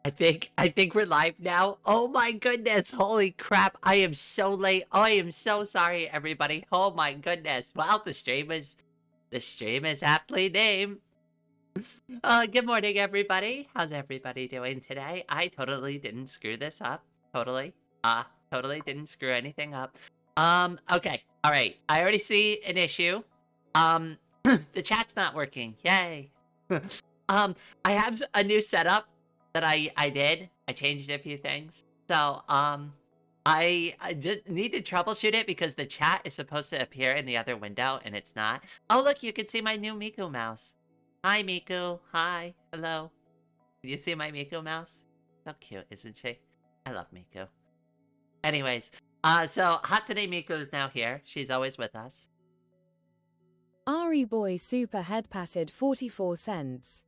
I think we're live now. Oh my goodness. Holy crap. I am so late. Oh, I am so sorry, everybody. Oh my goodness. Well, the stream is aptly named. Good morning, everybody. How's everybody doing today? I totally didn't screw this up. Totally. Totally didn't screw anything up. Okay. All right. I already see an issue. The chat's not working. Yay. I have a new setup that I did. I changed a few things. So, I just need to troubleshoot it because the chat is supposed to appear in the other window and it's not. Oh, look, you can see my new Miku mouse. Hi, Miku. Hi. Hello. Do you see my Miku mouse? So cute, isn't she? I love Miku. Anyways, so Hatsune Miku is now here. She's always with us. Ari Boy Super Head Patted 44 cents.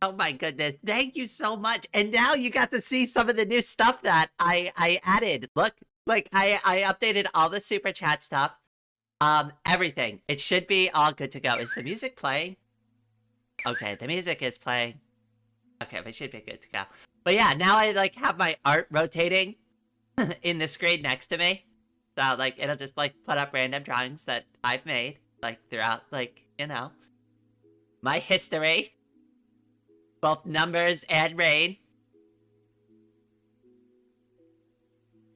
Oh my goodness, thank you so much. And now you got to see some of the new stuff that I added. Look, like I updated all the super chat stuff. Everything. It should be all good to go. Is the music playing? Okay, the music is playing. Okay, we should be good to go. But yeah, now I like have my art rotating in the screen next to me. So like it'll just like put up random drawings that I've made like throughout like, my history. Both numbers and rain.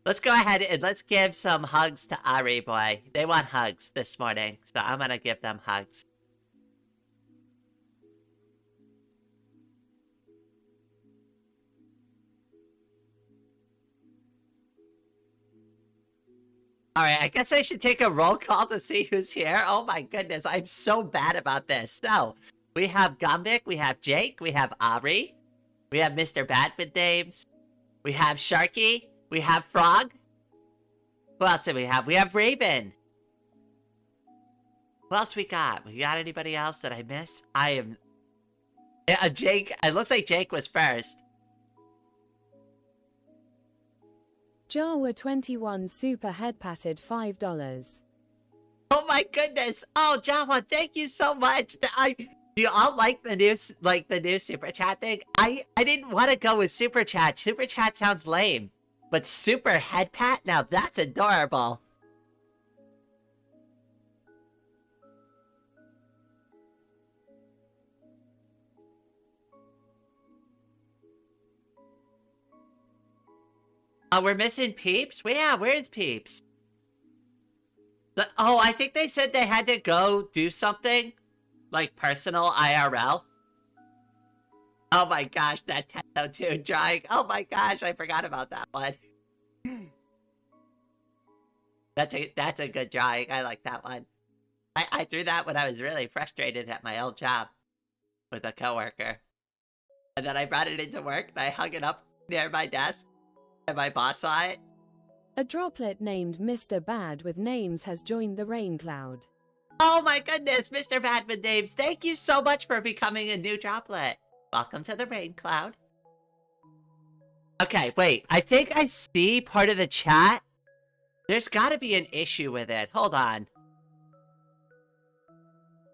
Let's go ahead and let's give some hugs to Ari Boy. They want hugs this morning, so I'm gonna give them hugs. Alright, I guess I should take a roll call to see who's here. Oh my goodness, I'm so bad about this. So, we have Gumbik, we have Jake, we have Ari, we have Mr. Bad with names, we have Sharky, we have Frog. Who else do we have? We have Raven. Who else we got? We got anybody else that I miss? I am... Yeah, Jake. It looks like Jake was first. Jawa 21 Super Head Patted $5. Oh my goodness! Oh, Java, thank you so much. Do you all like the new super chat thing? I didn't want to go with super chat. Super chat sounds lame, but super head pat, now that's adorable. We're missing Peeps? Well, yeah, where's Peeps? Oh, I think they said they had to go do something. Like personal IRL. Oh my gosh, that Tendo 2 drawing. Oh my gosh, I forgot about that one. That's a good drawing. I like that one. I drew that when I was really frustrated at my old job with a coworker. And then I brought it into work and I hung it up near my desk. And my boss saw it. A droplet named Mr. Bad with names has joined the rain cloud. Oh my goodness, Mr. Bad with names. Thank you so much for becoming a new droplet. Welcome to the rain cloud. Okay, wait. I think I see part of the chat. There's gotta be an issue with it. Hold on.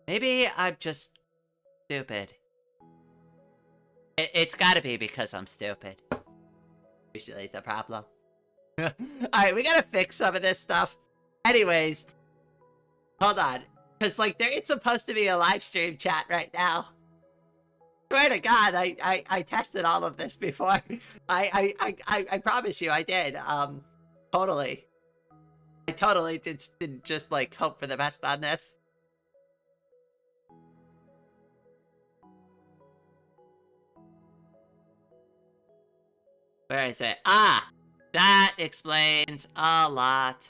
Maybe I'm just stupid. It's gotta be because I'm stupid. Usually the problem. Alright, we gotta fix some of this stuff. Anyways. Hold on. Because, like, there is supposed to be a live stream chat right now. Swear to God, I tested all of this before. I promise you I did. Totally. I totally did just, like, hope for the best on this. Where is it? Ah! That explains a lot.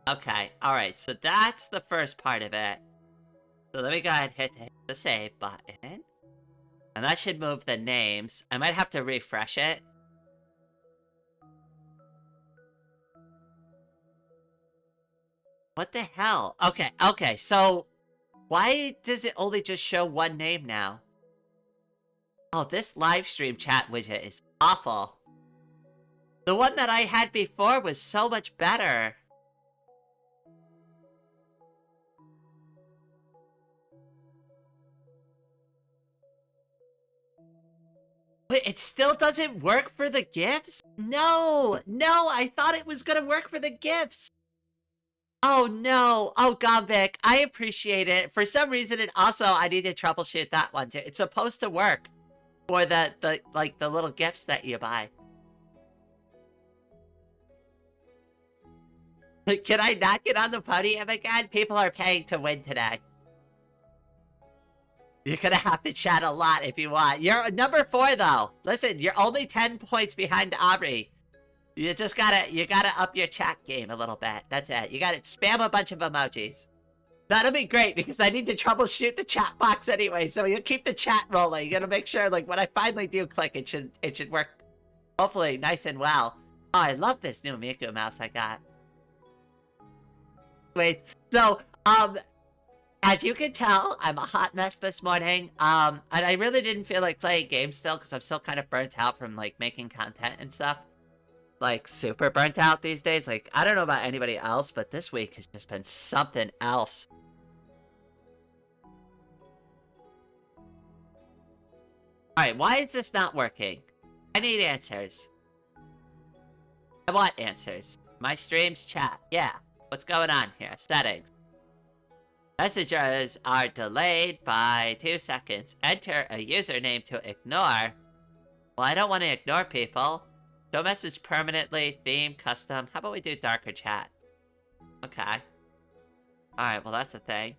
Okay, alright, so that's the first part of it. So let me go ahead and hit the save button. And that should move the names. I might have to refresh it. What the hell? Okay, so why does it only just show one name now? Oh, this live stream chat widget is awful. The one that I had before was so much better. Wait, it still doesn't work for the gifts? No, I thought it was gonna work for the gifts. Oh no, oh Gombik, I appreciate it. For some reason, I need to troubleshoot that one too. It's supposed to work for the little gifts that you buy. Can I not get on the podium again? People are paying to win today. You're gonna have to chat a lot if you want. You're number 4 though. Listen, you're only 10 points behind Aubrey. You gotta up your chat game a little bit. That's it. You gotta spam a bunch of emojis. That'll be great because I need to troubleshoot the chat box anyway. So you'll keep the chat rolling. You gotta make sure, like, when I finally do click, it should work. Hopefully, nice and well. Oh, I love this new Miku mouse I got. Wait, so, as you can tell, I'm a hot mess this morning, and I really didn't feel like playing games still, because I'm still kind of burnt out from, like, making content and stuff. Like, super burnt out these days. Like, I don't know about anybody else, but this week has just been something else. Alright, why is this not working? I need answers. I want answers. My stream's chat, yeah. What's going on here? Settings. Messages are delayed by 2 seconds. Enter a username to ignore. Well, I don't want to ignore people. Don't message permanently. Theme, custom. How about we do darker chat? Okay. Alright, well that's a thing.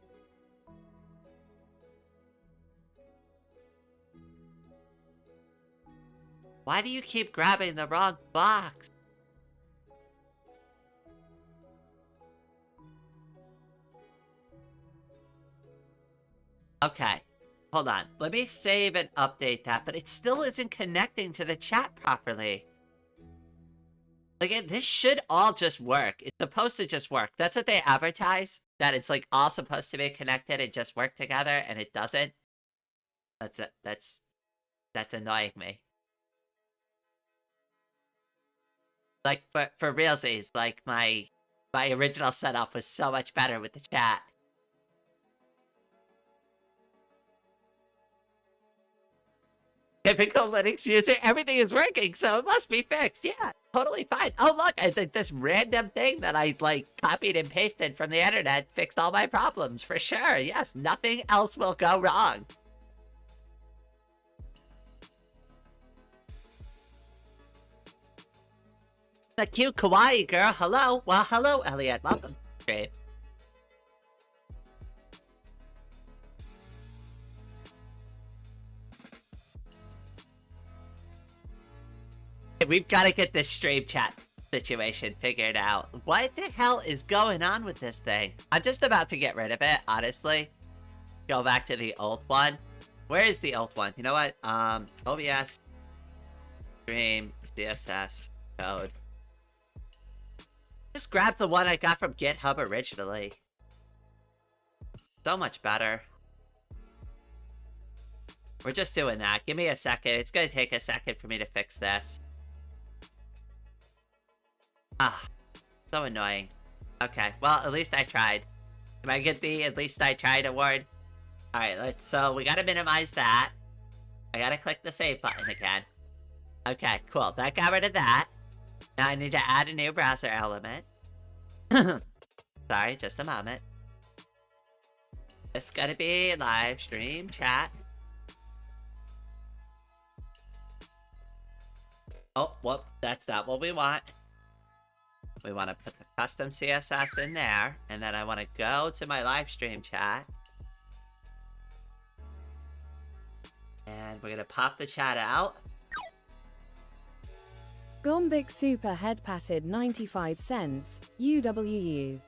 Why do you keep grabbing the wrong box? Okay, hold on. Let me save and update that, but it still isn't connecting to the chat properly. Like, this should all just work. It's supposed to just work. That's what they advertise, that it's, like, all supposed to be connected and just work together, and it doesn't. That's annoying me. Like, for realsies, like, my original setup was so much better with the chat. Typical Linux user, everything is working, so it must be fixed. Yeah, totally fine. Oh, look, I think this random thing that I, like, copied and pasted from the internet fixed all my problems, for sure. Yes, nothing else will go wrong. The cute kawaii girl, hello. Well, hello, Elliot. Welcome. Great. We've got to get this stream chat situation figured out. What the hell is going on with this thing? I'm just about to get rid of it, honestly. Go back to the old one. Where is the old one? You know what? OBS, stream, CSS, code. Just grab the one I got from GitHub originally. So much better. We're just doing that. Give me a second. It's gonna take a second for me to fix this. Ah, so annoying. Okay, well, at least I tried. Can I get the at least I tried award? Alright, so we gotta minimize that. I gotta click the save button again. Okay, cool. That got rid of that. Now I need to add a new browser element. Sorry, just a moment. It's gonna be live stream chat. Oh, well, that's not what we want. We want to put the custom CSS in there, and then I want to go to my live stream chat. And we're going to pop the chat out. Gombik Super Head Patted 95 cents, UWU.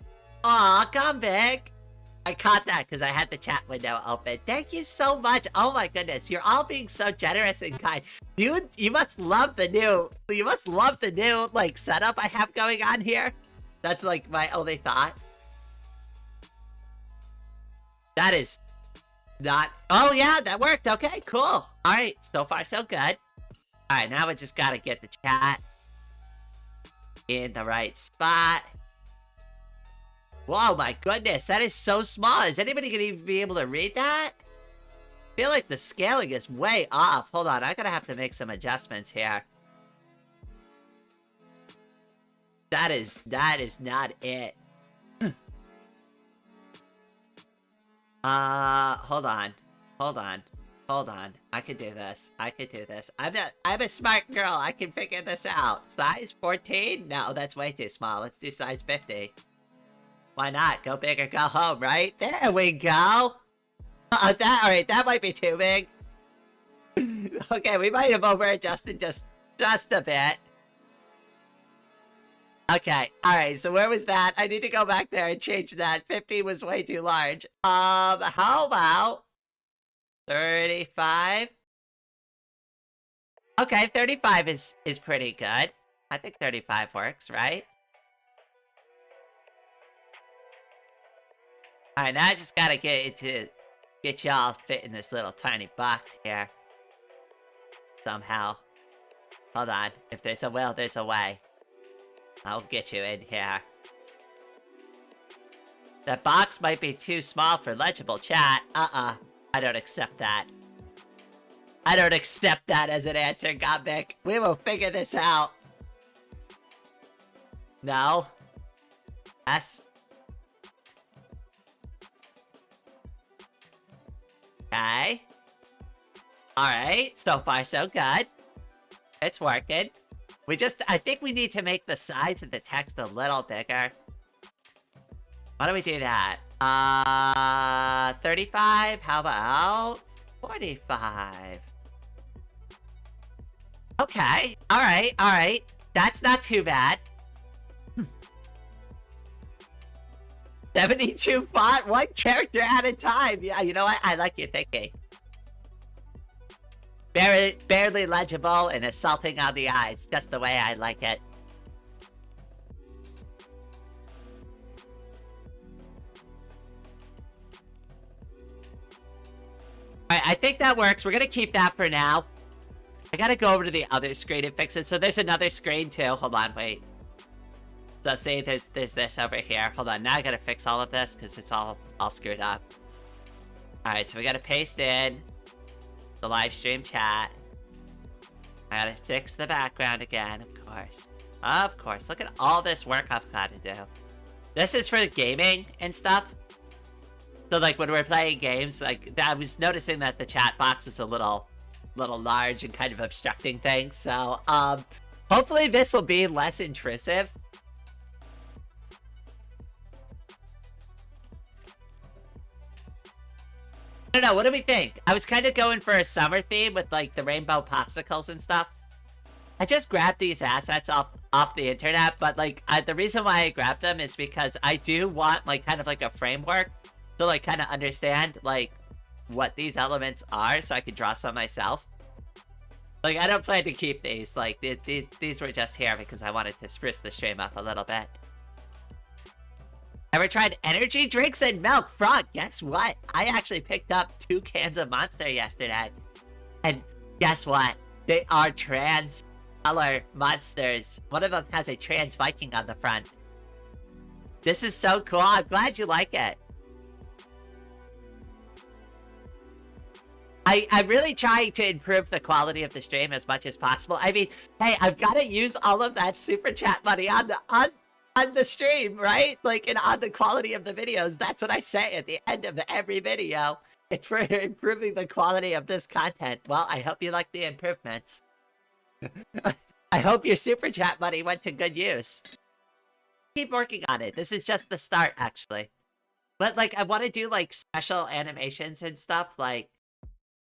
Aw, Gombik! I caught that because I had the chat window open. Thank you so much. Oh my goodness, you're all being so generous and kind. You must love the new, like, setup I have going on here. That's, like, my only thought. That is not, oh yeah, that worked. Okay, cool. Alright, so far so good. Alright, now we just gotta get the chat in the right spot. Whoa, my goodness, that is so small. Is anybody gonna even be able to read that? feel like the scaling is way off. Hold on, I'm gonna have to make some adjustments here. That is not it. Hold on. I could do this. I'm a smart girl. I can figure this out. Size 14? No, that's way too small. Let's do size 50. Why not? Go big or go home, right? There we go. Alright, that might be too big. Okay, we might have over-adjusted just a bit. Okay, alright, so where was that? I need to go back there and change that. 50 was way too large. How about 35? Okay, 35 is pretty good. I think 35 works, right? Alright, now I just gotta get y'all fit in this little tiny box here. Somehow. Hold on. If there's a will, there's a way. I'll get you in here. That box might be too small for legible chat. I don't accept that. I don't accept that as an answer, Gothic. We will figure this out. No. Yes. Okay. Alright, so far so good. It's working. I think we need to make the size of the text a little bigger. Why don't we do that? 35? How about 45? Okay, alright. That's not too bad. 72 font, one character at a time. Yeah, you know what? I like your thinking. Barely legible and assaulting on the eyes, just the way I like it. Alright, I think that works. We're gonna keep that for now. I gotta go over to the other screen and fix it. So there's another screen too. Hold on, wait. So see, there's this over here. Hold on, now I gotta fix all of this because it's all screwed up. Alright, so we gotta paste in the live stream chat. I gotta fix the background again, of course. Of course, look at all this work I've gotta do. This is for gaming and stuff. So like when we're playing games, like I was noticing that the chat box was a little large and kind of obstructing things. So hopefully this will be less intrusive. I don't know, what do we think? I was kind of going for a summer theme with like the rainbow popsicles and stuff. I just grabbed these assets off the internet, but like the reason why I grabbed them is because I do want like kind of like a framework to like kind of understand like what these elements are so I can draw some myself. Like I don't plan to keep these, like these were just here because I wanted to spruce the stream up a little bit. Ever tried energy drinks and milk? Frog, guess what? I actually picked up 2 cans of Monster yesterday. And guess what? They are trans color monsters. One of them has a trans Viking on the front. This is so cool. I'm glad you like it. I'm really trying to improve the quality of the stream as much as possible. I mean, hey, I've got to use all of that super chat money on the stream, right? Like, and on the quality of the videos. That's what I say at the end of every video. It's for improving the quality of this content. Well, I hope you like the improvements. I hope your super chat money went to good use. Keep working on it. This is just the start, actually. But, like, I want to do, like, special animations and stuff, like,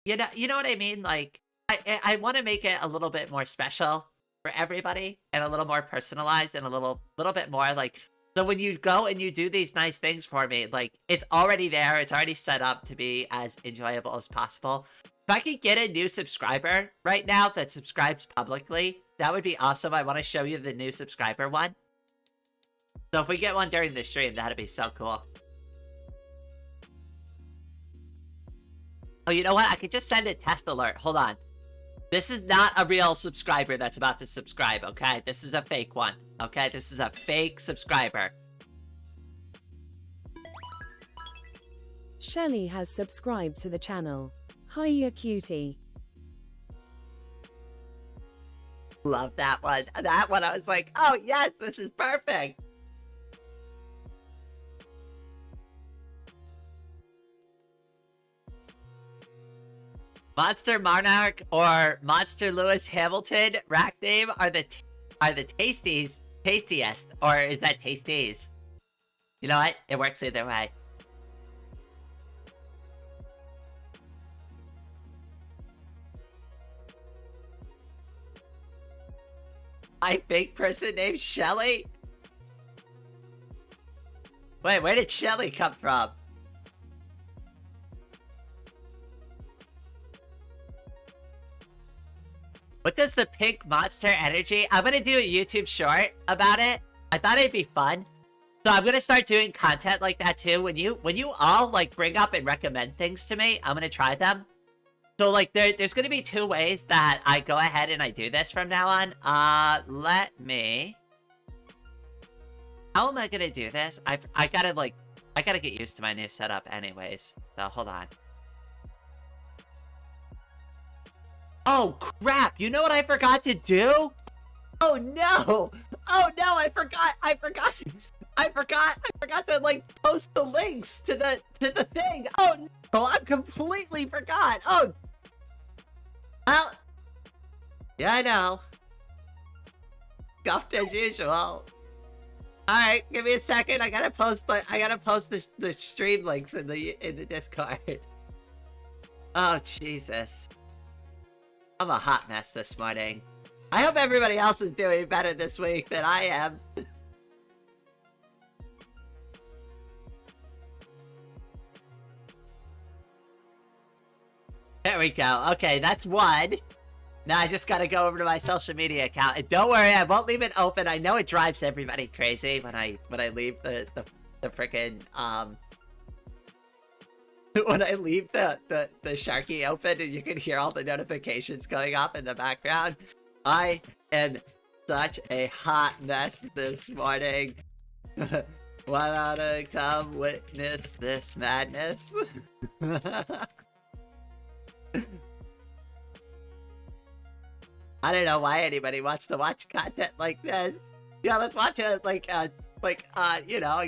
you know what I mean? Like, I want to make it a little bit more special for everybody and a little more personalized and a little bit more like, so when you go and you do these nice things for me, like it's already there, it's already set up to be as enjoyable as possible. If I could get a new subscriber right now that subscribes publicly, that would be awesome. I want to show you the new subscriber one. So if we get one during the stream, that'd be so cool. Oh, you know what? I could just send a test alert. Hold on. This is not a real subscriber that's about to subscribe, okay? This is a fake one, okay? This is a fake subscriber. Shelly has subscribed to the channel. Hiya cutie. Love that one. That one, I was like, oh yes, this is perfect. Monster Monarch or Monster Lewis Hamilton rack name are the tastiest, or is that tasties? You know what? It works either way. My fake person named Shelly? Wait, where did Shelly come from? What does the pink monster energy? I'm gonna do a YouTube short about it. I thought it'd be fun. So I'm gonna start doing content like that too. When you all like bring up and recommend things to me, I'm gonna try them. So like there's gonna be two ways that I go ahead and I do this from now on. Let me. How am I gonna do this? I gotta get used to my new setup anyways. So hold on. Oh crap! You know what I forgot to do? Oh no! Oh no! I forgot to like post the links to the thing. Oh no! I completely forgot. Oh. Well. Yeah, I know. Guffed as usual. All right, give me a second. I gotta post the stream links in the Discord. Oh Jesus. I'm a hot mess this morning. I hope everybody else is doing better this week than I am. There we go. Okay, that's one. Now I just gotta go over to my social media account. And don't worry, I won't leave it open. I know it drives everybody crazy when I leave the frickin' when I leave the Sharky open and you can hear all the notifications going off in the background. I am such a hot mess this morning. Wanna come witness this madness? I don't know why anybody wants to watch content like this. Yeah, let's watch it you know,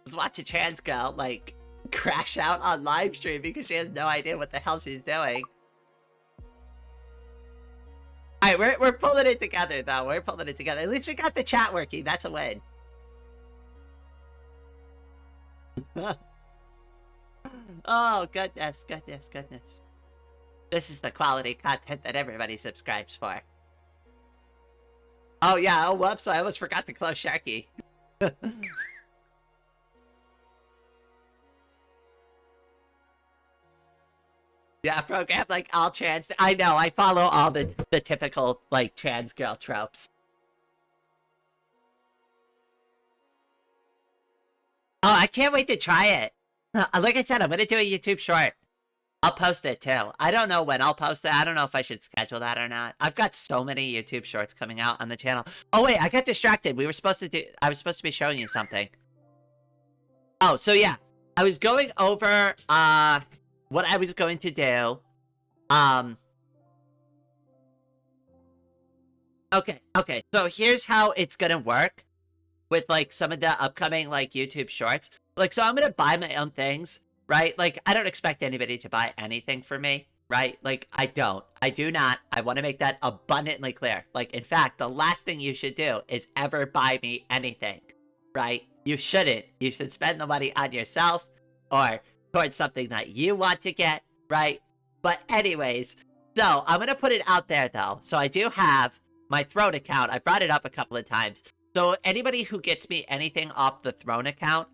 let's watch a trans girl like crash out on live stream because she has no idea what the hell she's doing. Alright, we're pulling it together though. We're pulling it together. At least we got the chat working. That's a win. Oh, goodness. This is the quality content that everybody subscribes for. Oh yeah, oh whoops, I almost forgot to close Sharky. Yeah, program like all trans. I know, I follow all the typical like trans girl tropes. Oh, I can't wait to try it. Like I said, I'm gonna do a YouTube short. I'll post it too. I don't know when I'll post it. I don't know if I should schedule that or not. I've got so many YouTube shorts coming out on the channel. Oh wait, I got distracted. I was supposed to be showing you something. Oh, so yeah. I was going over what I was going to do. Okay. So here's how it's gonna work with like some of the upcoming like YouTube shorts. Like, so I'm gonna buy my own things, right? Like, I don't expect anybody to buy anything for me, right? Like, I do not. I want to make that abundantly clear. Like, in fact, the last thing you should do is ever buy me anything, right? You shouldn't. You should spend the money on yourself or towards something that you want to get, right? But anyways, so I'm going to put it out there though. So I do have my Throne account. I brought it up a couple of times. So anybody who gets me anything off the Throne account,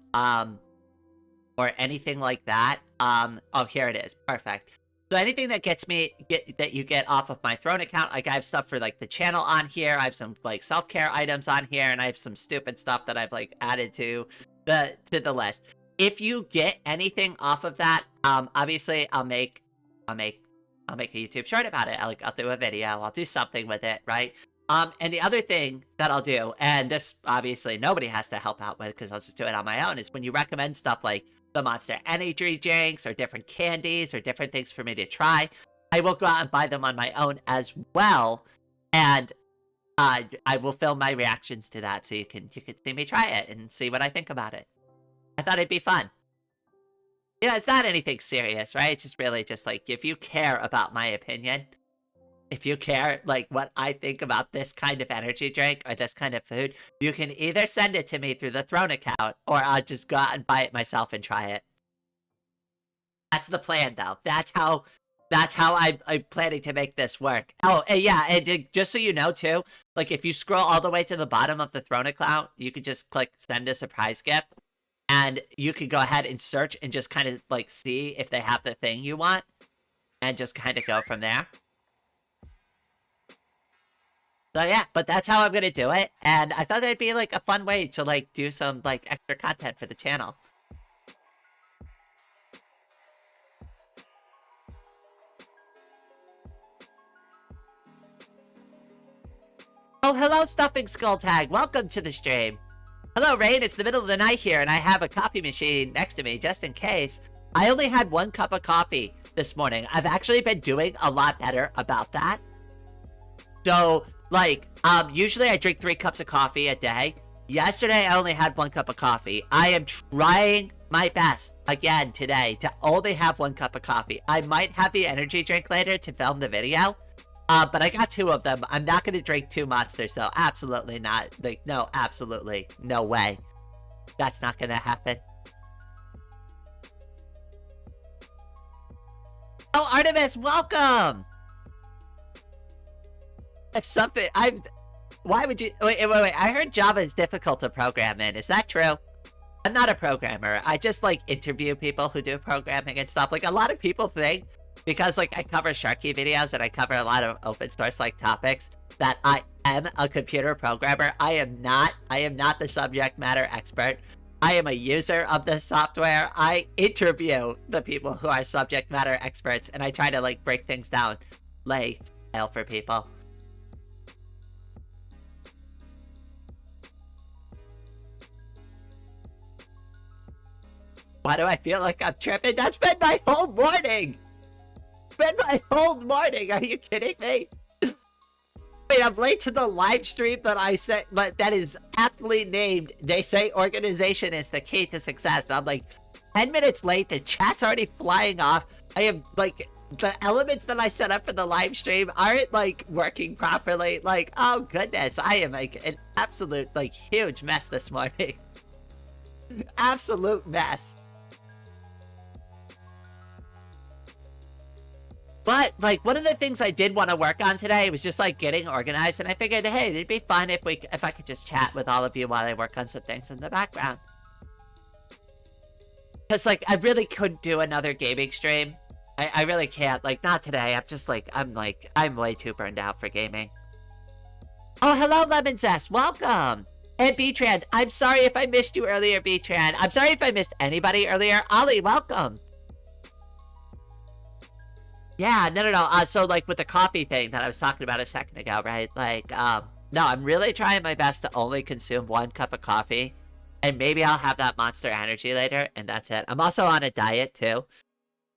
or anything like that, oh, here it is. Perfect. So anything that that you get off of my Throne account, like I have stuff for like the channel on here. I have some like self-care items on here, and I have some stupid stuff that I've like added to the list. If you get anything off of that, obviously I'll make a YouTube short about it. I'll do a video. I'll do something with it, right? And the other thing that I'll do, and this obviously nobody has to help out with because I'll just do it on my own, is when you recommend stuff like the Monster Energy drinks or different candies or different things for me to try, I will go out and buy them on my own as well. And I will film my reactions to that so you can see me try it and see what I think about it. I thought it'd be fun. Yeah, it's not anything serious, right? It's just really just like, if you care about my opinion, if you care, like, what I think about this kind of energy drink or this kind of food, you can either send it to me through the Throne account, or I'll just go out and buy it myself and try it. That's the plan, though. That's how I'm planning to make this work. Oh, and yeah, and just so you know, too, like, if you scroll all the way to the bottom of the Throne account, you could just click send a surprise gift. And you could go ahead and search and just kind of, like, see if they have the thing you want. And just kind of go from there. So, yeah, but that's how I'm going to do it. And I thought that'd be, like, a fun way to, like, do some, like, extra content for the channel. Oh, hello, Stuffing Skull Tag. Welcome to the stream. Hello, Rain. It's the middle of the night here, and I have a coffee machine next to me, just in case. I only had 1 cup of coffee this morning. I've actually been doing a lot better about that. So, like, usually I drink 3 cups of coffee a day. Yesterday, I only had 1 cup of coffee. I am trying my best, again, today, to only have 1 cup of coffee. I might have the energy drink later to film the video. But I got 2 of them. I'm not going to drink 2 monsters, though. Absolutely not. Like, no, absolutely. No way. That's not going to happen. Oh, Artemis, welcome! If something... Why would you... Wait. I heard Java is difficult to program in. Is that true? I'm not a programmer. I just, like, interview people who do programming and stuff. Like, a lot of people think... Because, like, I cover Sharky videos and I cover a lot of open source, like, topics, that I am a computer programmer. I am not the subject matter expert. I am a user of this software. I interview the people who are subject matter experts, and I try to, like, break things down, lay style for people. Why do I feel like I'm tripping? That's been my whole morning! Been my whole morning. Are you kidding me? Wait, I'm late to the live stream that I said, but that is aptly named. They say organization is the key to success. And I'm like 10 minutes late. The chat's already flying off. I am like, the elements that I set up for the live stream aren't like working properly. Like, oh goodness, I am like an absolute like huge mess this morning. Absolute mess. But, like, one of the things I did want to work on today was just, like, getting organized, and I figured, hey, it'd be fun if I could just chat with all of you while I work on some things in the background. Because, like, I really couldn't do another gaming stream. I really can't. Like, not today. I'm way too burned out for gaming. Oh, hello, Lemon Zest. Welcome. And B-Tran, I'm sorry if I missed you earlier, B-Tran. I'm sorry if I missed anybody earlier. Ollie, welcome. Yeah, no. So, like, with the coffee thing that I was talking about a second ago, right? Like, no, I'm really trying my best to only consume 1 cup of coffee. And maybe I'll have that Monster Energy later, and that's it. I'm also on a diet, too.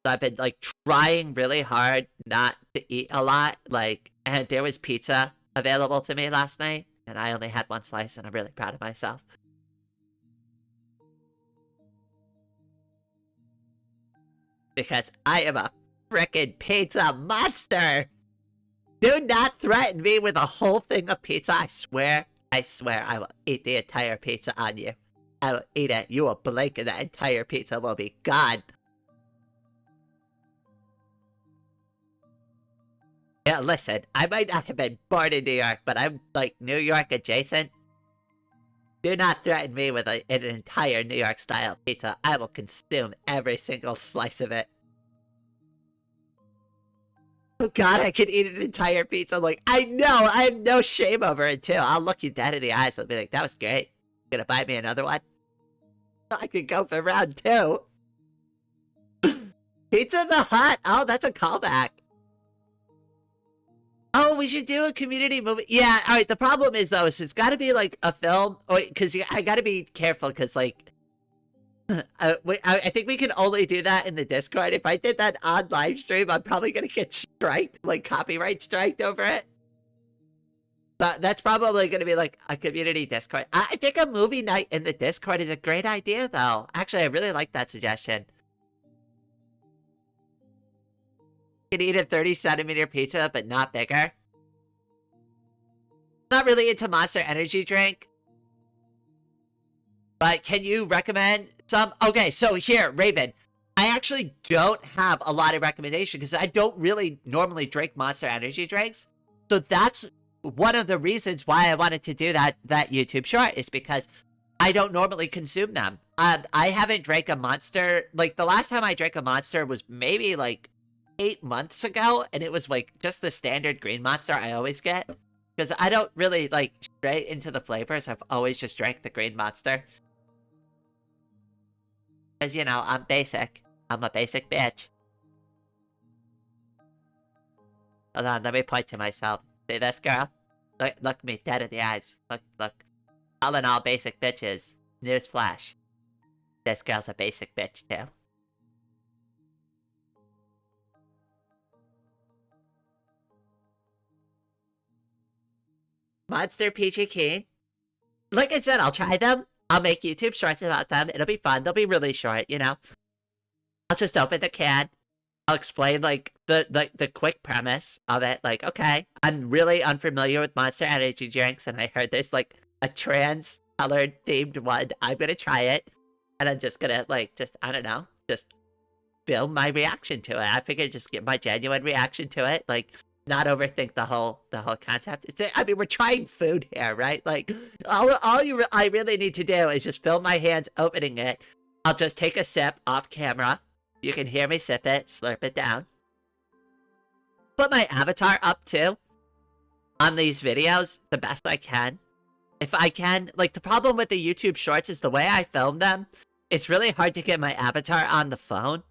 So I've been, like, trying really hard not to eat a lot. Like, and there was pizza available to me last night, and I only had 1 slice, and I'm really proud of myself. Because I am a frickin' pizza monster! Do not threaten me with a whole thing of pizza. I swear, I will eat the entire pizza on you. I will eat it. You will blink and the entire pizza will be gone. Yeah, listen, I might not have been born in New York, but I'm, like, New York adjacent. Do not threaten me with an entire New York-style pizza. I will consume every single slice of it. Oh god, I could eat an entire pizza. Like, I know, I have no shame over it, too. I'll look you dead in the eyes. I'll be like, that was great. Gonna buy me another one? I could go for round 2. Pizza in the Hut! Oh, that's a callback. Oh, we should do a community movie. Yeah, alright, the problem is, though, is it's gotta be, like, a film. Because I gotta be careful, because, like, I think we can only do that in the Discord. If I did that on live stream, I'm probably gonna get striked, like copyright striked over it. But that's probably gonna be like a community Discord. I think a movie night in the Discord is a great idea, though. Actually, I really like that suggestion. You can eat a 30-centimeter pizza, but not bigger. Not really into Monster Energy drink. But can you recommend some? Okay, so here, Raven. I actually don't have a lot of recommendation because I don't really normally drink Monster Energy drinks. So that's one of the reasons why I wanted to do that YouTube short, is because I don't normally consume them. I haven't drank a Monster. Like, the last time I drank a Monster was maybe like 8 months ago, and it was like just the standard green Monster I always get. Because I don't really like stray into the flavors. I've always just drank the green Monster. Because, you know, I'm basic. I'm a basic bitch. Hold on, let me point to myself. See this, girl? Look me dead in the eyes. Look. All in all, basic bitches. Newsflash. This girl's a basic bitch, too. Monster Peachy Keen. Like I said, I'll try them. I'll make YouTube shorts about them. It'll be fun. They'll be really short, you know? I'll just open the can. I'll explain, like, the quick premise of it. Like, okay, I'm really unfamiliar with Monster Energy drinks, and I heard there's, like, a trans-colored themed one. I'm gonna try it. And I'm just gonna, like, I don't know, just film my reaction to it. I figured just give my genuine reaction to it. Like, not overthink the whole concept. I mean, we're trying food here, right? Like, I really need to do is just film my hands opening it. I'll just take a sip off camera. You can hear me sip it, slurp it down. Put my avatar up too on these videos the best I can. If I can, like, the problem with the YouTube shorts is the way I film them. It's really hard to get my avatar on the phone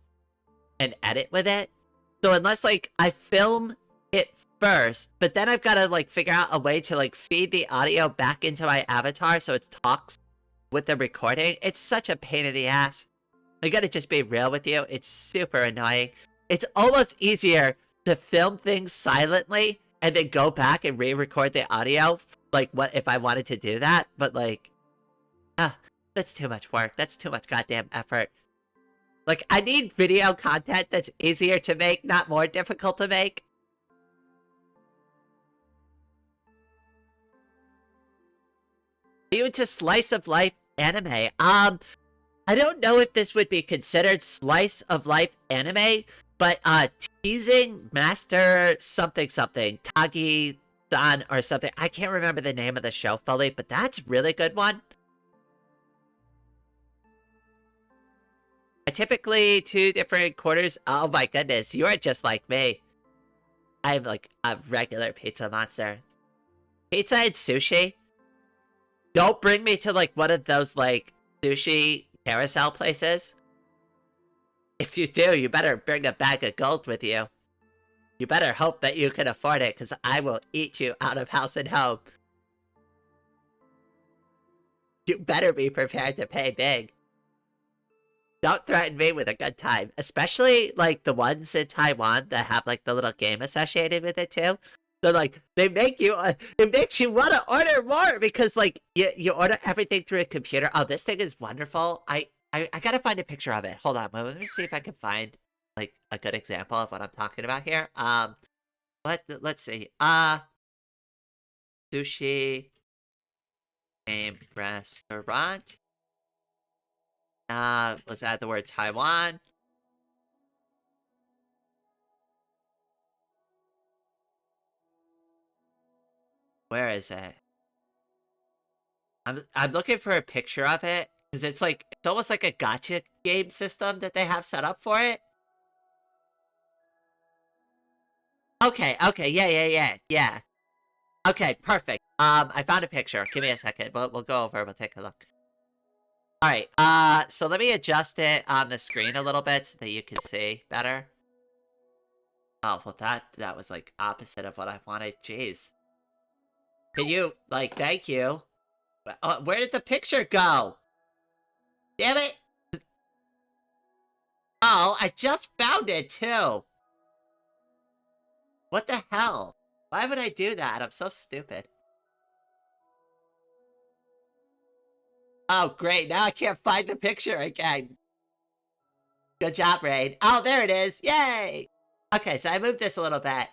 and edit with it. So unless, like, I film it first, but then I've got to, like, figure out a way to, like, feed the audio back into my avatar so it talks with the recording. It's such a pain in the ass. I gotta just be real with you. It's super annoying. It's almost easier to film things silently and then go back and re-record the audio. Like, what if I wanted to do that? But, like, that's too much work. That's too much goddamn effort. Like, I need video content that's easier to make, not more difficult to make. Are you into slice of life anime? I don't know if this would be considered slice of life anime, but teasing master something Tagi-san or something. I can't remember the name of the show fully, but that's a really good one. I typically 2 different quarters. Oh my goodness, you are just like me. I'm like a regular pizza monster. Pizza and sushi. Don't bring me to like one of those like sushi carousel places. If you do, you better bring a bag of gold with you. You better hope that you can afford it, because I will eat you out of house and home. You better be prepared to pay big. Don't threaten me with a good time. Especially, like, the ones in Taiwan that have, like, the little game associated with it, too. So, like, they make you, it makes you want to order more because, like, you order everything through a computer. Oh, this thing is wonderful. I gotta find a picture of it. Hold on, let me see if I can find, like, a good example of what I'm talking about here. Let's see. Sushi game restaurant. Let's add the word Taiwan. Where is it? I'm looking for a picture of it because it's like it's almost like a gacha game system that they have set up for it. Okay, yeah. Okay, perfect. I found a picture. Give me a second. We'll go over. We'll take a look. All right. So let me adjust it on the screen a little bit so that you can see better. Oh, well, that was like opposite of what I wanted. Jeez. Can you, thank you. Where did the picture go? Damn it! Oh, I just found it too. What the hell? Why would I do that? I'm so stupid. Oh, great. Now I can't find the picture again. Good job, Rain. Oh, there it is. Yay! Okay, so I moved this a little bit.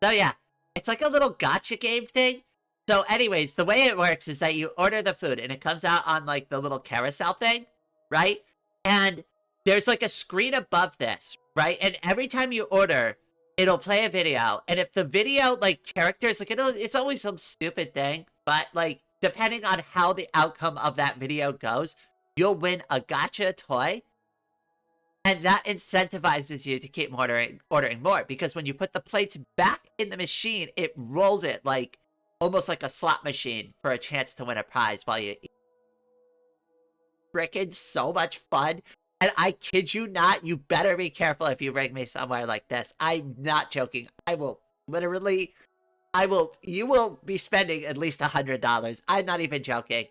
So yeah, it's like a little gotcha game thing. So anyways, the way it works is that you order the food and it comes out on like the little carousel thing, right? And there's like a screen above this, right? And every time you order, it'll play a video. And if the video like characters, like it's always some stupid thing, but like depending on how the outcome of that video goes, you'll win a gotcha toy. And that incentivizes you to keep ordering more, because when you put the plates back in the machine, it rolls it like almost like a slot machine for a chance to win a prize while you eat. Frickin' so much fun. And I kid you not, you better be careful if you bring me somewhere like this. I'm not joking. I will literally, you will be spending at least $100. I'm not even joking.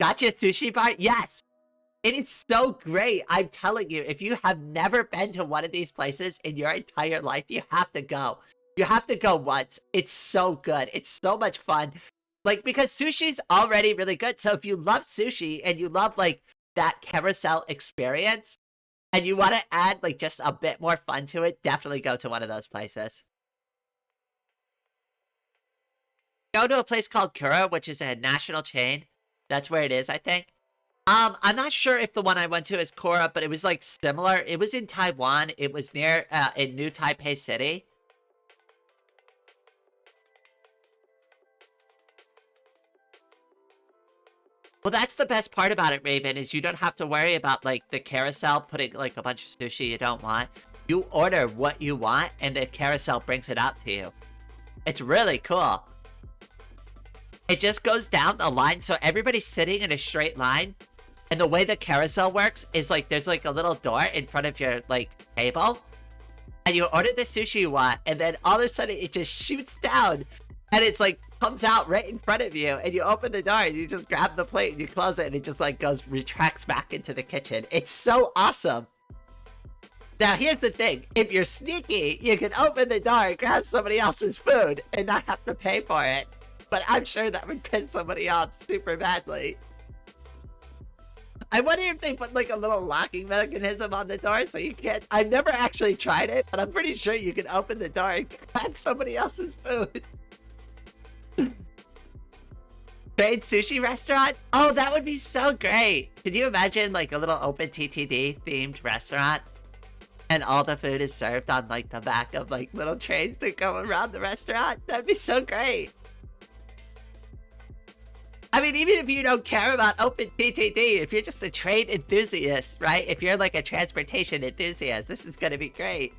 Gotcha sushi bar? Yes. It is so great. I'm telling you, if you have never been to one of these places in your entire life, you have to go. You have to go once. It's so good. It's so much fun. Like, because sushi's already really good. So if you love sushi and you love, like, that carousel experience, and you want to add, like, just a bit more fun to it, definitely go to one of those places. Go to a place called Kura, which is a national chain. That's where it is, I think. I'm not sure if the one I went to is Kura, but it was, like, similar. It was in Taiwan. It was near, in New Taipei City. Well, that's the best part about it, Raven, is you don't have to worry about, like, the carousel putting, like, a bunch of sushi you don't want. You order what you want, and the carousel brings it out to you. It's really cool. It just goes down the line, so everybody's sitting in a straight line. And the way the carousel works is, like, there's, like, a little door in front of your, like, table. And you order the sushi you want, and then all of a sudden it just shoots down. And it's, like, comes out right in front of you. And you open the door, and you just grab the plate, and you close it, and it just, like, retracts back into the kitchen. It's so awesome. Now, here's the thing. If you're sneaky, you can open the door and grab somebody else's food and not have to pay for it. But I'm sure that would piss somebody off super badly. I wonder if they put like a little locking mechanism on the door so you can't... I've never actually tried it, but I'm pretty sure you can open the door and grab somebody else's food. Trade sushi restaurant? Oh, that would be so great. Could you imagine like a little open TTD themed restaurant? And all the food is served on like the back of like little trains that go around the restaurant? That'd be so great. I mean, even if you don't care about open TTD, if you're just a trade enthusiast, right? If you're like a transportation enthusiast, this is gonna be great.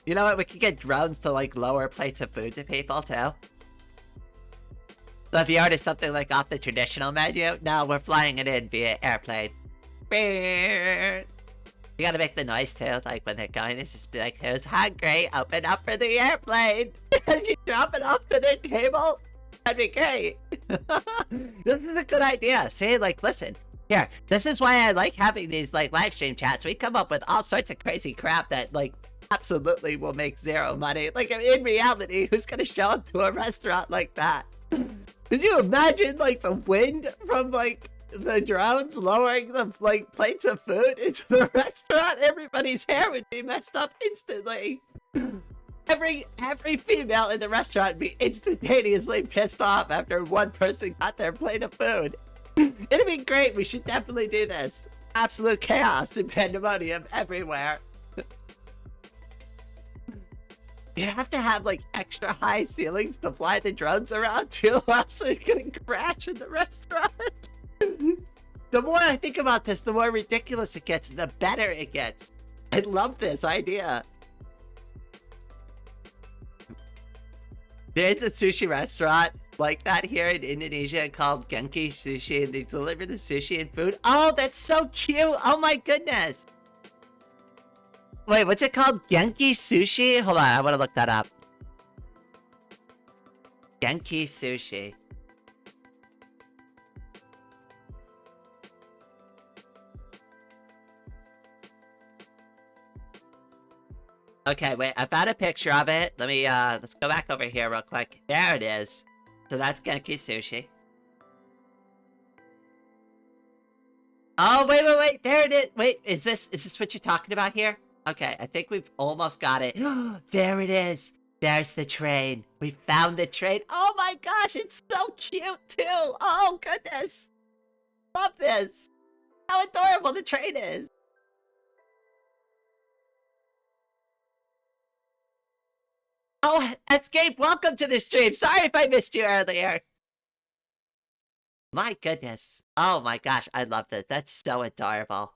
You know what? We could get drones to like lower plates of food to people too. So if you order something like off the traditional menu, now we're flying it in via airplane. You gotta make the noise too, like when they're going, it's just be like, who's hungry? Open up for the airplane! As you drop it off to their table? That'd be great. This is a good idea. See, like, listen, here, this is why I like having these, like, live stream chats. We come up with all sorts of crazy crap that, like, absolutely will make zero money. Like, in reality, who's gonna show up to a restaurant like that? Could you imagine, like, the wind from, like, the drones lowering the, like, plates of food into the restaurant? Everybody's hair would be messed up instantly. Every female in the restaurant would be instantaneously pissed off after one person got their plate of food. It'd be great. We should definitely do this. Absolute chaos and pandemonium everywhere. You have to have like extra high ceilings to fly the drones around too, or else they're gonna crash in the restaurant. The more I think about this, the more ridiculous it gets, the better it gets. I love this idea. There's a sushi restaurant like that here in Indonesia called Genki Sushi, and they deliver the sushi and food. Oh, that's so cute! Oh my goodness! Wait, what's it called? Genki Sushi? Hold on, I want to look that up. Genki Sushi. Okay, wait, I found a picture of it. Let me, let's go back over here real quick. There it is. So that's Genki Sushi. Oh, wait, there it is. Wait, is this what you're talking about here? Okay, I think we've almost got it. There it is. There's the train. We found the train. Oh my gosh, it's so cute too. Oh goodness. Love this. How adorable the train is. Oh, Escape, welcome to the stream. Sorry if I missed you earlier. My goodness. Oh my gosh, I love this. That's so adorable.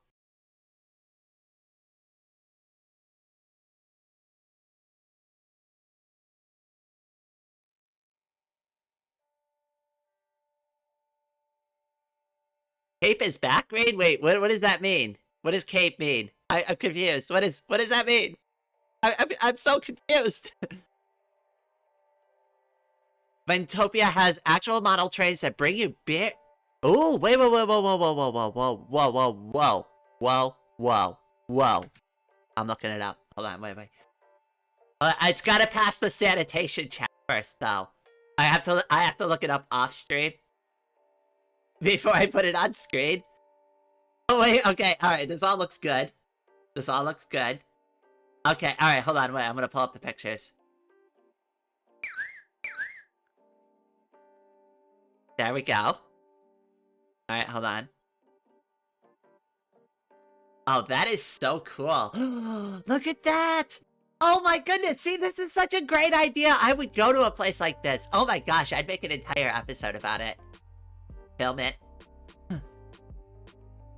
Cape is back, Rain? Wait, what does that mean? What does cape mean? I'm confused. What does that mean? I'm so confused. Ventopia has actual model trains that bring you beer. Oh, wait, whoa. I'm looking it up. Hold on, wait. It's gotta pass the sanitation check first, though. I have to look it up off stream before I put it on screen. Oh wait, okay, all right. This all looks good. Okay, all right. Hold on, wait. I'm gonna pull up the pictures. There we go. All right, hold on. Oh, that is so cool. Look at that. Oh my goodness. See, this is such a great idea. I would go to a place like this. Oh my gosh, I'd make an entire episode about it. Film it.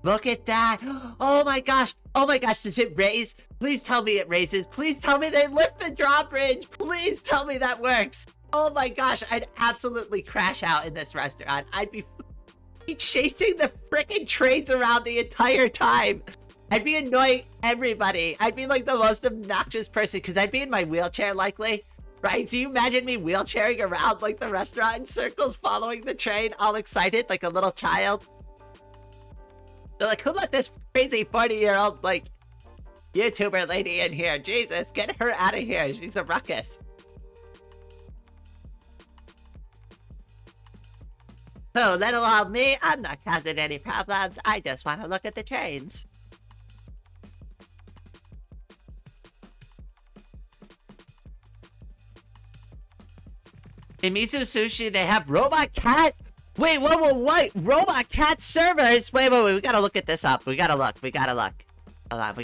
Look at that. Oh my gosh. Does it raise? Please tell me it raises. Please tell me they lift the drawbridge. Please tell me that works. Oh my gosh, I'd absolutely crash out in this restaurant. I'd be chasing the frickin' trains around the entire time. I'd be annoying everybody. I'd be like the most obnoxious person because I'd be in my wheelchair likely. Right? So you imagine me wheelchairing around like the restaurant in circles following the train all excited like a little child. They're like, who let this crazy 40-year-old like YouTuber lady in here? Jesus, get her out of here. She's a ruckus. Oh, little old me, I'm not causing any problems. I just want to look at the trains. In Mizu Sushi, they have robot cat. Wait, what? Robot cat servers? Wait, we gotta look at this up. We gotta look. Hold on,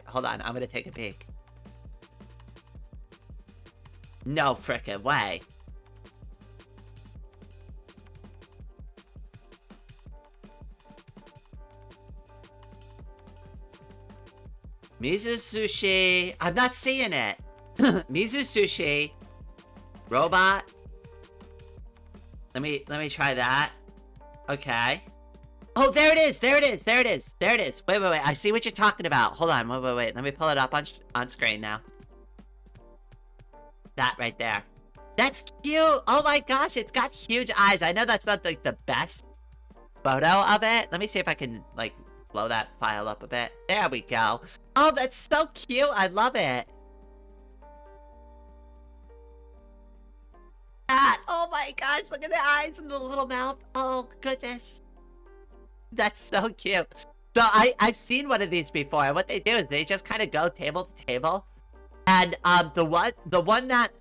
hold on, I'm gonna take a peek. No frickin' way. Mizu Sushi, I'm not seeing it. Mizu Sushi, robot. Let me try that. Okay. Oh, there it is. Wait. I see what you're talking about. Hold on. Wait. Let me pull it up on screen now. That right there. That's cute. Oh my gosh, it's got huge eyes. I know that's not like the best photo of it. Let me see if I can like blow that file up a bit. There we go. Oh, that's so cute. I love it. Oh my gosh, look at the eyes and the little mouth. Oh goodness. That's so cute. So I've seen one of these before. What they do is they just kind of go table to table. And the one that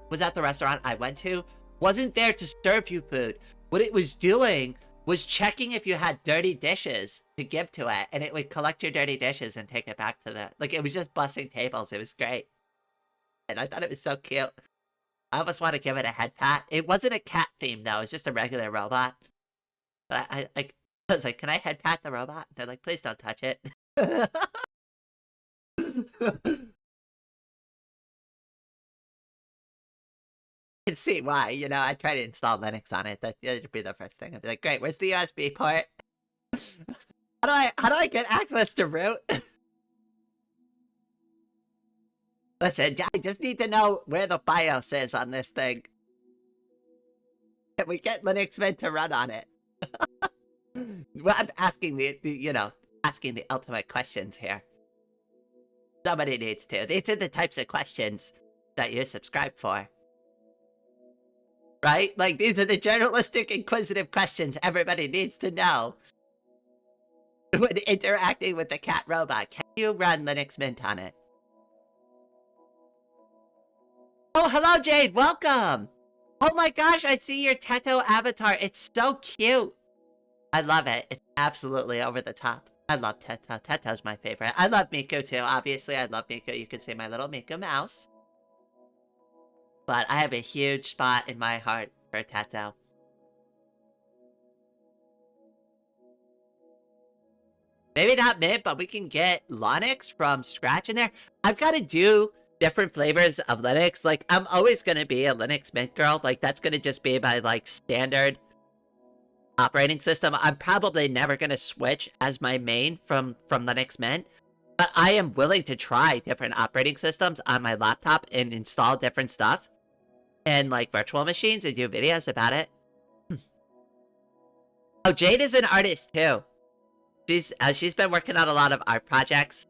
was at the restaurant I went to wasn't there to serve you food. What it was doing was checking if you had dirty dishes to give to it, and it would collect your dirty dishes and take it back to the it was just bussing tables. It was great. And I thought it was so cute. I almost want to give it a head pat. It wasn't a cat theme though, it was just a regular robot. But I was like, can I head pat the robot? They're like, please don't touch it. Can see why, you know, I try to install Linux on it. That'd be the first thing. I'd be like, great, where's the USB port? How do I get access to root? Listen, I just need to know where the BIOS is on this thing. Can we get Linux Mint to run on it? Well, I'm asking the ultimate questions here. Somebody needs to. These are the types of questions that you subscribe for. Right? Like, these are the journalistic, inquisitive questions everybody needs to know when interacting with the cat robot. Can you run Linux Mint on it? Oh, hello, Jade. Welcome. Oh my gosh, I see your Teto avatar. It's so cute. I love it. It's absolutely over the top. I love Teto. Teto's my favorite. I love Miku too. Obviously, I love Miku. You can see my little Miku mouse. But I have a huge spot in my heart for Teto. Maybe not Mint, but we can get Linux from scratch in there. I've got to do different flavors of Linux. Like, I'm always going to be a Linux Mint girl. Like, that's going to just be my, like, standard operating system. I'm probably never going to switch as my main from Linux Mint. But I am willing to try different operating systems on my laptop and install different stuff. And, like, virtual machines and do videos about it. Oh, Jade is an artist, too. She's been working on a lot of art projects.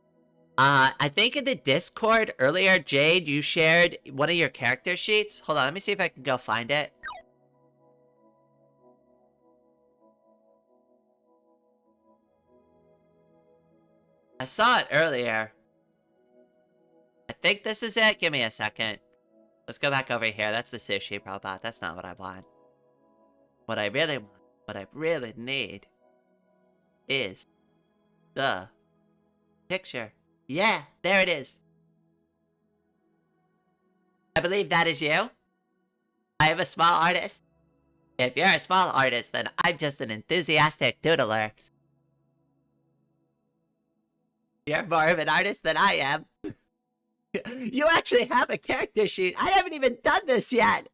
I think in the Discord earlier, Jade, you shared one of your character sheets. Hold on, let me see if I can go find it. I saw it earlier. I think this is it. Give me a second. Let's go back over here. That's the sushi robot. That's not what I want. What I really want, what I really need, is the picture. Yeah, there it is. I believe that is you. I am a small artist. If you're a small artist, then I'm just an enthusiastic doodler. You're more of an artist than I am. You actually have a character sheet. I haven't even done this yet.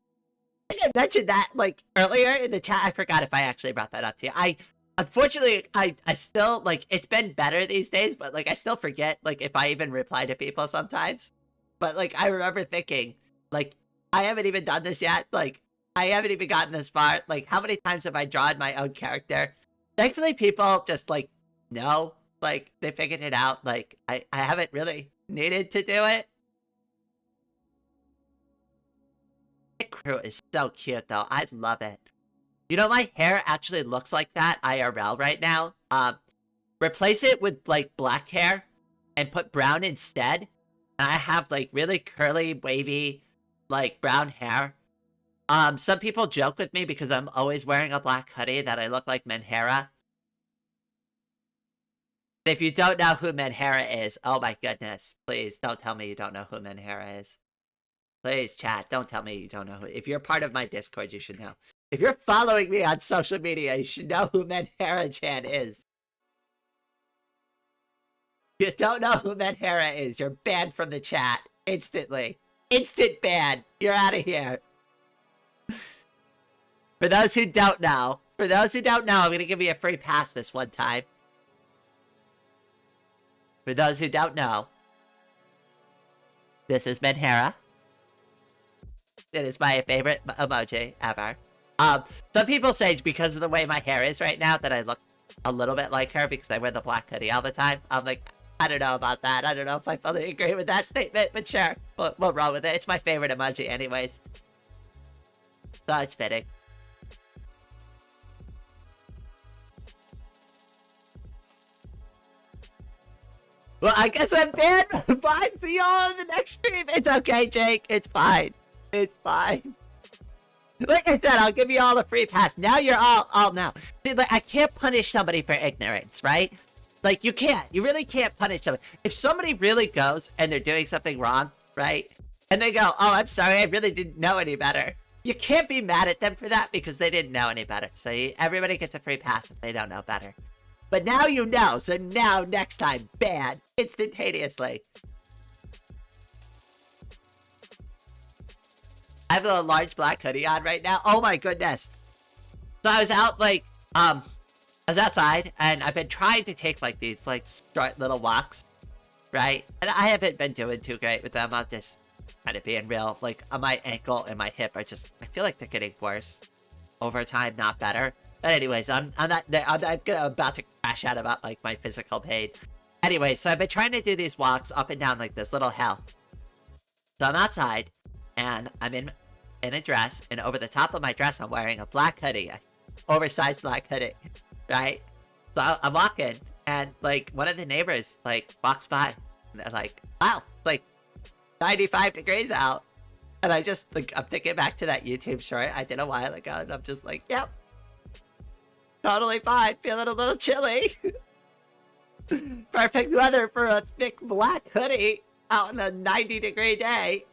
I think I mentioned that, like, earlier in the chat. I forgot if I actually brought that up to you. Unfortunately, I still, like, it's been better these days, but, like, I still forget, like, if I even reply to people sometimes. But, like, I remember thinking, like, I haven't even done this yet. Like, I haven't even gotten this far. Like, how many times have I drawn my own character? Thankfully, people just, like, know. Like, they figured it out. Like, I haven't really needed to do it. The crew is so cute, though. I love it. You know, my hair actually looks like that IRL right now. Replace it with, like, black hair and put brown instead. And I have, like, really curly, wavy, like, brown hair. Some people joke with me because I'm always wearing a black hoodie that I look like Menhera. If you don't know who Menhera is, oh my goodness, please don't tell me you don't know who Menhera is. Please, chat, don't tell me you don't know who. If you're part of my Discord, you should know. If you're following me on social media, you should know who Menhera-chan is. If you don't know who Menhera is, you're banned from the chat. Instantly. Instant ban. You're out of here. For those who don't know, I'm going to give you a free pass this one time. For those who don't know, this is Menhera. It is my favorite emoji ever. Some people say because of the way my hair is right now that I look a little bit like her because I wear the black hoodie all the time. I'm like, I don't know about that. I don't know if I fully agree with that statement, but sure. We'll roll with it. It's my favorite emoji anyways. So it's fitting. Well, I guess I'm banned. Bye. See y'all in the next stream. It's okay, Jake. It's fine. It's fine. Like I said, I'll give you all a free pass. Now you're all now. See, like, I can't punish somebody for ignorance, right? Like, you can't. You really can't punish somebody. If somebody really goes and they're doing something wrong, right? And they go, oh, I'm sorry, I really didn't know any better. You can't be mad at them for that because they didn't know any better. So everybody gets a free pass if they don't know better. But now you know, so now next time, ban instantaneously. I have a large black hoodie on right now. Oh my goodness. So I was out, like, I was outside, and I've been trying to take, like, these, like, short little walks, right? And I haven't been doing too great with them. I'm just kind of being real. Like, my ankle and my hip are just, I feel like they're getting worse over time, not better. But anyways, I'm about to crash out about, like, my physical pain. Anyway, so I've been trying to do these walks up and down like this little hill. So I'm outside, and I'm in a dress, and over the top of my dress, I'm wearing a black hoodie, a oversized black hoodie, right? So I'm walking, and like one of the neighbors like walks by, and they're like, "Wow, it's like 95 degrees out." And I just like I'm thinking back to that YouTube short I did a while ago, and I'm just like, "Yep, totally fine. Feeling a little chilly." Perfect weather for a thick black hoodie out on a 90-degree day.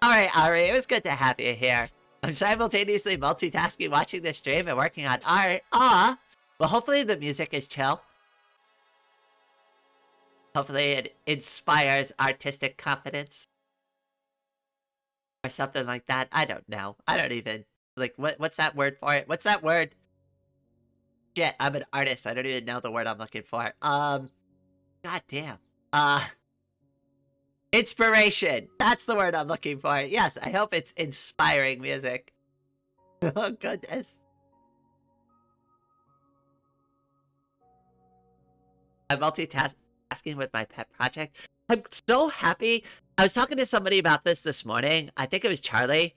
Alright, Ari, it was good to have you here. I'm simultaneously multitasking, watching the stream, and working on art. Well, hopefully the music is chill. Hopefully it inspires artistic confidence. Or something like that. I don't know. I don't even... Like, what's that word for it? What's that word? Shit, I'm an artist. I don't even know the word I'm looking for. God damn. Inspiration. That's the word I'm looking for. Yes, I hope it's inspiring music. Oh, goodness. I'm multitasking with my pet project. I'm so happy. I was talking to somebody about this morning. I think it was Charlie.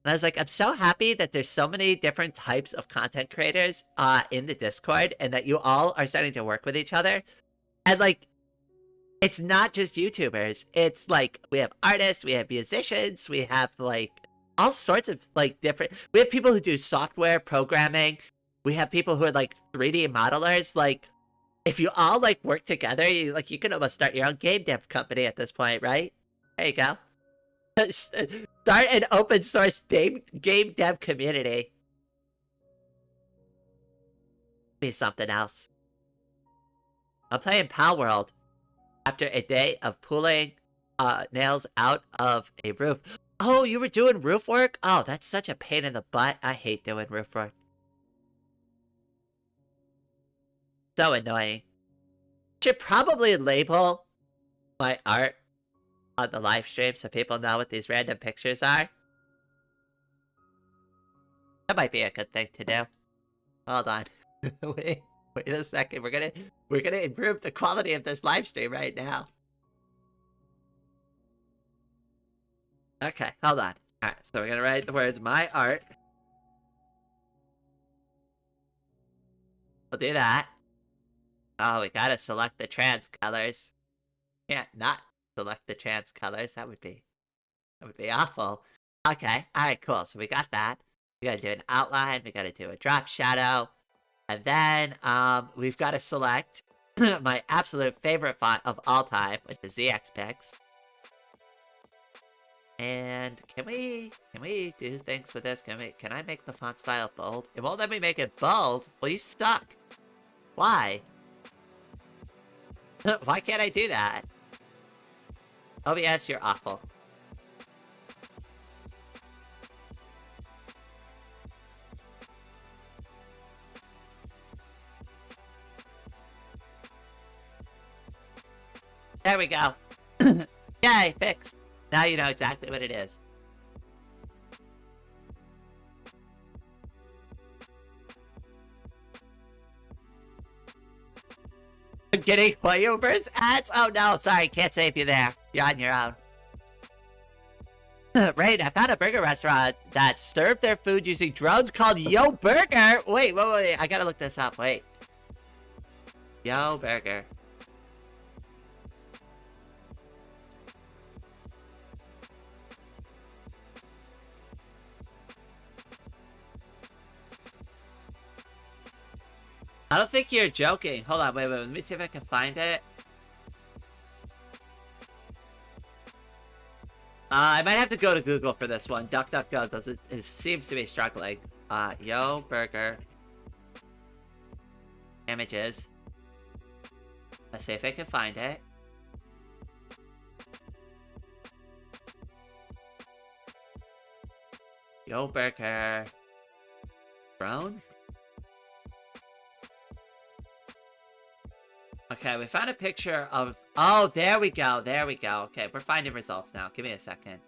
And I was like, I'm so happy that there's so many different types of content creators in the Discord, and that you all are starting to work with each other. And like, it's not just YouTubers. It's like, we have artists, we have musicians, we have like all sorts of like different, we have people who do software programming. We have people who are like 3D modelers. Like, if you all like work together, you can almost start your own game dev company at this point, right? There you go. Start an open source game dev community. Be something else. I'm playing Pal World after a day of pulling nails out of a roof. Oh, you were doing roof work? Oh, that's such a pain in the butt. I hate doing roof work. So annoying. Should probably label my art on the live stream so people know what these random pictures are. That might be a good thing to do. Hold on. Wait a second. We're gonna improve the quality of this live stream right now. Okay, hold on. Alright, so we're gonna write the words my art. We'll do that. Oh, we gotta select the trans colors. Can't not select the trans colors. That would be awful. Okay, alright, cool. So we got that. We gotta do an outline, we gotta do a drop shadow. And then we've gotta select my absolute favorite font of all time, which is ZXPix. And can we do things with this? Can I make the font style bold? It won't let me make it bold. Well, you suck. Why? Why can't I do that? OBS, you're awful. There we go. Yay, fixed. Now you know exactly what it is. I'm getting playovers ads? Oh no, sorry, can't save you there. You're on your own. Right, I found a burger restaurant that served their food using drones called Yo Burger. Wait, I gotta look this up, wait. Yo Burger. I don't think you're joking. Hold on, wait, let me see if I can find it. I might have to go to Google for this one. DuckDuckGo it seems to be struggling. Yo Burger. Images. Let's see if I can find it. Yo Burger. Drone? Okay, we found a picture of... Oh, there we go, there we go. Okay, we're finding results now. Give me a second.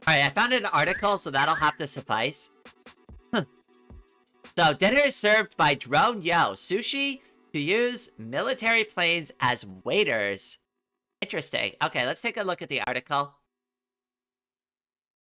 Alright, I found an article, so that'll have to suffice. So, dinner is served by drone yo. Sushi to use military planes as waiters. Interesting. Okay, let's take a look at the article.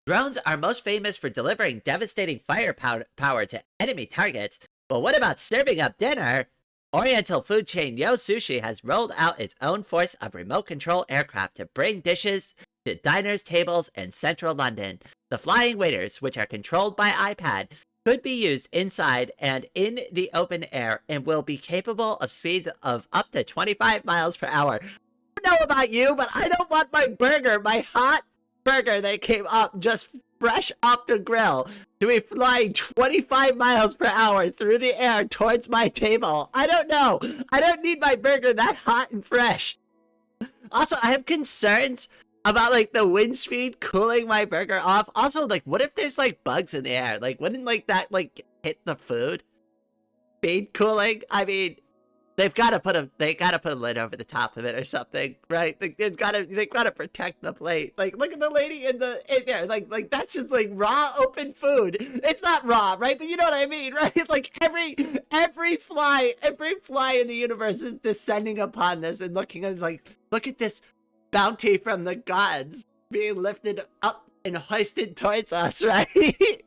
Drones are most famous for delivering devastating firepower to enemy targets, but what about serving up dinner? Oriental food chain Yo Sushi has rolled out its own force of remote control aircraft to bring dishes to diners' tables in central London. The flying waiters, which are controlled by iPad, could be used inside and in the open air and will be capable of speeds of up to 25 miles per hour. I don't know about you, but I don't want my burger, my hot burger that came up just fresh off the grill, to be flying 25 miles per hour through the air towards my table. I don't know. I don't need my burger that hot and fresh. Also, I have concerns about, like, the wind speed cooling my burger off. Also, like, what if there's, like, bugs in the air? Like, wouldn't, like, that, like, hit the food? Speed cooling? I mean, they've got to put a lid over the top of it or something, right? Like, they've got to protect the plate. Like, look at the lady in there. Like that's just like raw open food. It's not raw, right? But you know what I mean, right? Like every fly in the universe is descending upon this and looking at, like, look at this bounty from the gods being lifted up and hoisted towards us, right?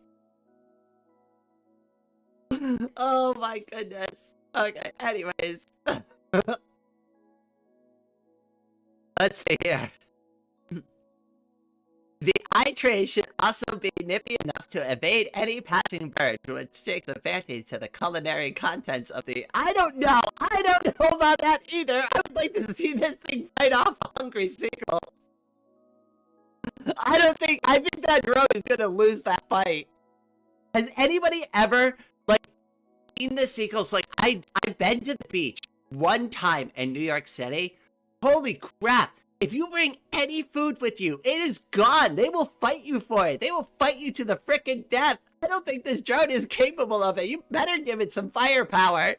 Oh my goodness. Okay, anyways. Let's see here. The eye tray should also be nippy enough to evade any passing bird, which takes advantage to the culinary contents of the... I don't know about that either. I would like to see this thing fight off a hungry seagull. I think that drone is gonna lose that fight. Has anybody ever, like, seen the seagulls? Like, I've been to the beach one time in New York City. Holy crap. If you bring any food with you, it is gone. They will fight you for it. They will fight you to the frickin' death. I don't think this drone is capable of it. You better give it some firepower.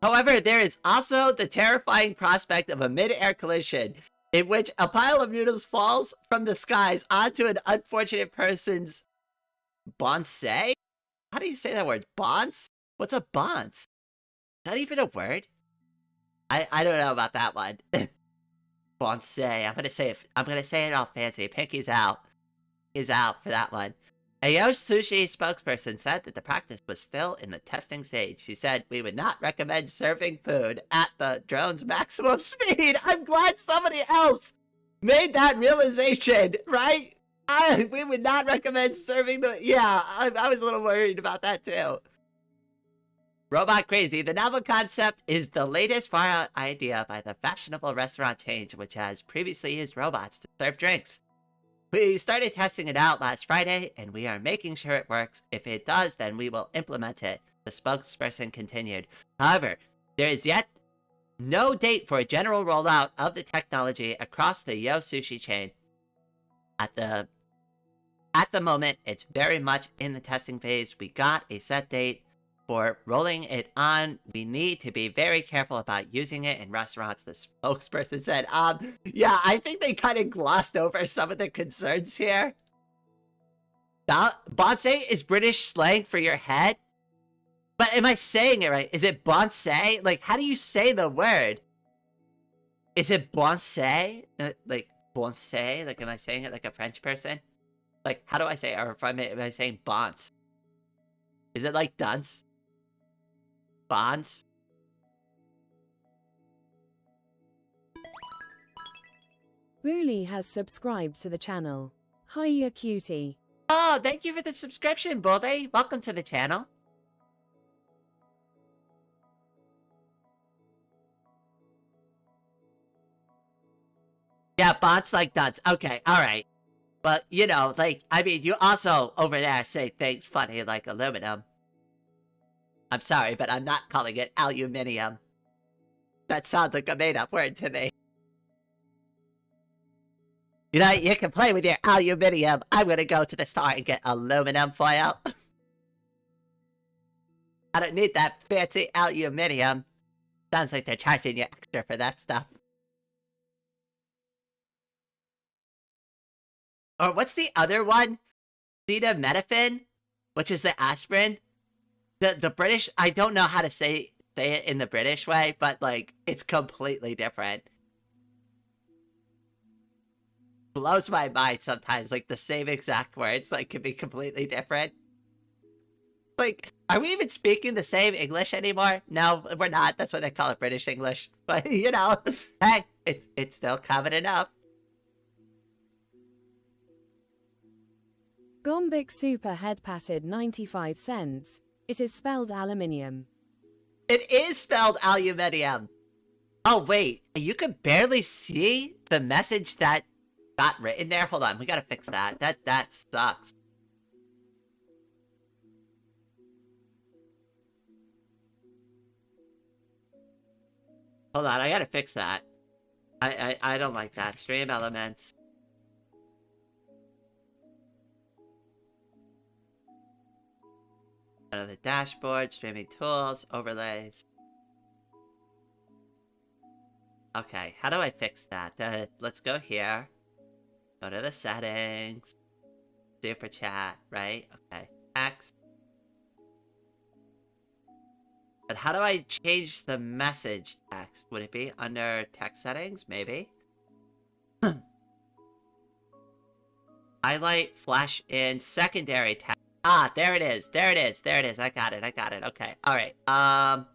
However, there is also the terrifying prospect of a mid-air collision in which a pile of noodles falls from the skies onto an unfortunate person's bonsai? How do you say that word? Bonds? What's a bonds? Is that even a word? I don't know about that one. Bonsai. I'm gonna say it all fancy. Pinky's out. He's out for that one. A Yo Sushi spokesperson said that the practice was still in the testing stage. She said, "We would not recommend serving food at the drone's maximum speed." I'm glad somebody else made that realization, right? We would not recommend serving the... Yeah, I was a little worried about that too. Robot Crazy. The novel concept is the latest far-out idea by the fashionable restaurant chain, which has previously used robots to serve drinks. We started testing it out last Friday, and we are making sure it works. If it does, then we will implement it, the spokesperson continued. However, there is yet no date for a general rollout of the technology across the Yo Sushi chain. At the moment, it's very much in the testing phase. We got a set date for rolling it on. We need to be very careful about using it in restaurants, the spokesperson said. Yeah, I think they kind of glossed over some of the concerns here. Bonsai is British slang for your head? But am I saying it right? Is it bonsai? Like, how do you say the word? Is it bonsai? Like, bonsai? Like, am I saying it like a French person? Like, how do I say it? Or am I saying bonds? Is it like dunce? Bonds? Booley has subscribed to the channel. Hiya cutie. Oh, thank you for the subscription, Bully. Welcome to the channel. Yeah, bots like dunce. Okay, alright. But, you know, like, I mean, you also over there say things funny like aluminum. I'm sorry, but I'm not calling it aluminium. That sounds like a made-up word to me. You know, you can play with your aluminium. I'm gonna go to the store and get aluminum foil. I don't need that fancy aluminium. Sounds like they're charging you extra for that stuff. Or what's the other one? Acetaminophen, which is the aspirin. The British, I don't know how to say it in the British way, but like it's completely different. Blows my mind sometimes, like the same exact words like can be completely different. Like, are we even speaking the same English anymore? No, we're not. That's what they call it, British English. But you know, hey, it's still common enough. Gombic Super Head Patted 95 cents. It is spelled aluminium. It is spelled aluminium. Oh wait, you can barely see the message that got written there. Hold on, we gotta fix that. That sucks. Hold on, I gotta fix that. I don't like that. Stream elements. Out of the dashboard, streaming tools, overlays. Okay, how do I fix that? Let's go here. Go to the settings. Super chat, right? Okay. Text. But how do I change the message text? Would it be under text settings? Maybe. Highlight, flash in, secondary text. Ah, there it is. There it is. There it is. I got it. Okay. All right.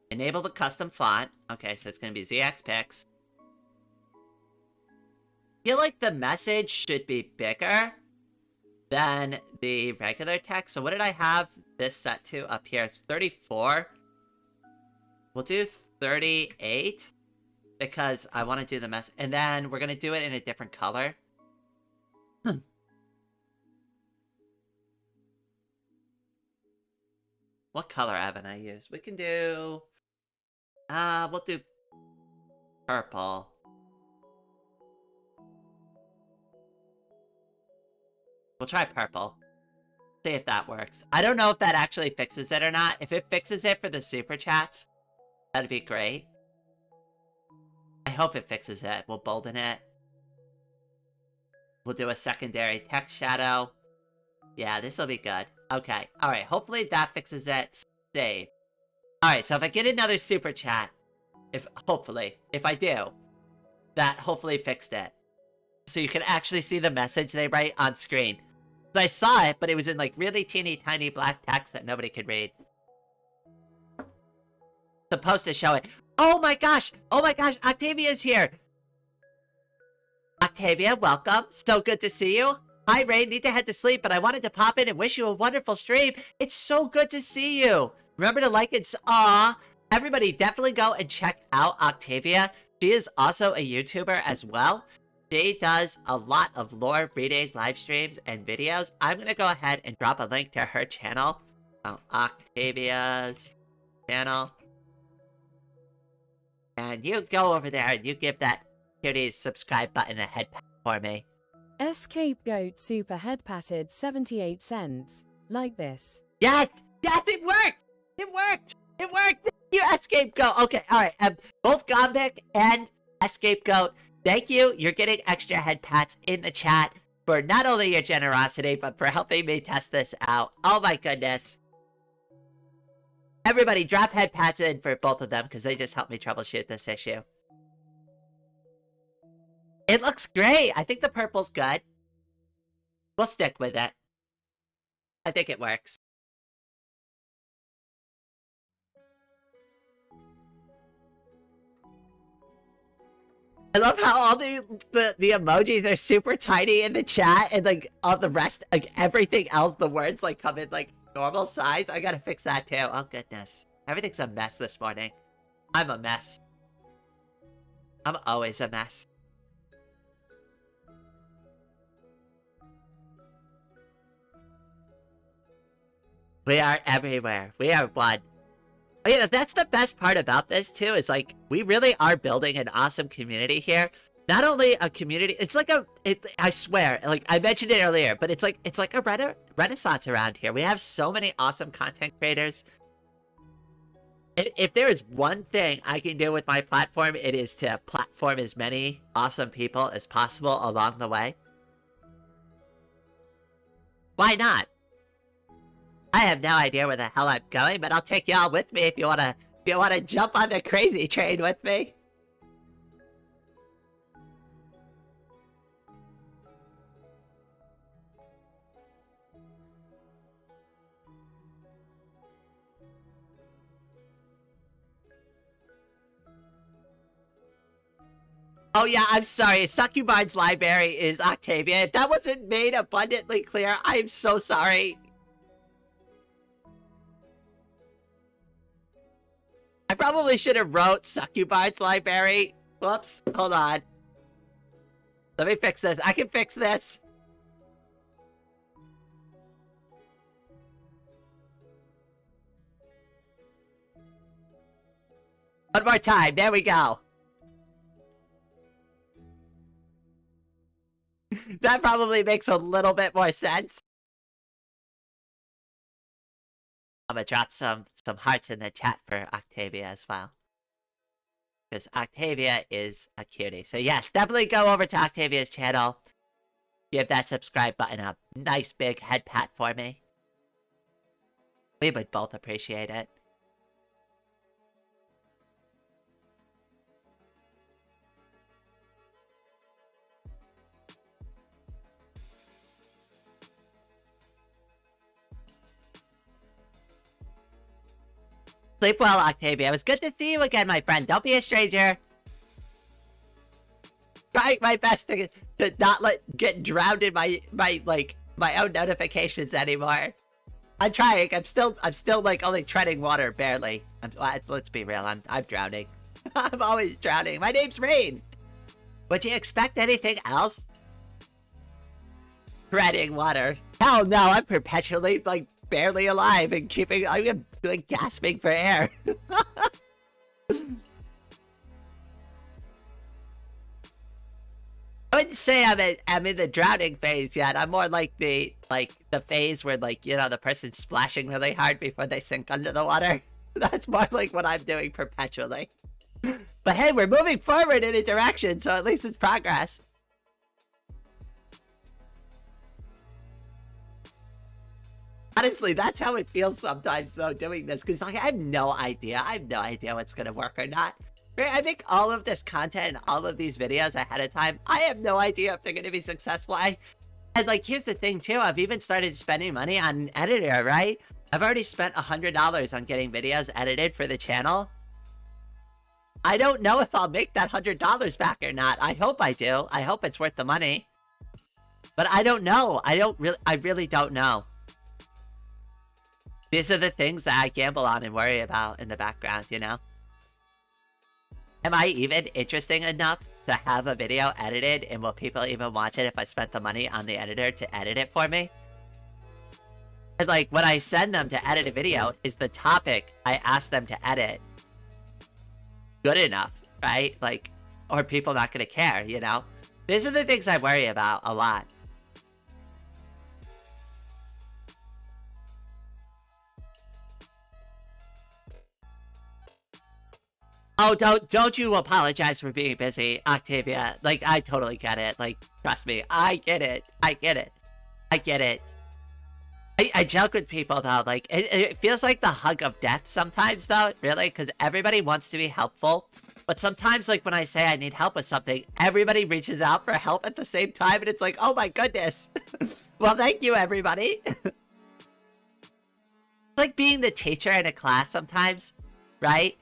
Enable the custom font. Okay, so it's going to be ZXPix. I feel like the message should be bigger than the regular text. So what did I have this set to up here? It's 34. We'll do 38 because I want to do the mess. And then we're going to do it in a different color. What color haven't I used? We can do... we'll do purple. We'll try purple. See if that works. I don't know if that actually fixes it or not. If it fixes it for the super chats, that'd be great. I hope it fixes it. We'll bolden it. We'll do a secondary text shadow. Yeah, this will be good. Okay. Alright, hopefully that fixes it. Save. Alright, so if I get another super chat, if I do, that hopefully fixed it. So you can actually see the message they write on screen. I saw it, but it was in like really teeny tiny black text that nobody could read. Supposed to show it. Oh my gosh! Octavia's here! Octavia, welcome. So good to see you. Hi, Ray. Need to head to sleep, but I wanted to pop in and wish you a wonderful stream. It's so good to see you. Remember to like and... Aw! Everybody definitely go and check out Octavia. She is also a YouTuber as well. She does a lot of lore reading, live streams, and videos. I'm going to go ahead and drop a link to her channel. Octavia's channel. And you go over there and you give that cutie subscribe button a head pat for me. Scapegoat Super Head Patted 78 cents. Like this. Yes! Yes, it worked! It worked! It worked! You Scapegoat! Okay, alright. Both Gombic and Scapegoat, thank you. You're getting extra head pats in the chat for not only your generosity, but for helping me test this out. Oh my goodness. Everybody drop head pats in for both of them because they just helped me troubleshoot this issue. It looks great. I think the purple's good. We'll stick with it. I think it works. I love how all the emojis are super tiny in the chat and like all the rest, like everything else, the words like come in like normal size. I gotta fix that too. Oh goodness. Everything's a mess this morning. I'm a mess. I'm always a mess. We are everywhere. We are one. But, you know, that's the best part about this too, is like, we really are building an awesome community here. Not only a community, it's like I swear, like I mentioned it earlier, but it's like a renaissance around here. We have so many awesome content creators. If there is one thing I can do with my platform, it is to platform as many awesome people as possible along the way. Why not? I have no idea where the hell I'm going, but I'll take y'all with me if you wanna jump on the crazy train with me. Oh yeah, I'm sorry. Succubine's library is Octavia. If that wasn't made abundantly clear, I am so sorry. I probably should have wrote Succubine's library. Whoops, hold on. Let me fix this. I can fix this. One more time. There we go. That probably makes a little bit more sense. I'm gonna drop some hearts in the chat for Octavia as well. Because Octavia is a cutie. So yes, definitely go over to Octavia's channel. Give that subscribe button a nice big head pat for me. We would both appreciate it. Sleep well, Octavia. It was good to see you again, my friend. Don't be a stranger. Trying my best to not get drowned in my own notifications anymore. I'm trying. I'm still like only treading water barely. Let's be real. I'm drowning. I'm always drowning. My name's Rain. Would you expect anything else? Treading water. Hell no. I'm perpetually like barely alive and I'm like gasping for air. I wouldn't say I'm in the drowning phase yet. I'm more like the phase where like, you know, the person's splashing really hard before they sink under the water. That's more like what I'm doing perpetually. But hey, we're moving forward in a direction, so at least it's progress. Honestly, that's how it feels sometimes, though, doing this. Because, like, I have no idea. I have no idea what's going to work or not. Right? I make all of this content and all of these videos ahead of time. I have no idea if they're going to be successful. And, like, here's the thing, too. I've even started spending money on an editor, right? I've already spent $100 on getting videos edited for the channel. I don't know if I'll make that $100 back or not. I hope I do. I hope it's worth the money. But I don't know. I really don't know. These are the things that I gamble on and worry about in the background, you know? Am I even interesting enough to have a video edited, and will people even watch it if I spent the money on the editor to edit it for me? And like, when I send them to edit a video, is the topic I ask them to edit good enough, right? Like, or are people not gonna care, you know? These are the things I worry about a lot. Oh, don't you apologize for being busy, Octavia. Like, I totally get it. Like, trust me, I get it. I get it. I get it. I joke with people, though. Like, it feels like the hug of death sometimes, though, really, because everybody wants to be helpful. But sometimes, like, when I say I need help with something, everybody reaches out for help at the same time, and it's like, oh my goodness. Well, thank you, everybody. It's like being the teacher in a class sometimes, right?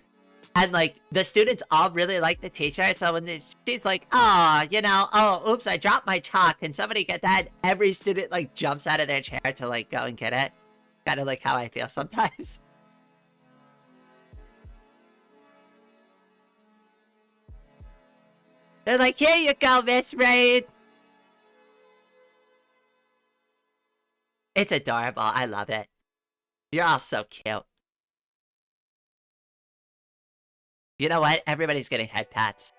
And, like, the students all really like the teacher, so when she's like, oh, you know, oh, oops, I dropped my chalk, can somebody get that? Every student, like, jumps out of their chair to, like, go and get it. Kind of like how I feel sometimes. They're like, here you go, Miss Rain. It's adorable. I love it. You're all so cute. You know what? Everybody's getting head pats.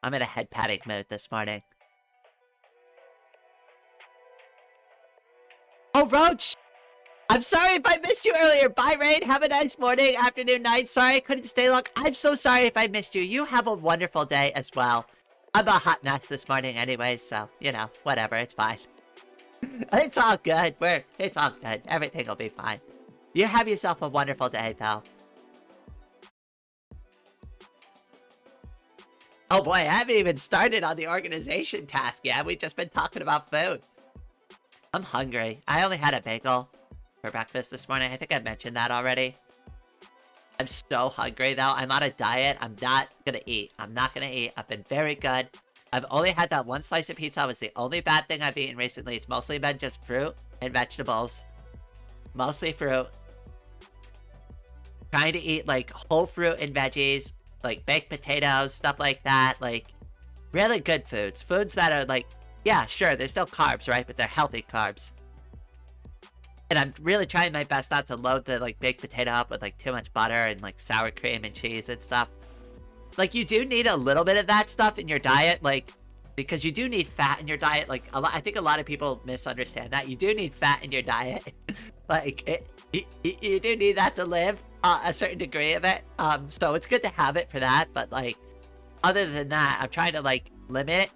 I'm in a head patting mood this morning. Oh, Roach! I'm sorry if I missed you earlier. Bye, Rain. Have a nice morning, afternoon, night. Sorry I couldn't stay long. I'm so sorry if I missed you. You have a wonderful day as well. I'm a hot mess this morning anyway, so, you know, whatever. It's fine. It's all good. It's all good. Everything will be fine. You have yourself a wonderful day, pal. Oh boy, I haven't even started on the organization task yet. We've just been talking about food. I'm hungry. I only had a bagel for breakfast this morning. I think I mentioned that already. I'm so hungry though. I'm on a diet. I'm not gonna eat. I'm not gonna eat. I've been very good. I've only had that one slice of pizza. It was the only bad thing I've eaten recently. It's mostly been just fruit and vegetables. Mostly fruit. Trying to eat like whole fruit and veggies, like baked potatoes, stuff like that. Like really good foods. Foods that are like, yeah, sure, they're still carbs, right? But they're healthy carbs. And I'm really trying my best not to load the like baked potato up with like too much butter and like sour cream and cheese and stuff. Like you do need a little bit of that stuff in your diet, like because you do need fat in your diet. Like I think a lot of people misunderstand that. You do need fat in your diet. Like you do need that to live, a certain degree of it. So it's good to have it for that. But like other than that, I'm trying to like limit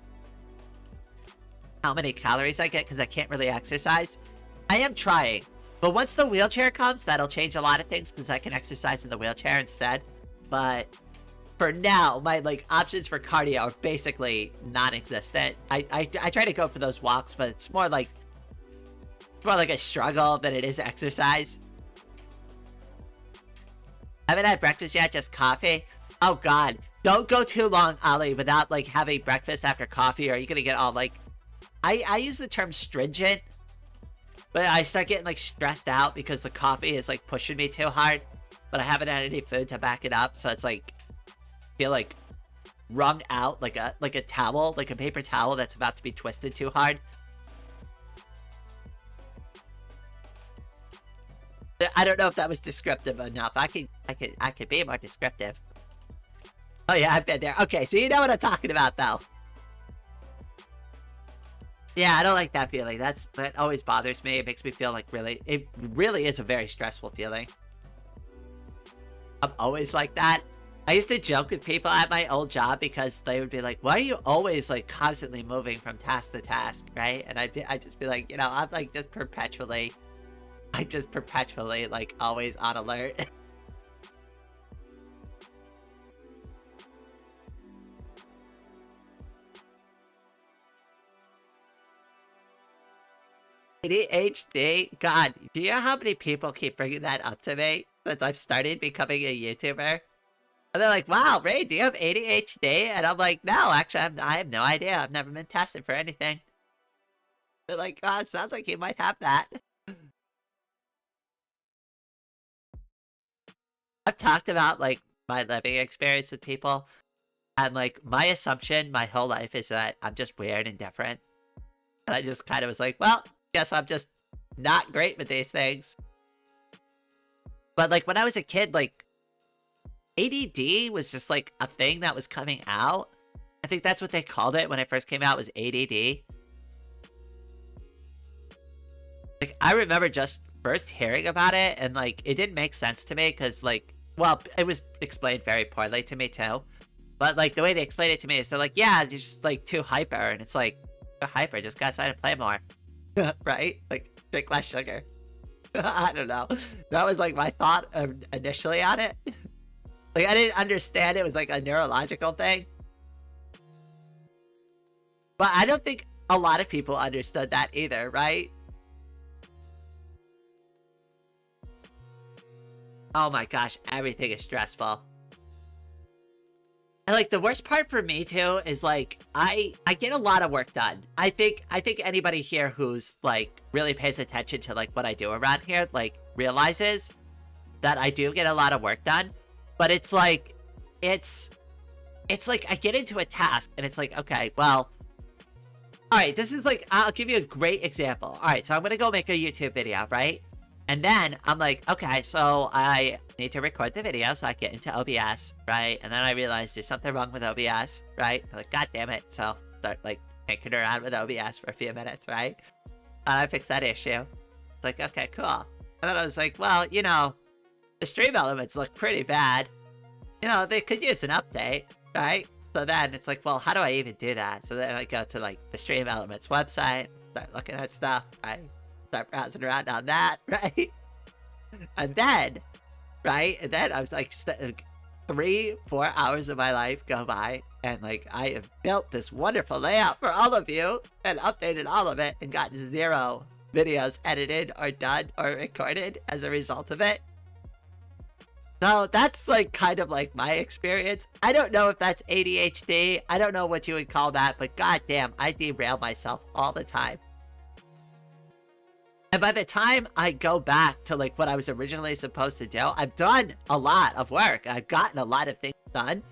how many calories I get because I can't really exercise. I am trying, but once the wheelchair comes, that'll change a lot of things because I can exercise in the wheelchair instead. But for now, my like options for cardio are basically non-existent. I try to go for those walks, but it's more like a struggle than it is exercise. I haven't had breakfast yet, just coffee. Oh god, don't go too long, Ollie, without like having breakfast after coffee, or you're gonna get all like I use the term stringent. But I start getting like stressed out because the coffee is like pushing me too hard. But I haven't had any food to back it up, so it's like feel like wrung out like a towel, like a paper towel that's about to be twisted too hard. I don't know if that was descriptive enough. I could be more descriptive. Oh yeah, I've been there. Okay, so you know what I'm talking about though. Yeah, I don't like that feeling. That always bothers me. It makes me feel like it really is a very stressful feeling. I'm always like that. I used to joke with people at my old job because they would be like, why are you always like constantly moving from task to task, right? And I'd just be like, you know, I'm like just perpetually like always on alert. ADHD? God, do you know how many people keep bringing that up to me since I've started becoming a YouTuber? And they're like, wow, Ray, do you have ADHD? And I'm like, no, actually, I have no idea. I've never been tested for anything. They're like, oh, it sounds like you might have that. I've talked about, like, my living experience with people. And, like, my assumption my whole life is that I'm just weird and different. And I just kind of was like, well, guess I'm just not great with these things. But, like, when I was a kid, like, ADD was just, like, a thing that was coming out. I think that's what they called it when it first came out, was ADD. Like, I remember just first hearing about it, and, like, it didn't make sense to me, because, like, well, it was explained very poorly to me, too. But, like, the way they explained it to me is they're like, yeah, you're just, like, too hyper, and it's like, you're hyper, just go outside and play more. Right? Like, drink less sugar. I don't know. That was, like, my thought initially on it. Like, I didn't understand it was, like, a neurological thing. But I don't think a lot of people understood that either, right? Oh my gosh, everything is stressful. And, like, the worst part for me, too, is, like, I get a lot of work done. I think anybody here who's, like, really pays attention to, like, what I do around here, like, realizes that I do get a lot of work done. But it's, like, it's like, I get into a task, and it's like, okay, well, alright, this is, like, I'll give you a great example. Alright, so I'm gonna go make a YouTube video, right? And then I'm like, okay, so I need to record the video so I get into OBS, right? And then I realize there's something wrong with OBS, right? I'm like, god damn it. So start like tinking around with OBS for a few minutes, right? I fix that issue. It's like, okay, cool. And then I was like, well, you know, the stream elements look pretty bad. You know, they could use an update, right? So then it's like, well, how do I even do that? So then I go to like the stream elements website, start looking at stuff, right? Start browsing around on that, right? And then, right? And then I was like, 3-4 hours of my life go by, and like I have built this wonderful layout for all of you and updated all of it and got 0 videos edited or done or recorded as a result of it. So that's like kind of like my experience. I don't know if that's ADHD. I don't know what you would call that, but goddamn, I derail myself all the time. And by the time I go back to like what I was originally supposed to do, I've done a lot of work. I've gotten a lot of things done,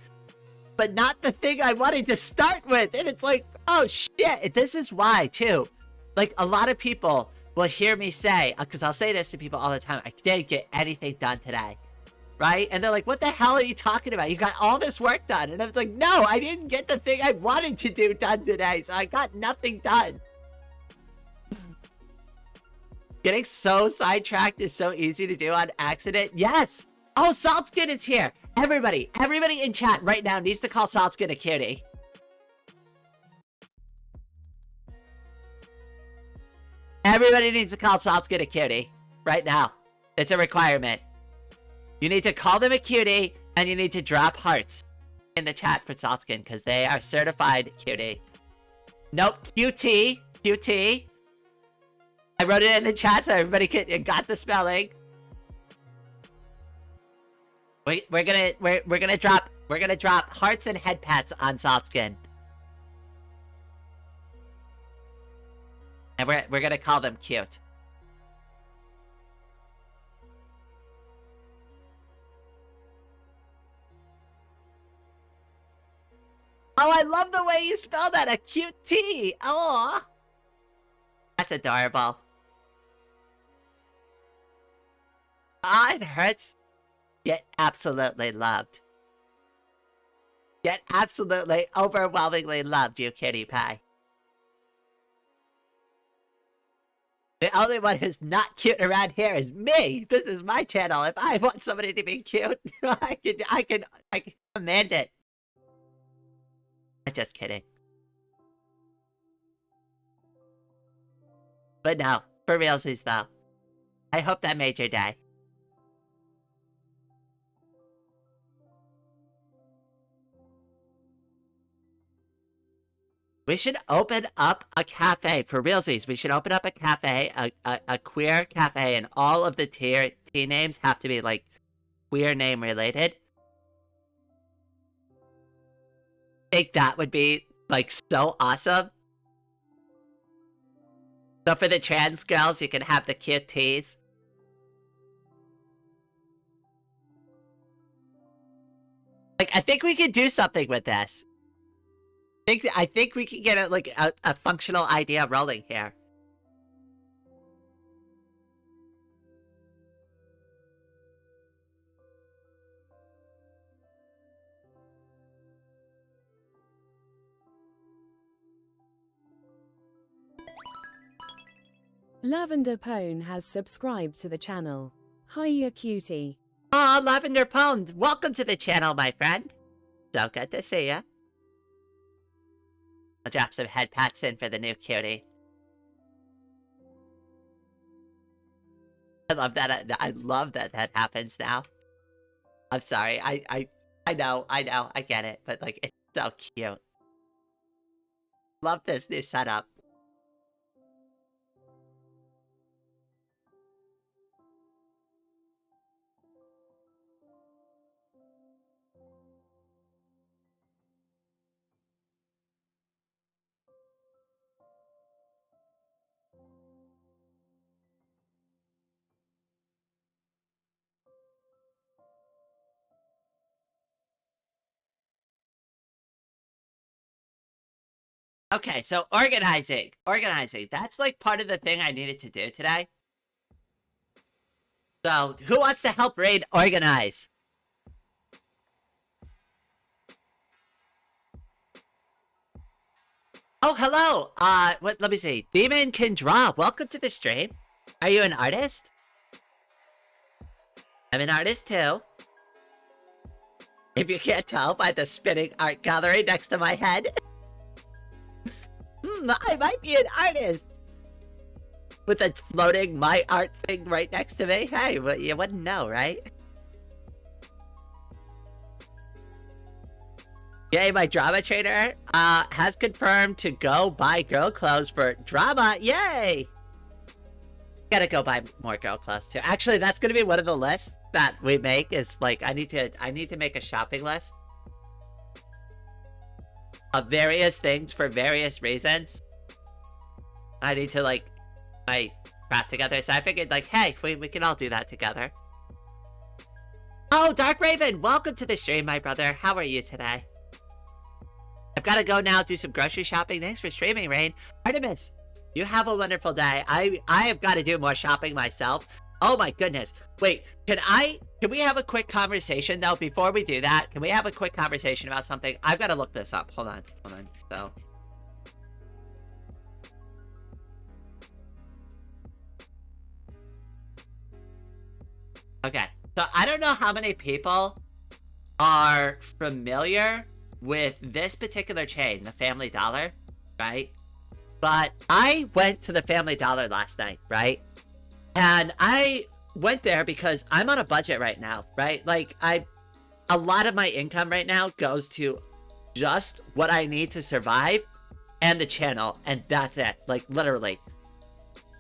but not the thing I wanted to start with. And it's like, oh shit, this is why too. Like a lot of people will hear me say, because I'll say this to people all the time, I didn't get anything done today. Right? And they're like, what the hell are you talking about? You got all this work done. And I was like, no, I didn't get the thing I wanted to do done today. So I got nothing done. Getting so sidetracked is so easy to do on accident. Yes. Oh, Saltskin is here. Everybody in chat right now needs to call Saltskin a cutie. Everybody needs to call Saltskin a cutie right now. It's a requirement. You need to call them a cutie, and you need to drop hearts in the chat for Saltskin, because they are certified cutie. Nope, QT. QT. I wrote it in the chat so everybody got the spelling. We're gonna drop hearts and head pats on Saltskin. And we're gonna call them cute. Oh, I love the way you spell that, a cute T. Oh, that's adorable. Ah, it hurts. Get absolutely loved. Get absolutely, overwhelmingly loved, you kitty pie. The only one who's not cute around here is me. This is my channel. If I want somebody to be cute, I can command it. Just kidding. But no, for realsies though. I hope that made your day. We should open up a cafe for realsies. We should open up a cafe, a queer cafe, and all of the T names have to be like queer name related. I think that would be like so awesome. So for the trans girls, you can have the cute teas. Like, I think we could do something with this. I think we can get a functional idea rolling here. Lavender Pone has subscribed to the channel. Hiya, cutie. Aw, Lavender Pone, welcome to the channel, my friend. So good to see ya. I'll drop some head pats in for the new cutie. I love that. I love that happens now. I'm sorry. I know. I get it. But like, it's so cute. Love this new setup. Okay, so organizing. That's like part of the thing I needed to do today. So, who wants to help Raid organize? Oh, hello. Let me see. Demon can draw. Welcome to the stream. Are you an artist? I'm an artist too. If you can't tell by the spinning art gallery next to my head. I might be an artist. With a floating my art thing right next to me. Hey, well, you wouldn't know, right? Yay, my drama trainer has confirmed to go buy girl clothes for drama. Yay! Gotta go buy more girl clothes too. Actually, that's gonna be one of the lists that we make. Is like I need to make a shopping list of various things for various reasons. I need to like my crap together. So I figured like, hey, we can all do that together. Oh, Dark Raven, welcome to the stream, my brother. How are you today? I've got to go now do some grocery shopping. Thanks for streaming, Rain. Artemis, you have a wonderful day. I have got to do more shopping myself. Oh my goodness. Wait, can we have a quick conversation though before we do that? Can we have a quick conversation about something? I've got to look this up. Hold on. So okay. So I don't know how many people are familiar with this particular chain, the Family Dollar, right? But I went to the Family Dollar last night, right? And I went there because I'm on a budget right now, right? Like a lot of my income right now goes to just what I need to survive and the channel, and that's it. Like literally.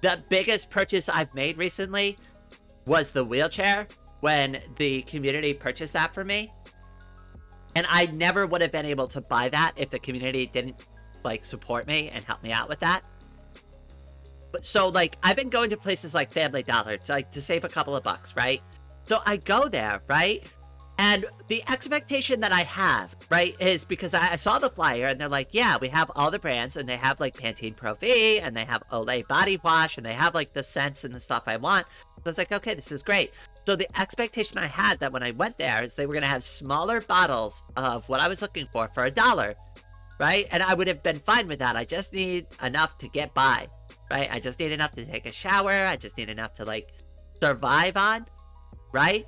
The biggest purchase I've made recently was the wheelchair when the community purchased that for me. And I never would have been able to buy that if the community didn't like support me and help me out with that. But so like I've been going to places like Family Dollar to save a couple of bucks, right? So I go there, right? And the expectation that I have, right, is because I saw the flyer and they're like, yeah, we have all the brands and they have like Pantene Pro V and they have Olay body wash and they have like the scents and the stuff I want. So I was like, okay, this is great. So the expectation I had that when I went there is they were going to have smaller bottles of what I was looking for $1, right? And I would have been fine with that. I just need enough to get by, right? I just need enough to take a shower. I just need enough to like survive on, right?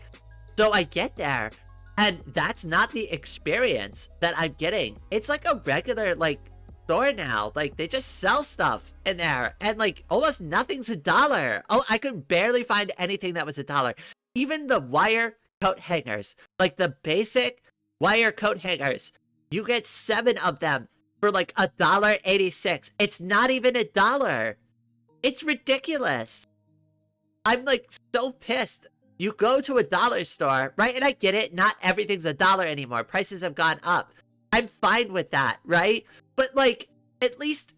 So I get there and that's not the experience that I'm getting. It's like a regular like store now. Like they just sell stuff in there and like almost nothing's $1. Oh, I could barely find anything that was $1. Even the wire coat hangers, like the basic wire coat hangers, you get 7 of them for like $1.86. It's not even $1. It's ridiculous. I'm like so pissed. You go to a dollar store, right? And I get it. Not everything's $1 anymore. Prices have gone up. I'm fine with that, right? But like, at least,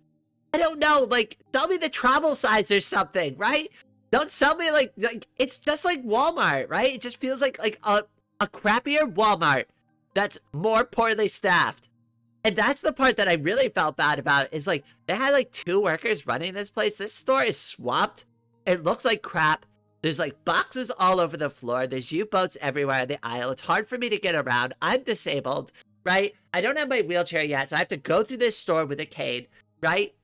I don't know, like, tell me the travel size or something, right? Don't sell me like it's just like Walmart, right? It just feels like a crappier Walmart that's more poorly staffed. And that's the part that I really felt bad about is like they had like 2 workers running this place. This store is swamped. It looks like crap. There's like boxes all over the floor. There's U-boats everywhere in the aisle. It's hard for me to get around. I'm disabled, right? I don't have my wheelchair yet, so I have to go through this store with a cane, right?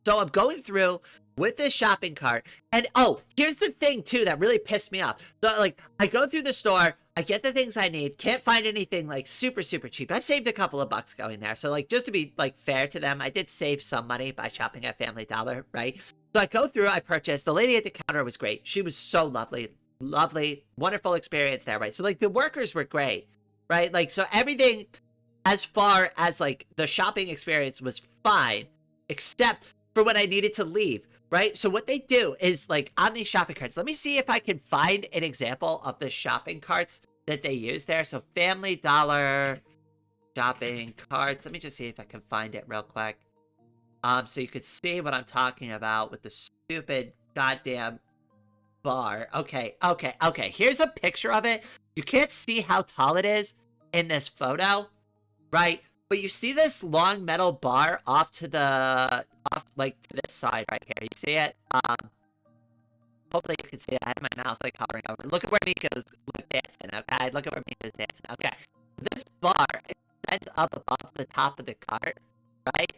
So I'm going through with this shopping cart. And oh, here's the thing too that really pissed me off. So like I go through the store, I get the things I need, can't find anything like super cheap. I saved a couple of bucks going there. So like just to be like fair to them, I did save some money by shopping at Family Dollar, right? So I go through, I purchased. The lady at the counter was great. She was so lovely, wonderful experience there, right? So like the workers were great, right? Like so everything as far as like the shopping experience was fine, except for when I needed to leave. Right? So what they do is like on these shopping carts, let me see if I can find an example of the shopping carts that they use there. So Family Dollar shopping carts. Let me just see if I can find it real quick. So you could see what I'm talking about with the stupid goddamn bar. Okay. Here's a picture of it. You can't see how tall it is in this photo, right? But you see this long metal bar off to this side right here. You see it? Hopefully you can see it. I have my mouse like hovering over. Look at where Miko's dancing, okay? Look at where Miko's dancing, okay? This bar extends up above the top of the cart, right?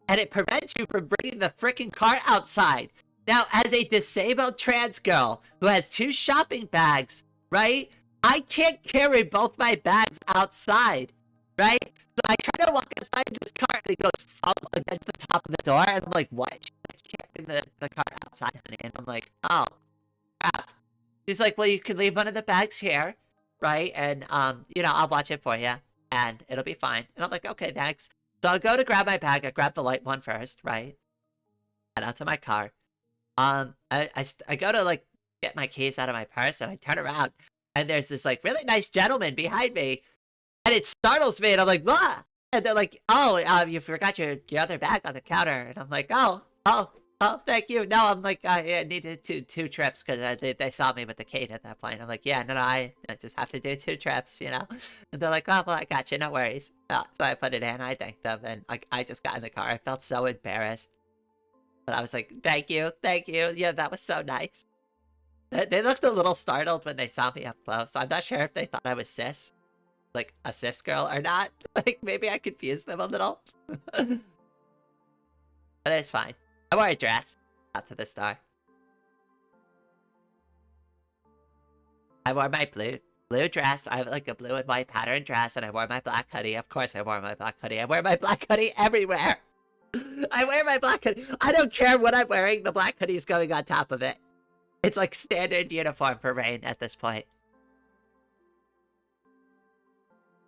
And it prevents you from bringing the freaking cart outside. Now, as a disabled trans girl who has 2 shopping bags, right? I can't carry both my bags outside, right? So I try to walk outside this cart, and it goes up against the top of the door, and I'm like, what? She's like, you can't bring the cart outside, honey. And I'm like, oh, crap. She's like, well, you can leave one of the bags here, right? And, I'll watch it for you, and it'll be fine. And I'm like, okay, thanks. So I'll go to grab my bag. I grab the light one first, right? Head out to my car. I go to, like, get my keys out of my purse, and I turn around, and there's this, like, really nice gentleman behind me, and it startles me, and I'm like, "Wah!" And they're like, "Oh, you forgot your other bag on the counter." And I'm like, "Oh, thank you." No, I'm like, I needed two trips because they saw me with the cane at that point. I'm like, "Yeah, no, I just have to do 2 trips, you know?" And they're like, "Oh, well, I got you, no worries." So I put it in, I thanked them, and, like, I just got in the car. I felt so embarrassed. But I was like, thank you. Yeah, that was so nice. They looked a little startled when they saw me up close. I'm not sure if they thought I was cis, like a cis girl or not. Like, maybe I confused them a little. But it's fine. I wore a dress out to the store. I wore my blue dress. I have like a blue and white pattern dress, and I wore my black hoodie. Of course I wore my black hoodie. I wear my black hoodie everywhere. I wear my black hoodie. I don't care what I'm wearing. The black hoodie is going on top of it. It's like standard uniform for rain at this point.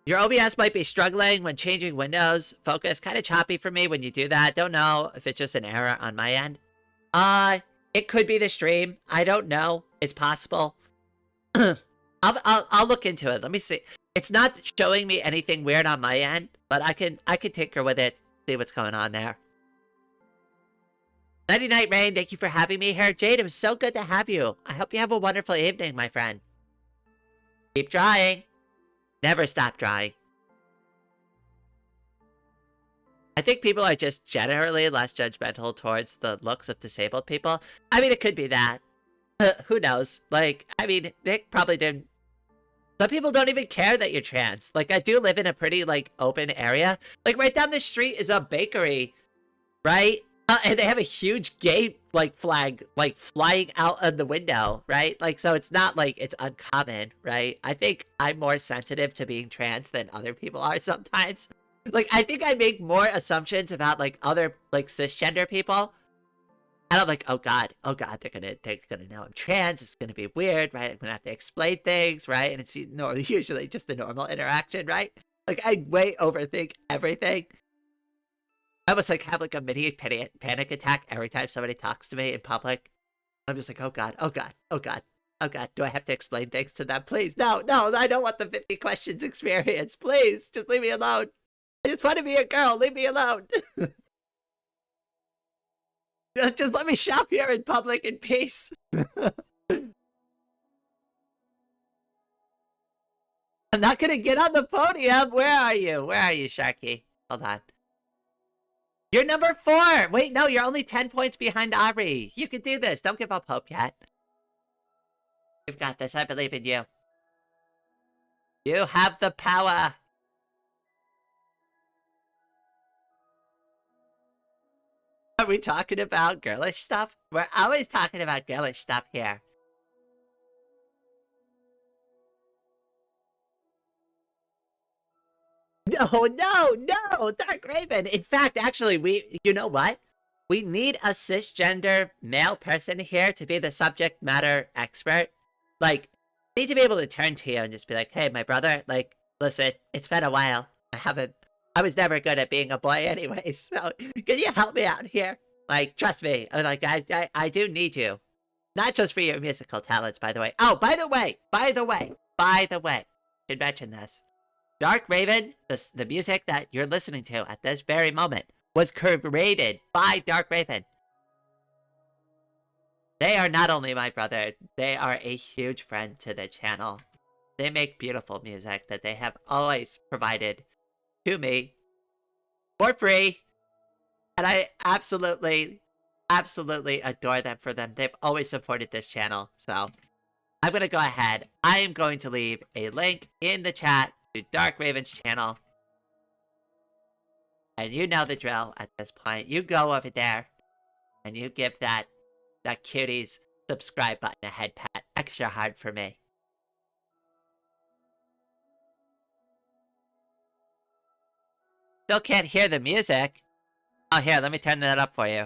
Your OBS might be struggling when changing windows. Focus kind of choppy for me when you do that. Don't know if it's just an error on my end. It could be the stream. I don't know. It's possible. I'll look into it. Let me see. It's not showing me anything weird on my end, but I can tinker with it, see what's going on there. Nighty night, Rain. Thank you for having me here. Jade, it was so good to have you. I hope you have a wonderful evening, my friend. Keep drawing. Never stop drawing. I think people are just generally less judgmental towards the looks of disabled people. I mean, it could be that. Who knows? Like, I mean, Nick probably didn't. Some people don't even care that you're trans. Like, I do live in a pretty, like, open area. Like, right down the street is a bakery, right? And they have a huge gay, like, flag, like, flying out of the window, right? Like, so it's not like it's uncommon, right? I think I'm more sensitive to being trans than other people are sometimes. Like, I think I make more assumptions about, like, other, like, cisgender people. And I'm like, oh god, they're gonna know I'm trans, it's gonna be weird, right? I'm gonna have to explain things, right? And it's usually just a normal interaction, right? Like, I way overthink everything. I almost, like, have, like, a mini panic attack every time somebody talks to me in public. I'm just like, oh god, do I have to explain things to them? Please, no, I don't want the 50 questions experience, please, just leave me alone. I just want to be a girl, leave me alone. Just let me shop here in public in peace. I'm not gonna get on the podium. Where are you? Sharky? Hold on. You're number 4. Wait, no, you're only 10 points behind Aubrey. You can do this. Don't give up hope yet. You've got this. I believe in you. You have the power. Are we talking about girlish stuff? We're always talking about girlish stuff here. No, Dark Raven. In fact, actually, you know what? We need a cisgender male person here to be the subject matter expert. Like, I need to be able to turn to you and just be like, hey, my brother, like, listen, it's been a while. I was never good at being a boy anyway, so can you help me out here? Like, trust me, like, I do need you. Not just for your musical talents, by the way. Oh, by the way, should mention this. Dark Raven, the music that you're listening to at this very moment, was curated by Dark Raven. They are not only my brother, they are a huge friend to the channel. They make beautiful music that they have always provided to me for free. And I absolutely adore them for them. They've always supported this channel. So I'm going to go ahead. I am going to leave a link in the chat to Dark Raven's channel. And you know the drill at this point. You go over there and you give that cutie's subscribe button a head pat extra hard for me. Still can't hear the music. Oh, here, let me turn that up for you.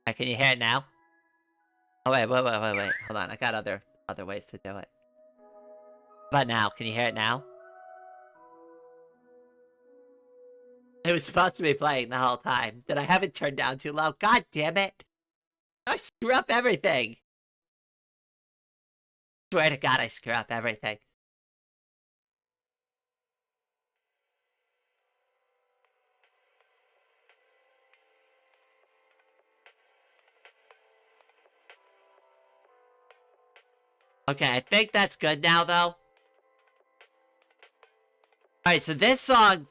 Can you hear it now? Oh, wait. Hold on, I got other ways to do it. But now, can you hear it now? It was supposed to be playing the whole time. Did I have it turned down too low? God damn it! I screw up everything! Swear to God, I screw up everything. Okay, I think that's good now, though. Alright, so this song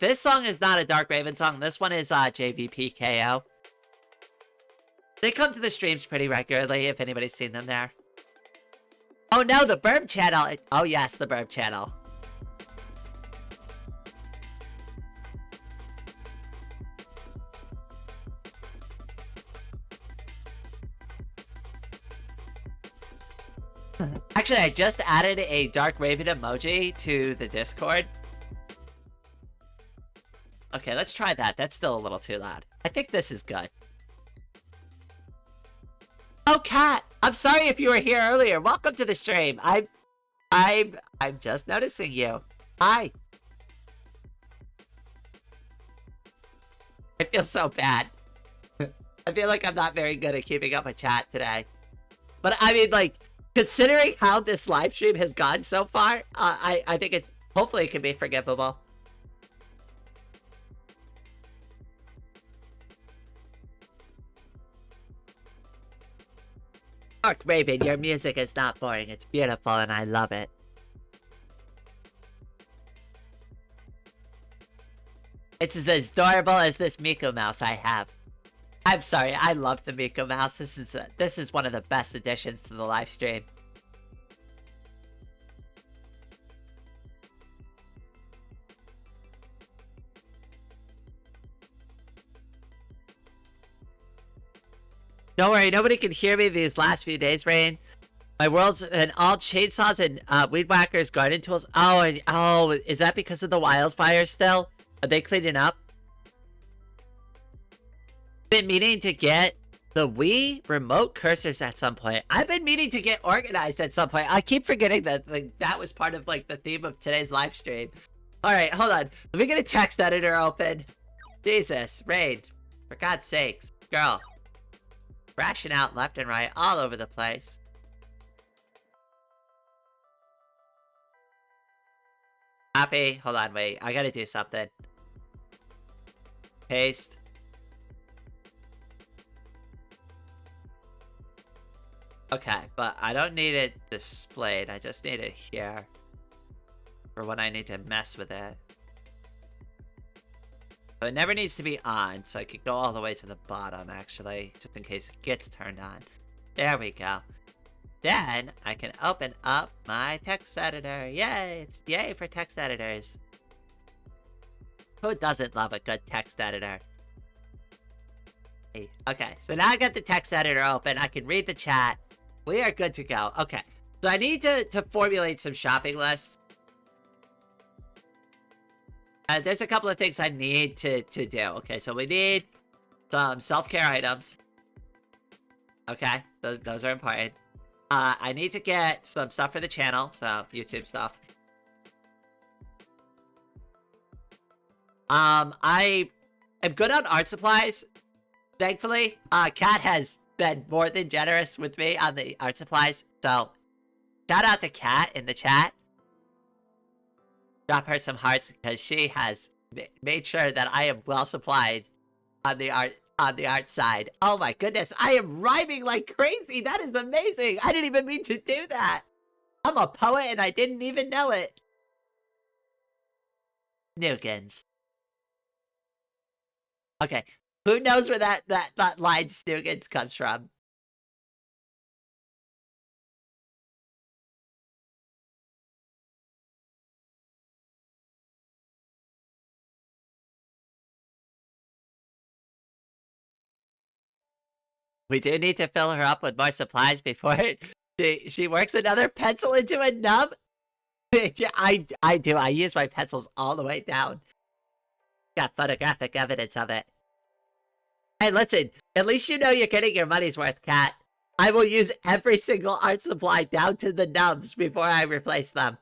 is not a Dark Raven song. This one is JVPKO. They come to the streams pretty regularly, if anybody's seen them there. Oh no, the Burb channel! Oh yes, the Burb channel. Actually, I just added a Dark Raven emoji to the Discord. Okay, let's try that. That's still a little too loud. I think this is good. Oh, Kat! I'm sorry if you were here earlier. Welcome to the stream. I'm just noticing you. Hi. I feel so bad. I feel like I'm not very good at keeping up with chat today. But I mean, like, considering how this live stream has gone so far, I think it's, hopefully it can be forgivable. Dark Raven, your music is not boring. It's beautiful and I love it. It's as adorable as this Miko mouse I have. I'm sorry, I love the Miko mouse. This is one of the best additions to the live stream. Don't worry, nobody can hear me these last few days, Rain. My world's in all chainsaws and weed whackers, garden tools. Oh, is that because of the wildfire still? Are they cleaning up? Been meaning to get the Wii remote cursors at some point. I've been meaning to get organized at some point. I keep forgetting that that was part of like the theme of today's live stream. All right, hold on. Let me get a text editor open. Jesus, Rain, for God's sakes, girl. Crashing out left and right all over the place. Happy? Hold on, wait. I gotta do something. Paste. Okay, but I don't need it displayed. I just need it here. For when I need to mess with it. So it never needs to be on, so I could go all the way to the bottom, actually, just in case it gets turned on. There we go. Then, I can open up my text editor. Yay! Yay for text editors. Who doesn't love a good text editor? Okay, so now I got the text editor open. I can read the chat. We are good to go. Okay, so I need to formulate some shopping lists. There's a couple of things I need to do. Okay, so we need some self-care items. Okay, those are important. I need to get some stuff for the channel, so YouTube stuff. I am good on art supplies, thankfully. Kat has been more than generous with me on the art supplies, so shout out to Kat in the chat. Drop her some hearts because she has made sure that I am well supplied on the art side. Oh my goodness, I am rhyming like crazy. That is amazing. I didn't even mean to do that. I'm a poet and I didn't even know it. Snoogans. Okay, who knows where that line Snoogans comes from? We do need to fill her up with more supplies before she works another pencil into a nub. I do. I use my pencils all the way down. Got photographic evidence of it. Hey, listen, at least you know you're getting your money's worth, Cat. I will use every single art supply down to the nubs before I replace them.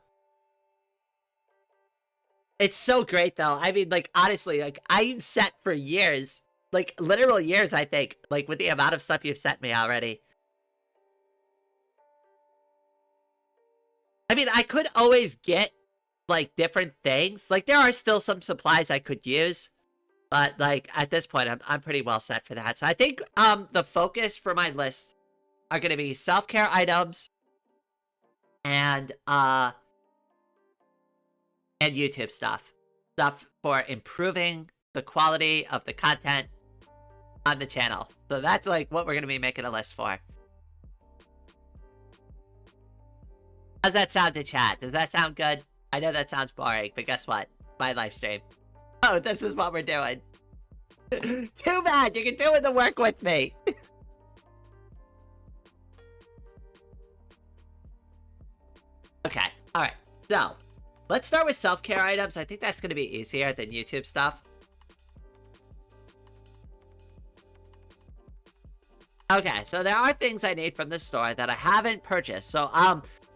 It's so great, though. I mean, like, honestly, like, I'm set for years. Like, literal years, I think. Like, with the amount of stuff you've sent me already. I mean, I could always get, like, different things. Like, there are still some supplies I could use. But, like, at this point, I'm pretty well set for that. So I think the focus for my list are going to be self-care items and YouTube stuff. Stuff for improving the quality of the content on the channel. So that's, like, what we're going to be making a list for. How's that sound to chat? Does that sound good? I know that sounds boring, but guess what? My live stream. Oh, this is what we're doing. Too bad, you can do the work with me. Okay, alright. So, let's start with self-care items. I think that's going to be easier than YouTube stuff. Okay, so there are things I need from the store that I haven't purchased. So,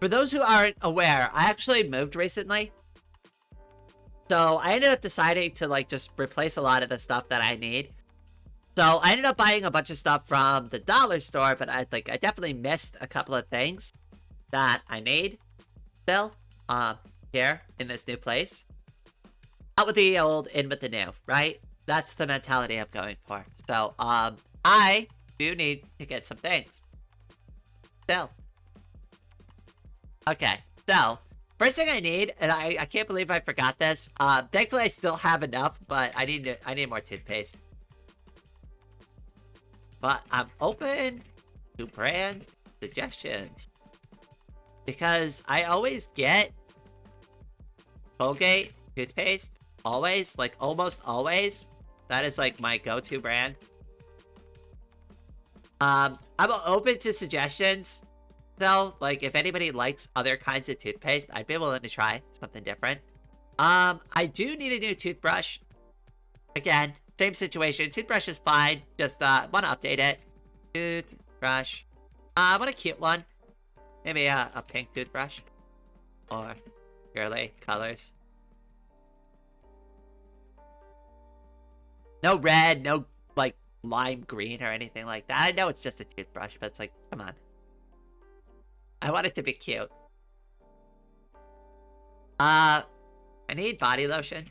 for those who aren't aware, I actually moved recently. So I ended up deciding to, like, just replace a lot of the stuff that I need. So I ended up buying a bunch of stuff from the dollar store, but I definitely missed a couple of things that I need still, here in this new place. Out with the old, in with the new, right? That's the mentality I'm going for. So, I do need to get some things. Still. Okay, so, first thing I need, and I can't believe I forgot this. Thankfully I still have enough, but I need more toothpaste. But I'm open to brand suggestions. Because I always get Colgate toothpaste. Always, like almost always. That is like my go-to brand. I'm open to suggestions. Though, like, if anybody likes other kinds of toothpaste, I'd be willing to try something different. I do need a new toothbrush. Again, same situation. Toothbrush is fine. Just, want to update it. Toothbrush. I want a cute one. Maybe a pink toothbrush. Or girly colors. No red, no, like, lime green or anything like that. I know it's just a toothbrush, but it's like, come on. I want it to be cute. I need body lotion.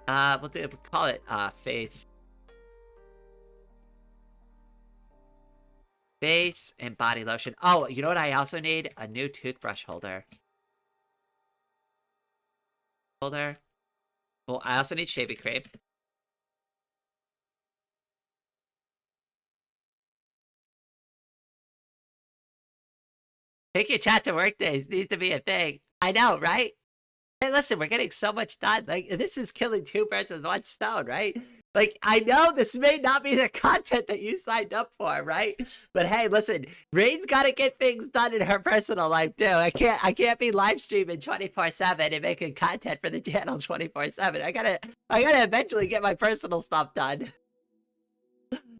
We'll call it, face. Face and body lotion. Oh, you know what I also need? A new toothbrush holder. Well, I also need shaving cream. Take your chat to work days needs to be a thing. I know, right? Hey, listen, we're getting so much done. Like, this is killing two birds with one stone, right? Like, I know this may not be the content that you signed up for, right? But hey, listen, Rain's got to get things done in her personal life too. I can't be live streaming 24/7 and making content for the channel 24/7. I gotta eventually get my personal stuff done.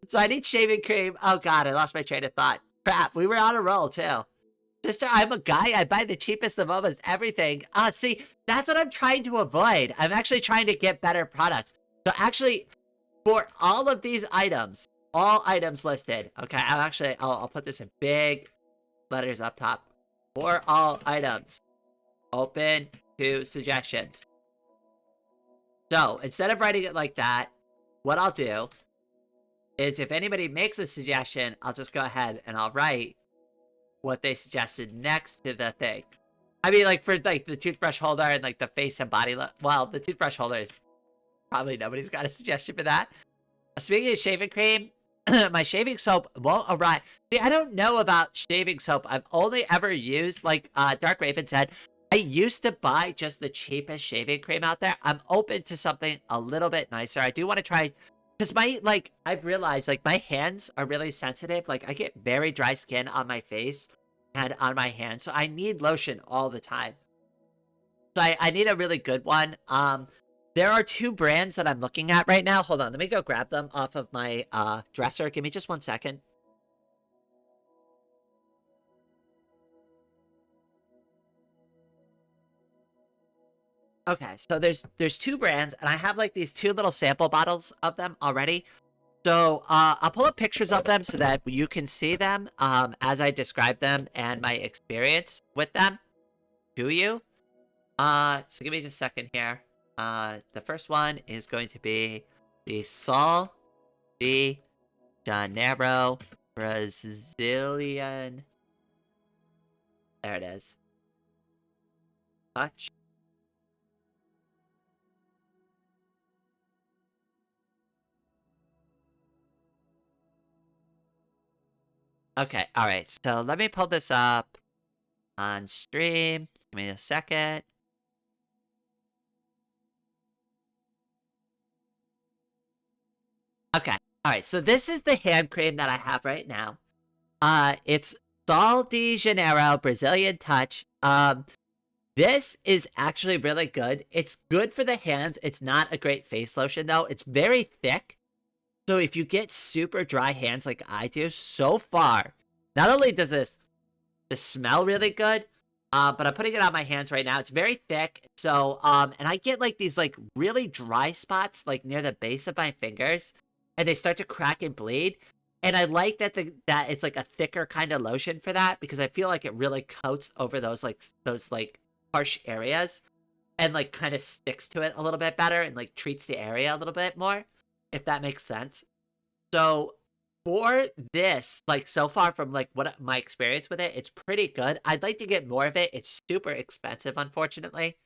So I need shaving cream. Oh god, I lost my train of thought. Crap, we were on a roll too. Sister, I'm a guy. I buy the cheapest of almost everything. See, that's what I'm trying to avoid. I'm actually trying to get better products. So actually, for all of these items, all items listed, okay, I'll put this in big letters up top. For all items, open to suggestions. So instead of writing it like that, what I'll do is if anybody makes a suggestion, I'll just go ahead and I'll write what they suggested next to the thing. I mean, like, for, like, the toothbrush holder and, like, the face and body well, the toothbrush holder is probably nobody's got a suggestion for that. Speaking of shaving cream, my shaving soap won't arrive. See, I don't know about shaving soap. I've only ever used, like, Dark Raven said, I used to buy just the cheapest shaving cream out there. I'm open to something a little bit nicer. I do want to try... Because I've realized, like, my hands are really sensitive. Like, I get very dry skin on my face and on my hands. So I need lotion all the time. So I need a really good one. There are two brands that I'm looking at right now. Hold on, let me go grab them off of my dresser. Give me just 1 second. Okay, so there's two brands, and I have like these two little sample bottles of them already. So I'll pull up pictures of them so that you can see them as I describe them and my experience with them to you. So give me just a second here. The first one is going to be the Sol de Janeiro Brazilian. There it is. Touch. Okay, alright, so let me pull this up on stream. Give me a second. Okay, alright, so this is the hand cream that I have right now. It's Sol de Janeiro Brazilian Touch. This is actually really good. It's good for the hands. It's not a great face lotion, though. It's very thick. So if you get super dry hands like I do, so far, not only does this smell really good, but I'm putting it on my hands right now. It's very thick. So, and I get like these like really dry spots like near the base of my fingers, and they start to crack and bleed. And I like that that it's like a thicker kind of lotion for that, because I feel like it really coats over those harsh areas and like kind of sticks to it a little bit better and like treats the area a little bit more, if that makes sense. So for this, like so far from like what my experience with it, it's pretty good. I'd like to get more of it. It's super expensive, unfortunately.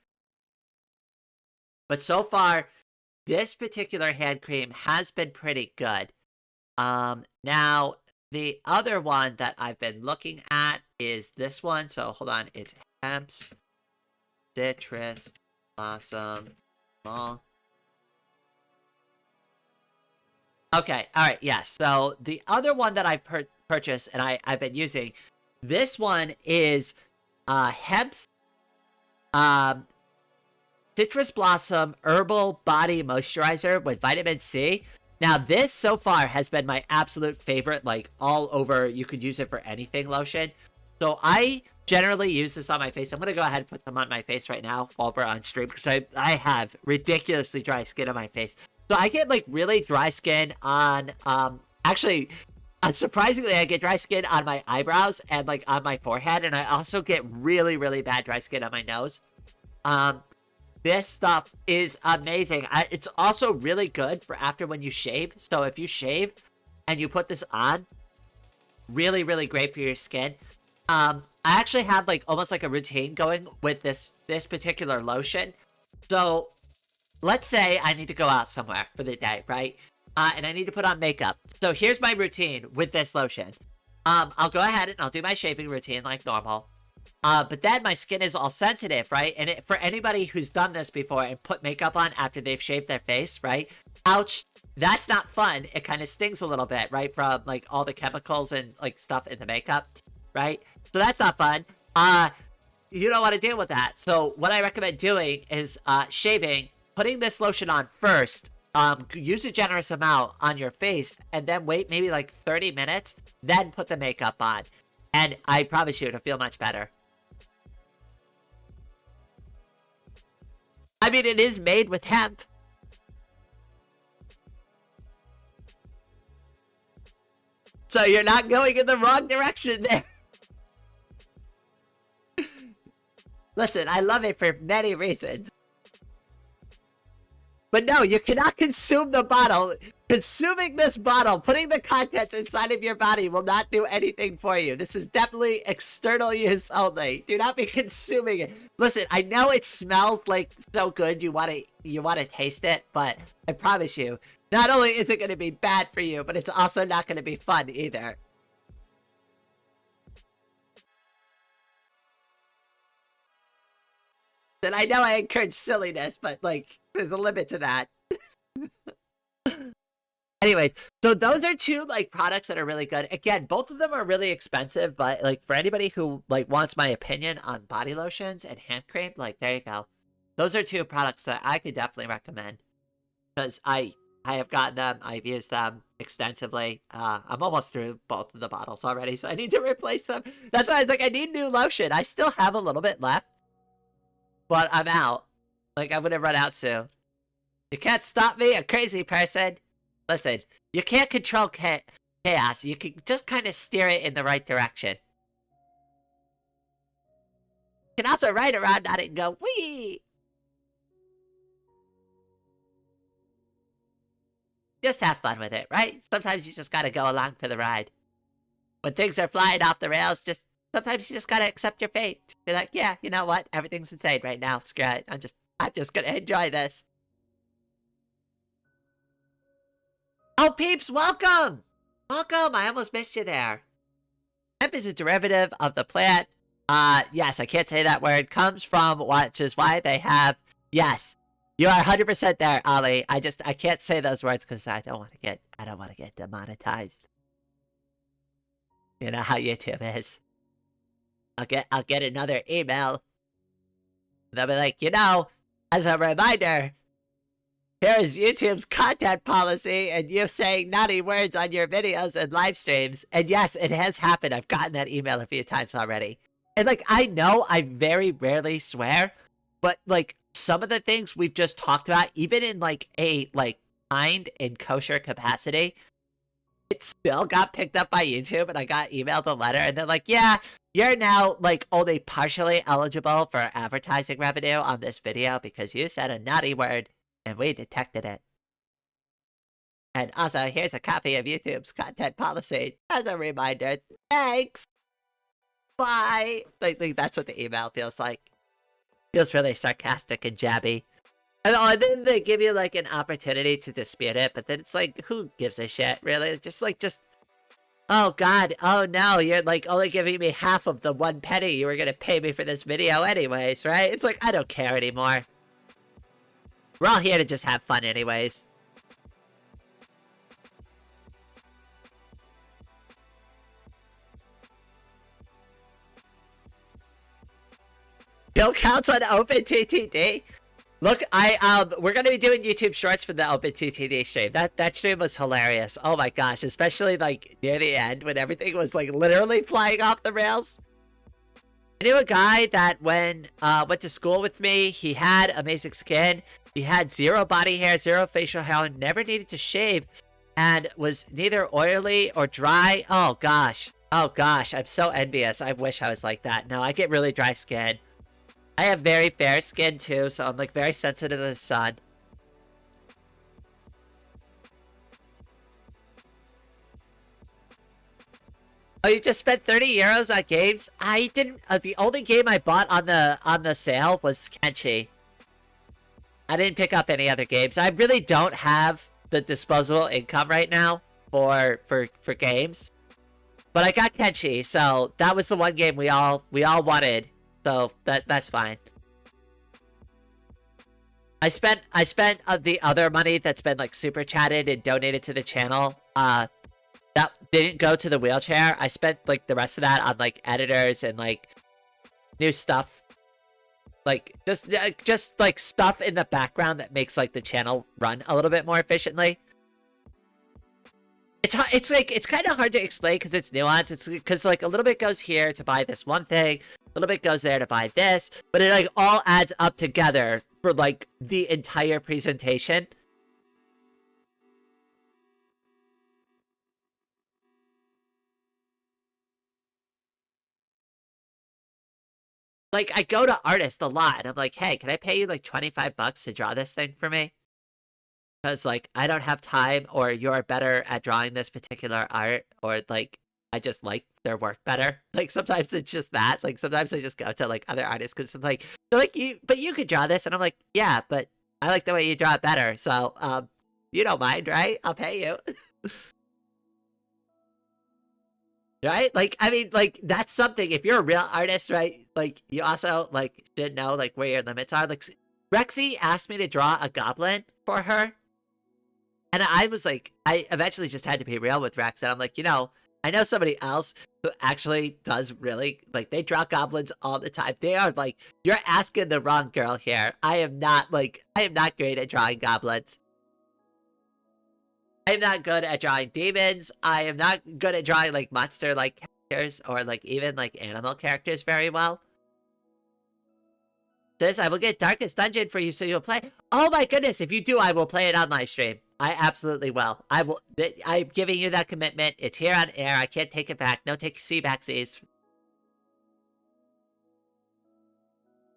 But so far, this particular hand cream has been pretty good. Now the other one that I've been looking at is this one. So hold on, it's Hemp's Citrus Blossom Mall. Okay, alright, yeah. So the other one that I've purchased and I've been using, this one is Hemp's Citrus Blossom Herbal Body Moisturizer with Vitamin C. Now, this so far has been my absolute favorite, like all over, you could use it for anything lotion. So I generally use this on my face. I'm going to go ahead and put some on my face right now while we're on stream, because I have ridiculously dry skin on my face. So I get like really dry skin on, actually, surprisingly, I get dry skin on my eyebrows and like on my forehead. And I also get really, really bad dry skin on my nose. This stuff is amazing. It's also really good for after when you shave. So if you shave and you put this on, really, really great for your skin. I actually have like almost like a routine going with this particular lotion. So let's say I need to go out somewhere for the day, right? And I need to put on makeup. So here's my routine with this lotion. I'll go ahead and I'll do my shaving routine like normal. But then my skin is all sensitive, right? And for anybody who's done this before and put makeup on after they've shaved their face, right? Ouch, that's not fun. It kind of stings a little bit, right? From like all the chemicals and like stuff in the makeup, right? So that's not fun. You don't want to deal with that. So what I recommend doing is shaving, putting this lotion on first, use a generous amount on your face, and then wait maybe like 30 minutes, then put the makeup on. And I promise you, it'll feel much better. I mean, it is made with hemp. So you're not going in the wrong direction there. Listen, I love it for many reasons. But no, you cannot consume the bottle. Consuming this bottle, putting the contents inside of your body will not do anything for you. This is definitely external use only. Do not be consuming it. Listen, I know it smells like so good. You want to taste it, but I promise you, not only is it going to be bad for you, but it's also not going to be fun either. And I know I encourage silliness, but like, there's a limit to that. Anyways, so those are two like products that are really good. Again, both of them are really expensive, but like for anybody who like wants my opinion on body lotions and hand cream, like there you go. those are two products that I could definitely recommend because I have gotten them. I've used them extensively. I'm almost through both of the bottles already, so I need to replace them. That's why I was like, I need new lotion. I still have a little bit left, but I'm out. Like, I'm gonna run out soon. You can't stop me, a crazy person. Listen, you can't control chaos. You can just kind of steer it in the right direction. You can also ride around on it and go, wee! Just have fun with it, right? Sometimes you just gotta go along for the ride. When things are flying off the rails, sometimes you just gotta accept your fate. Be like, yeah, you know what? Everything's insane right now. Screw it. I'm just gonna enjoy this. Oh, peeps, welcome! Welcome! I almost missed you there. Hemp is a derivative of the plant. Yes, I can't say that word. Comes from, which is why they have, yes. You are 100% there, Ollie. I can't say those words because I don't want to get demonetized. You know how YouTube is. I'll get another email. They'll be like, you know, as a reminder, here's YouTube's content policy and you saying naughty words on your videos and live streams. And yes, it has happened. I've gotten that email a few times already. And like, I know I very rarely swear, but like some of the things we've just talked about, even in like a kind and kosher capacity, it still got picked up by YouTube and I got emailed a letter and they're like, yeah, you're now like only partially eligible for advertising revenue on this video because you said a naughty word and we detected it. And also, here's a copy of YouTube's content policy as a reminder. Thanks! Bye! Like that's what the email feels like. Feels really sarcastic and jabby. And then they give you like an opportunity to dispute it, but then it's like, who gives a shit, really? Just, oh god, oh no, you're like only giving me half of the 1 penny you were gonna pay me for this video anyways, right? It's like, I don't care anymore. We're all here to just have fun anyways. Kill counts on OpenTTD. Look, we're gonna be doing YouTube Shorts for the OpenTTD stream. That stream was hilarious. Oh my gosh, especially like near the end when everything was like literally flying off the rails. I knew a guy that went to school with me. He had amazing skin. He had 0 body hair, 0 facial hair, never needed to shave, and was neither oily or dry. Oh gosh, I'm so envious. I wish I was like that. No, I get really dry skin. I have very fair skin too, so I'm like very sensitive to the sun. Oh, you just spent 30 euros on games? I didn't. The only game I bought on the sale was Kenshi. I didn't pick up any other games. I really don't have the disposable income right now for games. But I got Kenshi, so that was the one game we all wanted. So that's fine. I spent the other money that's been like super chatted and donated to the channel. That didn't go to the wheelchair. I spent like the rest of that on like editors and like new stuff. Like just like stuff in the background that makes like the channel run a little bit more efficiently. It's like it's kind of hard to explain because it's nuanced. It's because like a little bit goes here to buy this one thing, a little bit goes there to buy this, but it like all adds up together for like the entire presentation. Like I go to artists a lot and I'm like, hey, can I pay you like 25 bucks to draw this thing for me? Because like I don't have time, or you're better at drawing this particular art, or like I just like their work better. Like sometimes it's just that. Like sometimes I just go to like other artists because it's like they're like, you could draw this, and I'm like, yeah, but I like the way you draw it better. So you don't mind, right? I'll pay you. Right? Like I mean, like that's something. If you're a real artist, right? Like you also like should know like where your limits are. Like Rexy asked me to draw a goblin for her. And I was like, I eventually just had to be real with Rex. And I'm like, you know, I know somebody else who actually does really, like, they draw goblins all the time. They are like, you're asking the wrong girl here. I am not great at drawing goblins. I am not good at drawing demons. I am not good at drawing, like, monster-like characters or, like, even, like, animal characters very well. This, I will get Darkest Dungeon for you so you'll play. Oh my goodness, if you do, I will play it on live stream. I absolutely will. I will. I'm giving you that commitment. It's here on air. I can't take it back. No see backsies.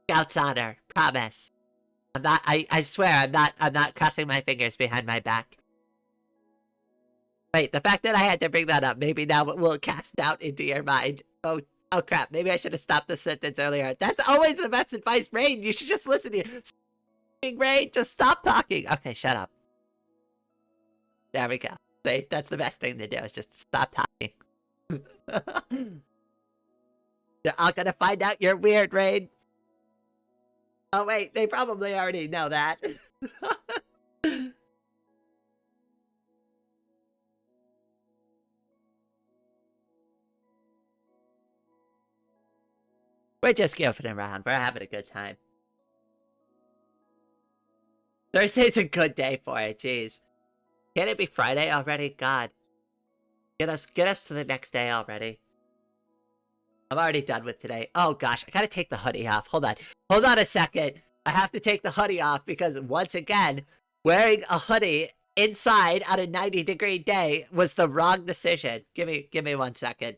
Scout's honor. Promise. I'm not. I swear. I'm not crossing my fingers behind my back. Wait, the fact that I had to bring that up, maybe now it will cast doubt into your mind. Oh crap. Maybe I should have stopped the sentence earlier. That's always the best advice, Rain. You should just listen to you. Rain, just stop talking. Okay, shut up. There we go. See, that's the best thing to do, is just stop talking. They're all gonna find out you're weird, Rain. Oh wait, they probably already know that. We're just goofing around. We're having a good time. Thursday's a good day for it, jeez. Can't it be Friday already? God. Get us to the next day already. I'm already done with today. Oh gosh, I gotta take the hoodie off. Hold on a second. I have to take the hoodie off because once again, wearing a hoodie inside on a 90-degree day was the wrong decision. Give me 1 second.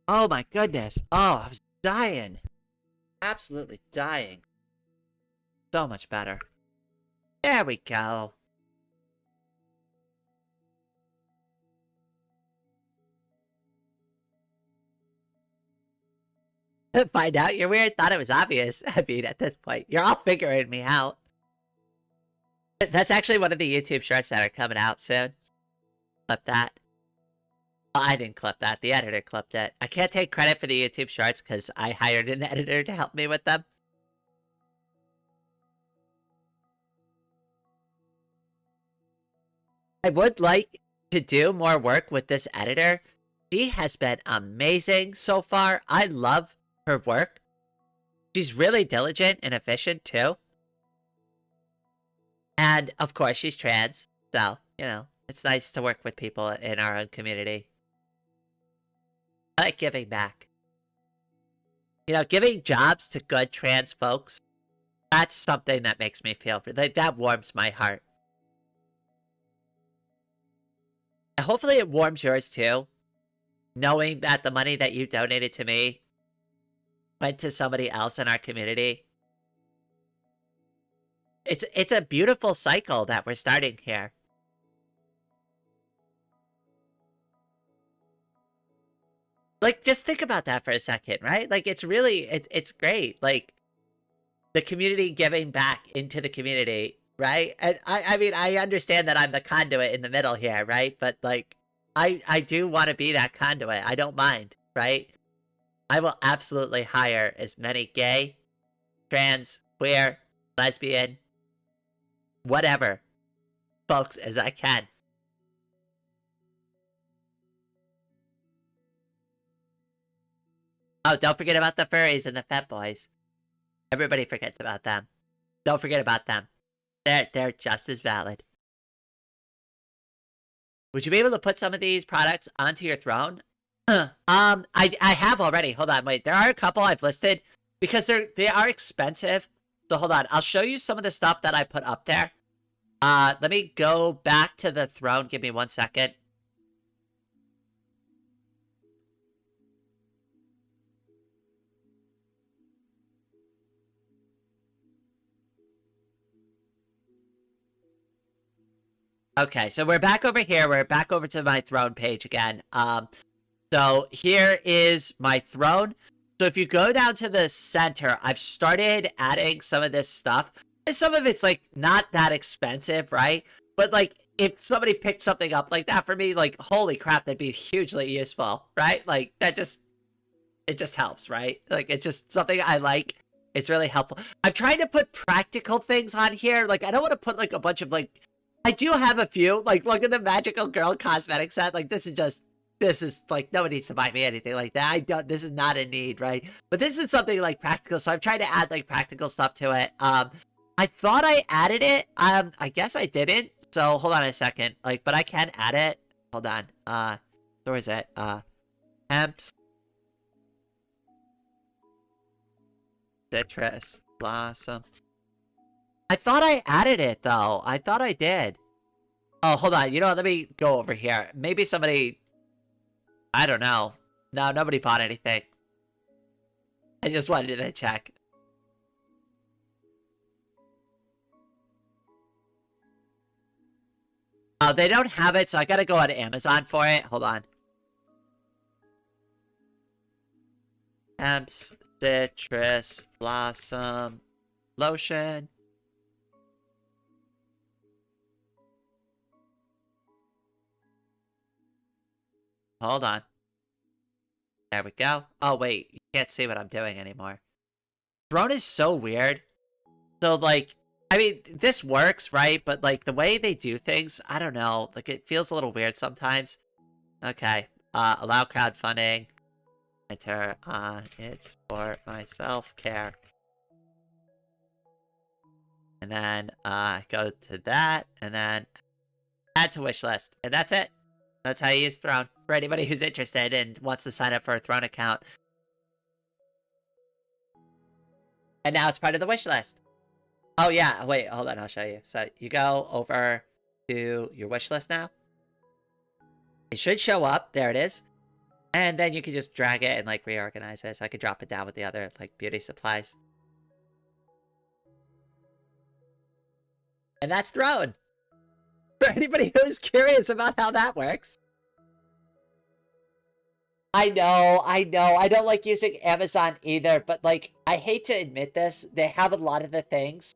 Oh my goodness. Oh, I was dying. Absolutely dying. So much better. There we go. Find out you're weird? Thought it was obvious. I mean, at this point, you're all figuring me out. That's actually one of the YouTube shorts that are coming out soon. Clip that. Well, I didn't clip that. The editor clipped it. I can't take credit for the YouTube shorts because I hired an editor to help me with them. I would like to do more work with this editor. She has been amazing so far. I love her work. She's really diligent and efficient too. And of course, she's trans. So, you know, it's nice to work with people in our own community. I like giving back. You know, giving jobs to good trans folks, that's something that makes me feel, that warms my heart. And hopefully it warms yours too, knowing that the money that you donated to me went to somebody else in our community. It's a beautiful cycle that we're starting here. Like, just think about that for a second, right? Like, it's really, it's great. Like, the community giving back into the community, right? And I mean, I understand that I'm the conduit in the middle here, right? But, like, I do want to be that conduit. I don't mind, right? I will absolutely hire as many gay, trans, queer, lesbian, whatever folks as I can. Oh, don't forget about the furries and the fat boys. Everybody forgets about them. Don't forget about them. They're just as valid. Would you be able to put some of these products onto your throne? I have already. Hold on, wait. There are a couple I've listed because they are expensive. So hold on. I'll show you some of the stuff that I put up there. Let me go back to the throne. Give me 1 second. Okay, so we're back over here. We're back over to my throne page again. So here is my throne. So if you go down to the center, I've started adding some of this stuff. And some of it's like not that expensive, right? But like if somebody picked something up like that for me, like, holy crap, that'd be hugely useful, right? Like, it just helps, right? Like, it's just something I like. It's really helpful. I'm trying to put practical things on here. Like, I don't want to put, like, a bunch of, like, I do have a few. Like, look at the Magical Girl cosmetic set. Like, this is, like, no one needs to buy me anything like that. This is not a need, right? But this is something, like, practical. So I'm trying to add, like, practical stuff to it. I thought I added it. I guess I didn't. So, hold on a second. Like, but I can add it. Hold on. Where is it? Temps. Citrus blossom. I thought I added it though. I thought I did. Oh, hold on. You know what? Let me go over here. Maybe somebody. I don't know. No, nobody bought anything. I just wanted to check. Oh, they don't have it, so I gotta go on Amazon for it. Hold on. Temps, citrus blossom lotion. Hold on. There we go. Oh, wait. You can't see what I'm doing anymore. Throne is so weird. So, like, I mean, this works, right? But, like, the way they do things, I don't know. Like, it feels a little weird sometimes. Okay. Allow crowdfunding. Enter. It's for my self-care. And then, go to that. And then add to wish list. And that's it. That's how you use Throne. For anybody who's interested and wants to sign up for a Throne account. And now it's part of the wish list. Oh, yeah. Wait, hold on. I'll show you. So you go over to your wish list now. It should show up. There it is. And then you can just drag it and, like, reorganize it. So I could drop it down with the other, like, beauty supplies. And that's Throne. For anybody who's curious about how that works. I know. I don't like using Amazon either, but, like, I hate to admit this. They have a lot of the things.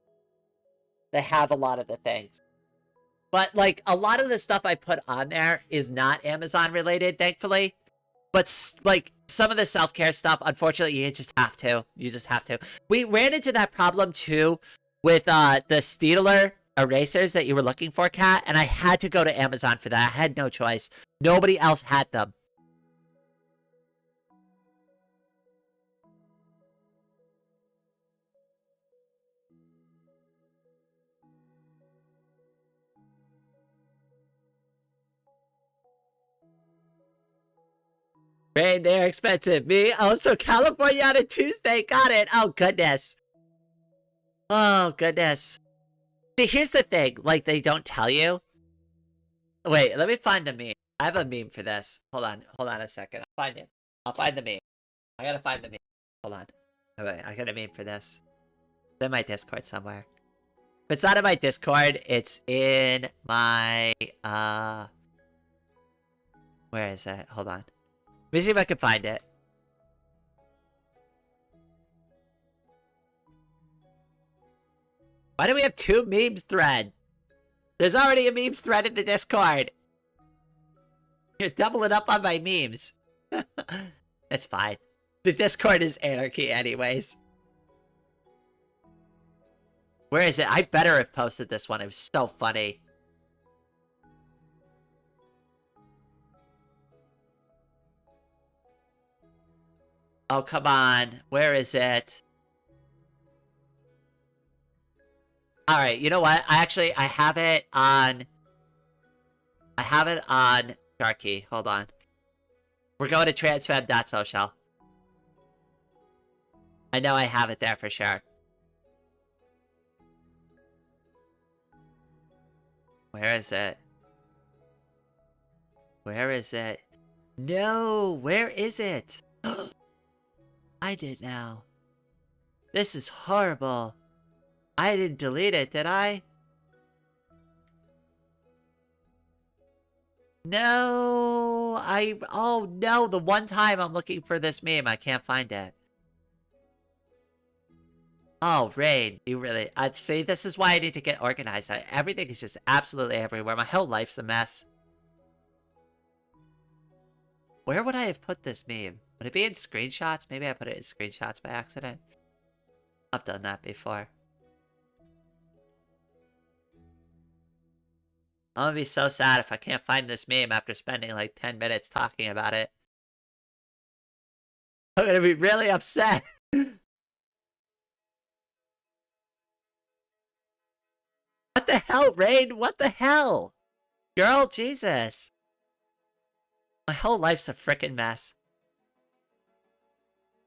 But, like, a lot of the stuff I put on there is not Amazon related, thankfully. But, like, some of the self-care stuff, unfortunately, you just have to. We ran into that problem, too, with the Steedler erasers that you were looking for, Kat, and I had to go to Amazon for that. I had no choice. Nobody else had them. Rain, they're expensive. Me? Oh, so California on a Tuesday. Got it. Oh, goodness. Oh, goodness. See, here's the thing. Like, they don't tell you. Wait, let me find the meme. I have a meme for this. Hold on a second. I'll find it. I'll find the meme. I gotta find the meme. Hold on. Wait, I got a meme for this. It's in my Discord somewhere. If it's not in my Discord, it's in my, where is it? Hold on. Let me see if I can find it. Why do we have two memes thread? There's already a memes thread in the Discord. You're doubling up on my memes. It's fine. The Discord is anarchy anyways. Where is it? I better have posted this one. It was so funny. Oh, come on. Where is it? Alright, you know what? I have it on... Sharky. Hold on. We're going to transfab.social. I know I have it there for sure. Where is it? Where is it? No! Where is it? I did now. This is horrible. I didn't delete it, did I? No! Oh no, the one time I'm looking for this meme, I can't find it. Oh, Rain, you really... I see, this is why I need to get organized. Everything is just absolutely everywhere. My whole life's a mess. Where would I have put this meme? Would it be in screenshots? Maybe I put it in screenshots by accident. I've done that before. I'm gonna be so sad if I can't find this meme after spending like 10 minutes talking about it. I'm gonna be really upset. What the hell, Rain? What the hell? Girl, Jesus. My whole life's a frickin' mess.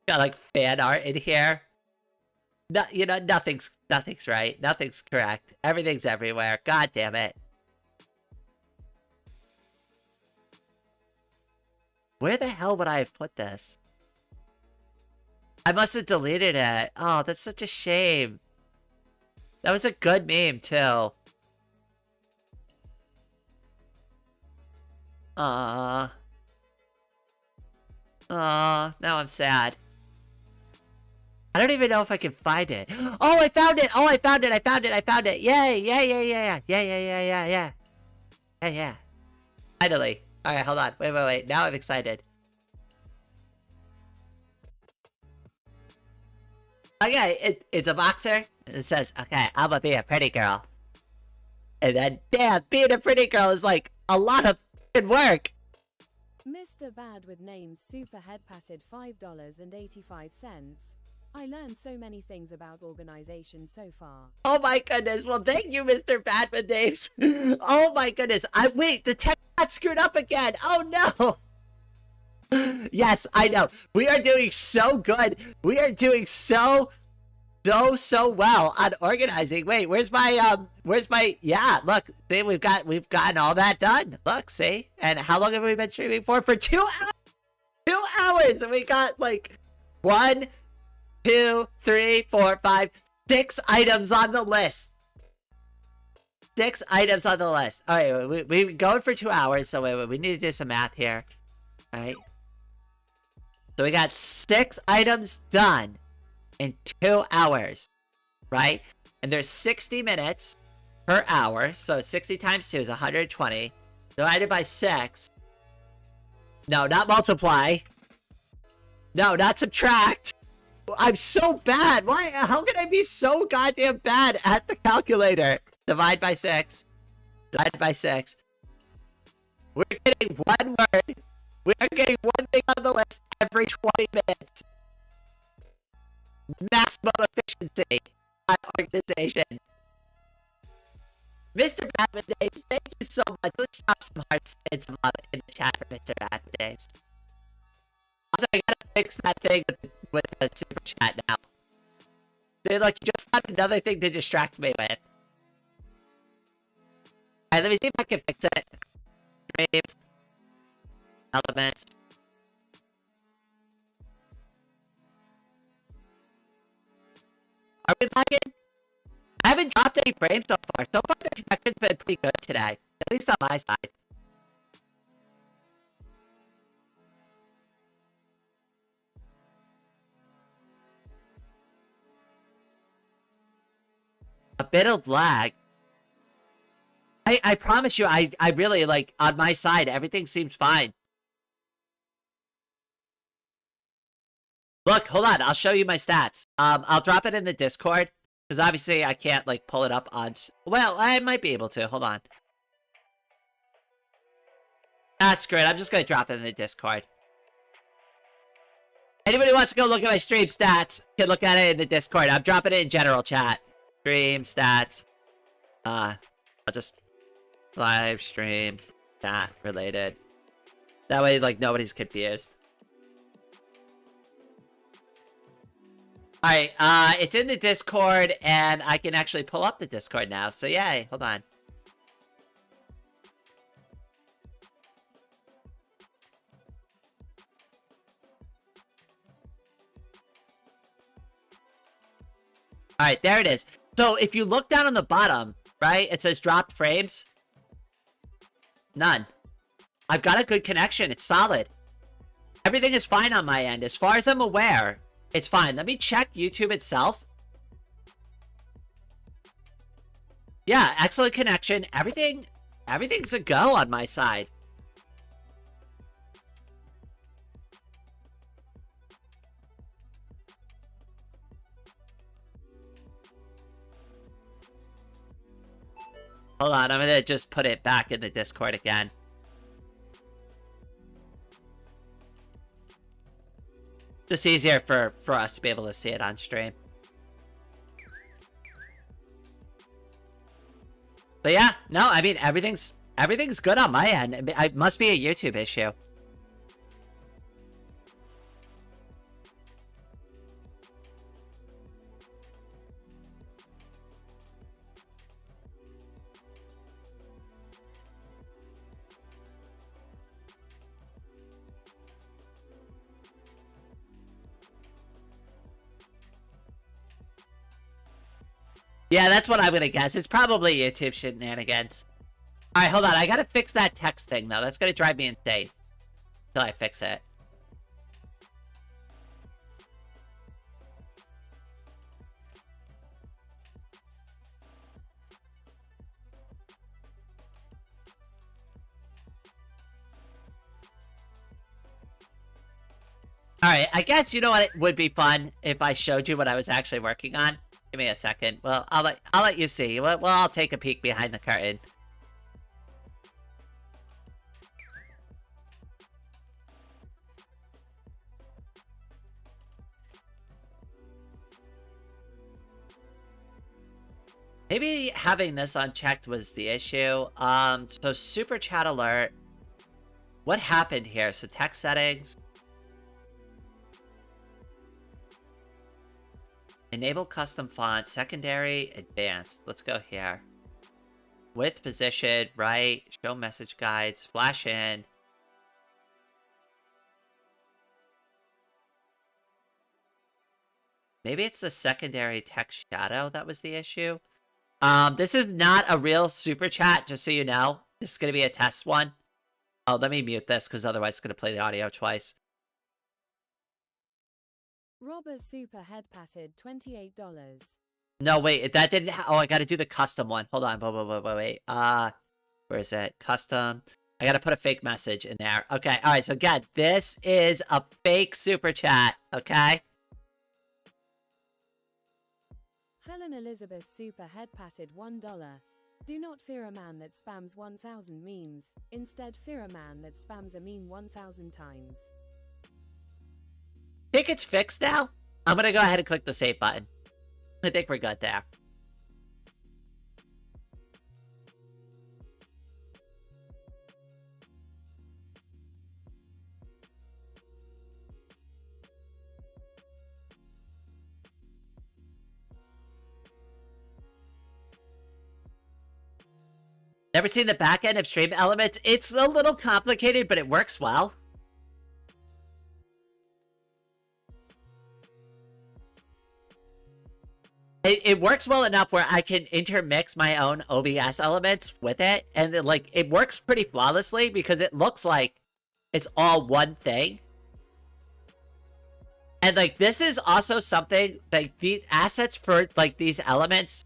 Got like fan art in here. No, you know, nothing's right. Nothing's correct. Everything's everywhere. God damn it. Where the hell would I have put this? I must have deleted it. Oh, that's such a shame. That was a good meme, too. Now I'm sad. I don't even know if I can find it. Oh, I found it! Oh, I found it! I found it! I found it! Yay! Yeah, yeah, yeah, yeah, yeah, yeah, yeah, yeah, yeah. Yeah, yeah. Finally. Alright, hold on. Wait. Now I'm excited. Okay, it's a boxer. It says, okay, I'm gonna be a pretty girl. And then, damn, being a pretty girl is like a lot of work. Mr. Bad with names super head patted $5.85. I learned so many things about organization so far. Oh my goodness. Well, thank you, Mr. Bad with names. Oh my goodness. Wait, the text got screwed up again. Oh no. Yes, I know. We are doing so good. We are doing so well on organizing. Wait, where's my yeah, look, see, we've gotten all that done. Look, see? And how long have we been streaming for? For 2 hours. 2 hours, and we got like 1, 2, 3, 4, 5, 6 items on the list. 6 items on the list. All right, we've going for 2 hours, so wait, we need to do some math here. All right. So we got 6 items done in 2 hours, right? And there's 60 minutes per hour, so 60 times 2 is 120. Divided by 6. No, not multiply. No, not subtract. I'm so bad. Why? How can I be so goddamn bad at the calculator? Divide by 6. Divide by 6. We're getting one word. We are getting one thing on the list every 20 minutes. Maximum efficiency on organization. Mr. Badmandays, thank you so much. Let's drop some hearts and some love in the chat for Mr. Badmandays. Also, I gotta fix that thing with the super chat now. They like just found another thing to distract me with. Alright, let me see if I can fix it. Stream. Elements. Are we lagging? I haven't dropped any frames so far. So far, the connection's been pretty good today. At least on my side. A bit of lag. I promise you, I really, like, on my side, everything seems fine. Look, hold on. I'll show you my stats. I'll drop it in the Discord. Because obviously I can't, like, pull it up on... Well, I might be able to. Hold on. Ah, screw it. I'm just going to drop it in the Discord. Anybody wants to go look at my stream stats can look at it in the Discord. I'm dropping it in general chat. Stream stats. I'll just... Live stream. Chat related. That way, like, nobody's confused. Alright, it's in the Discord, and I can actually pull up the Discord now, so yay, hold on. Alright, there it is. So, if you look down on the bottom, right, it says dropped frames. None. I've got a good connection, it's solid. Everything is fine on my end, as far as I'm aware. It's fine. Let me check YouTube itself. Yeah, excellent connection. Everything's a go on my side. Hold on, I'm gonna just put it back in the Discord again. Just easier for us to be able to see it on stream. But yeah, no, I mean, everything's good on my end. It must be a YouTube issue. Yeah, that's what I'm gonna guess. It's probably YouTube shenanigans. Alright, hold on. I gotta fix that text thing, though. That's gonna drive me insane. Until I fix it. Alright, I guess you know what would be fun if I showed you what I was actually working on? Give me a second. Well, I'll let you see. Well, I'll take a peek behind the curtain. Maybe having this unchecked was the issue. So super chat alert. What happened here? So text settings. Enable custom font, secondary, advanced. Let's go here. Width, position, right, show message guides, flash in. Maybe it's the secondary text shadow that was the issue. This is not a real super chat, just so you know. This is going to be a test one. Oh, let me mute this, because otherwise it's going to play the audio twice. Robert Super Head Patted $28. No, wait, that didn't. Oh, I got to do the custom one. Hold on, wait. Where is it? Custom. I got to put a fake message in there. Okay, all right. So again, this is a fake super chat. Okay. Helen Elizabeth Super Head Patted $1. Do not fear a man that spams 1,000 memes. Instead, fear a man that spams a meme 1,000 times. Think it's fixed now? I'm gonna go ahead and click the save button. I think we're good there. Never seen the back end of Stream Elements? It's a little complicated, but it works well. It works well enough where I can intermix my own OBS elements with it, and it works pretty flawlessly because it looks like it's all one thing. And this is also something the assets for these elements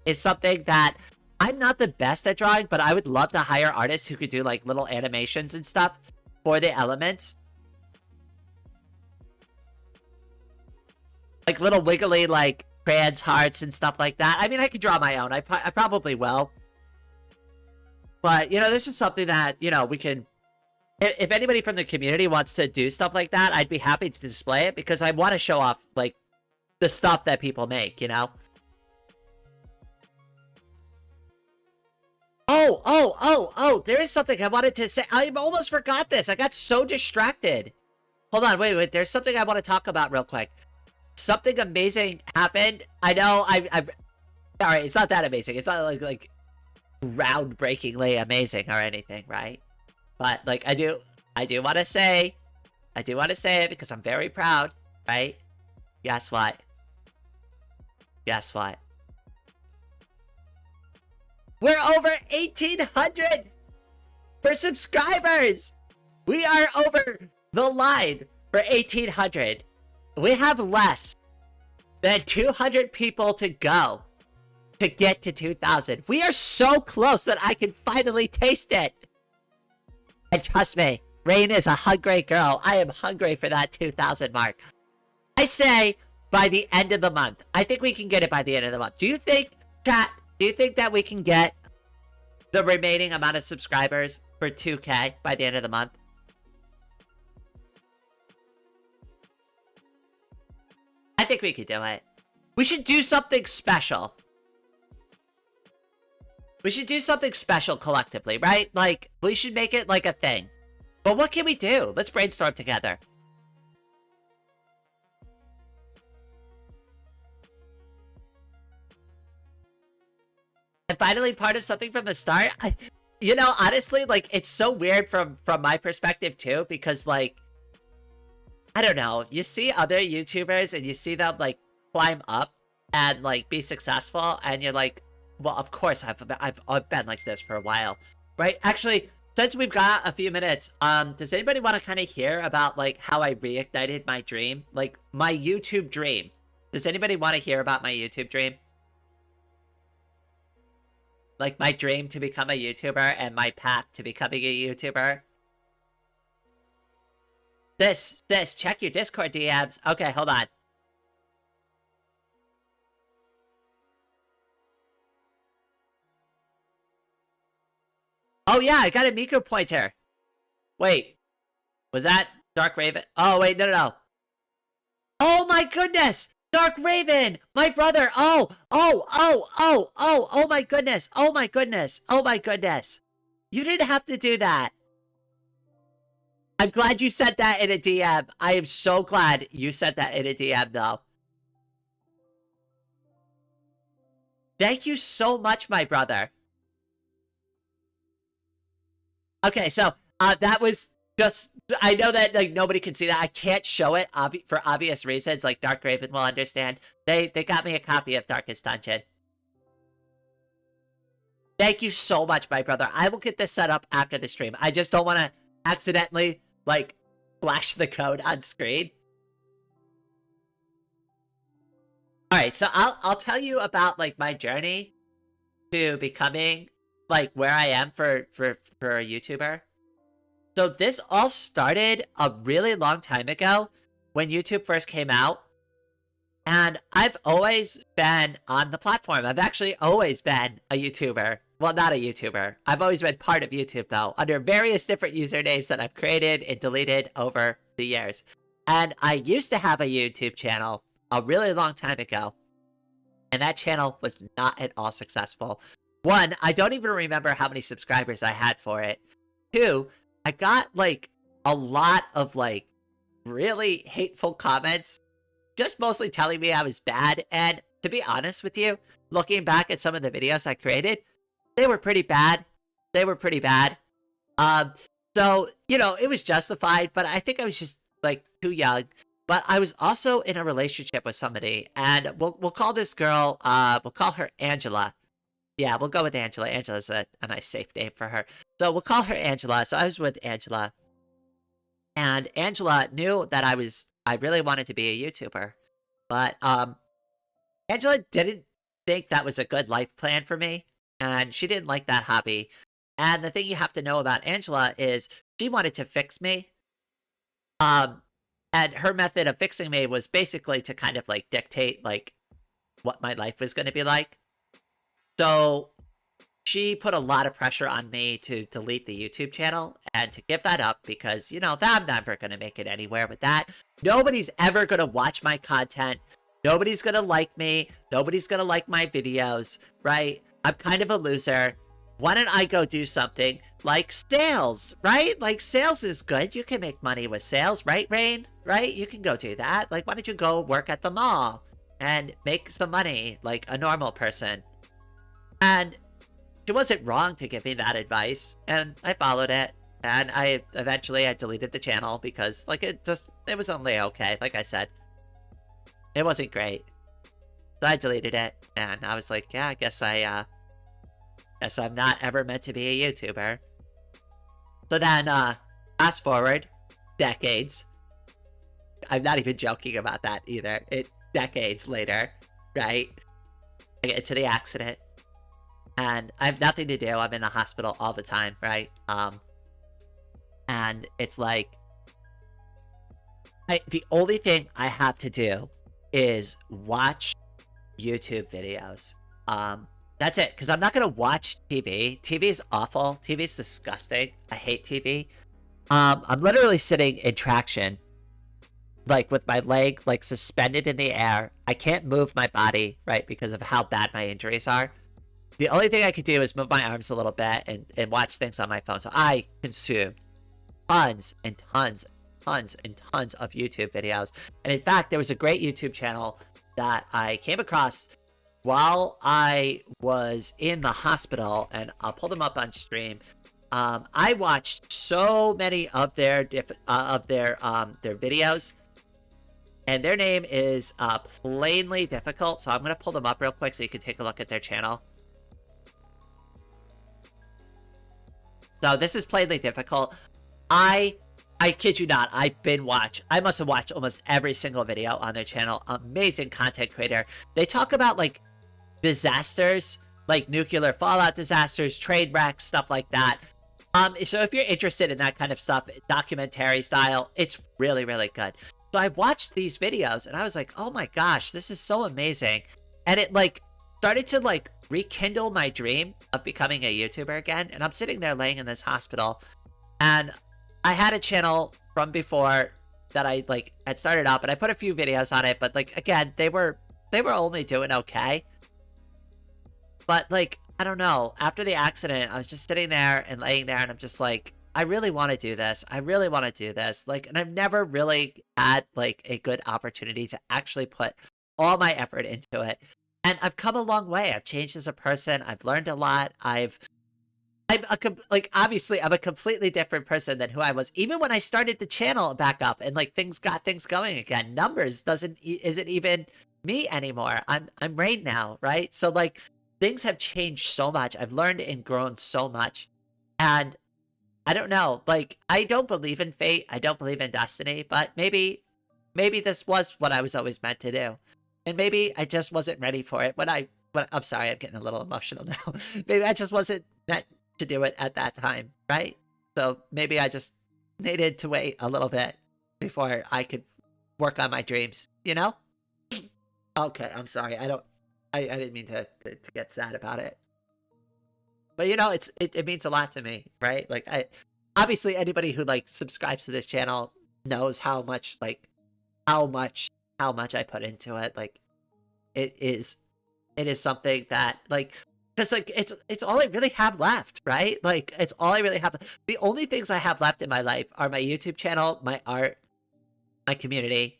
is something that I'm not the best at drawing, but I would love to hire artists who could do little animations and stuff for the elements. Little wiggly trans hearts and stuff like that. I mean, I could draw my own. I probably will. But, this is something that, we can... If anybody from the community wants to do stuff like that, I'd be happy to display it because I want to show off, the stuff that people make, Oh, there is something I wanted to say. I almost forgot this. I got so distracted. Hold on, wait. There's something I want to talk about real quick. Something amazing happened. I know I've all right, it's not that amazing. It's not groundbreakingly amazing or anything, right? But I do want to say it because I'm very proud, right? Guess what? We're over 1,800 for subscribers. We are over the line for 1,800. We have less than 200 people to go. to get to 2,000. We are so close that I can finally taste it. And trust me, Rain is a hungry girl. I am hungry for that 2,000 mark. I say by the end of the month. I think we can get it by the end of the month. Do you think, chat, do you think that we can get the remaining amount of subscribers for 2K by the end of the month? I think we could do it. We should do something special. We should do something special collectively, right? Like, we should make it like a thing. But what can we do? Let's brainstorm together. And finally, part of something from the start. You know, honestly, like, it's so weird from my perspective too, because like, I don't know, you see other YouTubers and you see them like climb up and like be successful, and you're like, well, of course I've been like this for a while, right? Actually, since we've got a few minutes, does anybody want to kind of hear about like how I reignited my dream, like my YouTube dream? Does anybody want to hear about my YouTube dream? Like my dream to become a YouTuber and my path to becoming a YouTuber? This, check your Discord DMs. Okay, hold on. Oh yeah, I got a micro pointer. Wait, was that Dark Raven? Oh wait, no. Oh my goodness! Dark Raven! My brother! Oh my goodness! Oh my goodness! Oh my goodness! You didn't have to do that. I'm glad you sent that in a DM. I am so glad you sent that in a DM though. Thank you so much, my brother. Okay, so that was just, I know that like nobody can see that. I can't show it for obvious reasons, like Dark Raven will understand. They got me a copy of Darkest Dungeon. Thank you so much, my brother. I will get this set up after the stream. I just don't want to accidentally like flash the code on screen. All right, so I'll tell you about like my journey to becoming like where I am for a YouTuber. So this all started a really long time ago when YouTube first came out. And I've always been on the platform. I've actually always been a YouTuber. Well, not a YouTuber. I've always been part of YouTube though, under various different usernames that I've created and deleted over the years. And I used to have a YouTube channel a really long time ago. And that channel was not at all successful. One, I don't even remember how many subscribers I had for it. Two, I got like a lot of like really hateful comments, just mostly telling me I was bad. And to be honest with you, looking back at some of the videos I created, they were pretty bad. They were pretty bad. So, you know, it was justified, but I think I was just like too young. But I was also in a relationship with somebody, and we'll call this girl, we'll call her Angela. Yeah, we'll go with Angela. Angela's a nice safe name for her. So we'll call her Angela. So I was with Angela. And Angela knew that I really wanted to be a YouTuber. But Angela didn't think that was a good life plan for me. And she didn't like that hobby. And the thing you have to know about Angela is she wanted to fix me. And her method of fixing me was basically to kind of like dictate like what my life was going to be like. So she put a lot of pressure on me to delete the YouTube channel and to give that up because, you know, I'm never going to make it anywhere with that. Nobody's ever going to watch my content. Nobody's going to like me. Nobody's going to like my videos, right? I'm kind of a loser. Why don't I go do something like sales, right? Like sales is good. You can make money with sales, right, Rain? Right? You can go do that. Like, why don't you go work at the mall and make some money like a normal person? And she wasn't wrong to give me that advice, and I followed it, and I deleted the channel because, like, it was only okay, like I said. It wasn't great. So I deleted it, and I was like, yeah, I guess I'm not ever meant to be a YouTuber. So then, fast forward, decades. I'm not even joking about that either. Decades later, right? I get into the accident, and I have nothing to do. I'm in the hospital all the time, right? And it's like, the only thing I have to do is watch YouTube videos. That's it, because I'm not gonna watch TV. TV is awful. TV is disgusting. I hate TV. I'm literally sitting in traction, like with my leg like suspended in the air. I can't move my body, right, because of how bad my injuries are. The only thing I could do is move my arms a little bit and watch things on my phone. So I consume tons and tons and tons of YouTube videos. And in fact, there was a great YouTube channel that I came across while I was in the hospital, and I'll pull them up on stream. I watched so many of their videos, and their name is Plainly Difficult. So I'm gonna pull them up real quick so you can take a look at their channel. So this is Plainly Difficult. I kid you not, I must have watched almost every single video on their channel. Amazing content creator. They talk about like disasters, like nuclear fallout disasters, train wrecks, stuff like that. So if you're interested in that kind of stuff, documentary style, it's really, really good. So I watched these videos and I was like, oh my gosh, this is so amazing. And it like started to like rekindle my dream of becoming a YouTuber again. And I'm sitting there laying in this hospital, and I had a channel from before that I like had started up, and I put a few videos on it, but like again, they were only doing okay. But like, I don't know, after the accident, I was just sitting there and laying there, and I'm just like, I really want to do this. I really want to do this. Like, and I've never really had like a good opportunity to actually put all my effort into it. And I've come a long way. I've changed as a person. I've learned a lot. Obviously I'm a completely different person than who I was even when I started the channel back up, and like things going again. Numbers isn't even me anymore. I'm Rain now, right? So like things have changed so much. I've learned and grown so much, and I don't know, like I don't believe in fate. I don't believe in destiny, but maybe this was what I was always meant to do, and maybe I just wasn't ready for it I'm sorry, I'm getting a little emotional now. Maybe I just wasn't meant to do it at that time, right? So maybe I just needed to wait a little bit before I could work on my dreams, you know? Okay, I'm sorry. I didn't mean to get sad about it. But you know, it means a lot to me, right? Like obviously anybody who like subscribes to this channel knows how much I put into it. Like it is something that like, because like it's all I really have left, right? Like it's all I really have. The only things I have left in my life are my YouTube channel, my art, my community,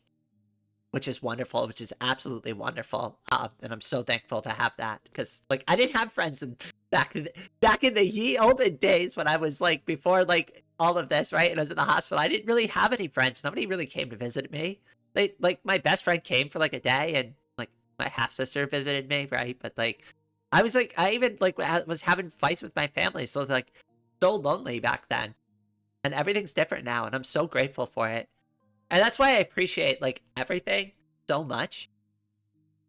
which is wonderful, which is absolutely wonderful. And I'm so thankful to have that, because like I didn't have friends back in the ye olden days when I was like before like all of this, right? And I was in the hospital. I didn't really have any friends. Nobody really came to visit me. They like my best friend came for like a day, and like my half sister visited me, right? But like I even like was having fights with my family, so it's like so lonely back then. And everything's different now, and I'm so grateful for it. And that's why I appreciate like everything so much.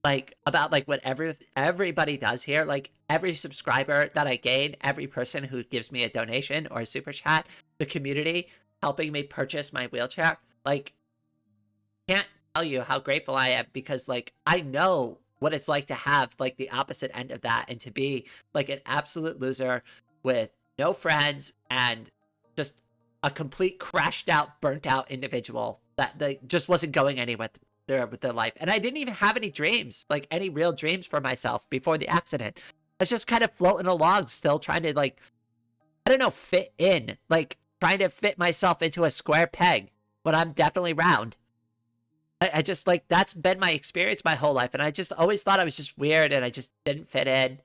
Like about like what everybody does here, like every subscriber that I gain, every person who gives me a donation or a super chat, the community helping me purchase my wheelchair. Like, can't tell you how grateful I am, because like I know what it's like to have like the opposite end of that, and to be like an absolute loser with no friends and just a complete crashed out, burnt out individual that just wasn't going anywhere with their life. And I didn't even have any dreams, like any real dreams for myself before the accident. I was just kind of floating along, still trying to like, I don't know, fit in, like trying to fit myself into a square peg when I'm definitely round. I just like, that's been my experience my whole life. And I just always thought I was just weird and I just didn't fit in.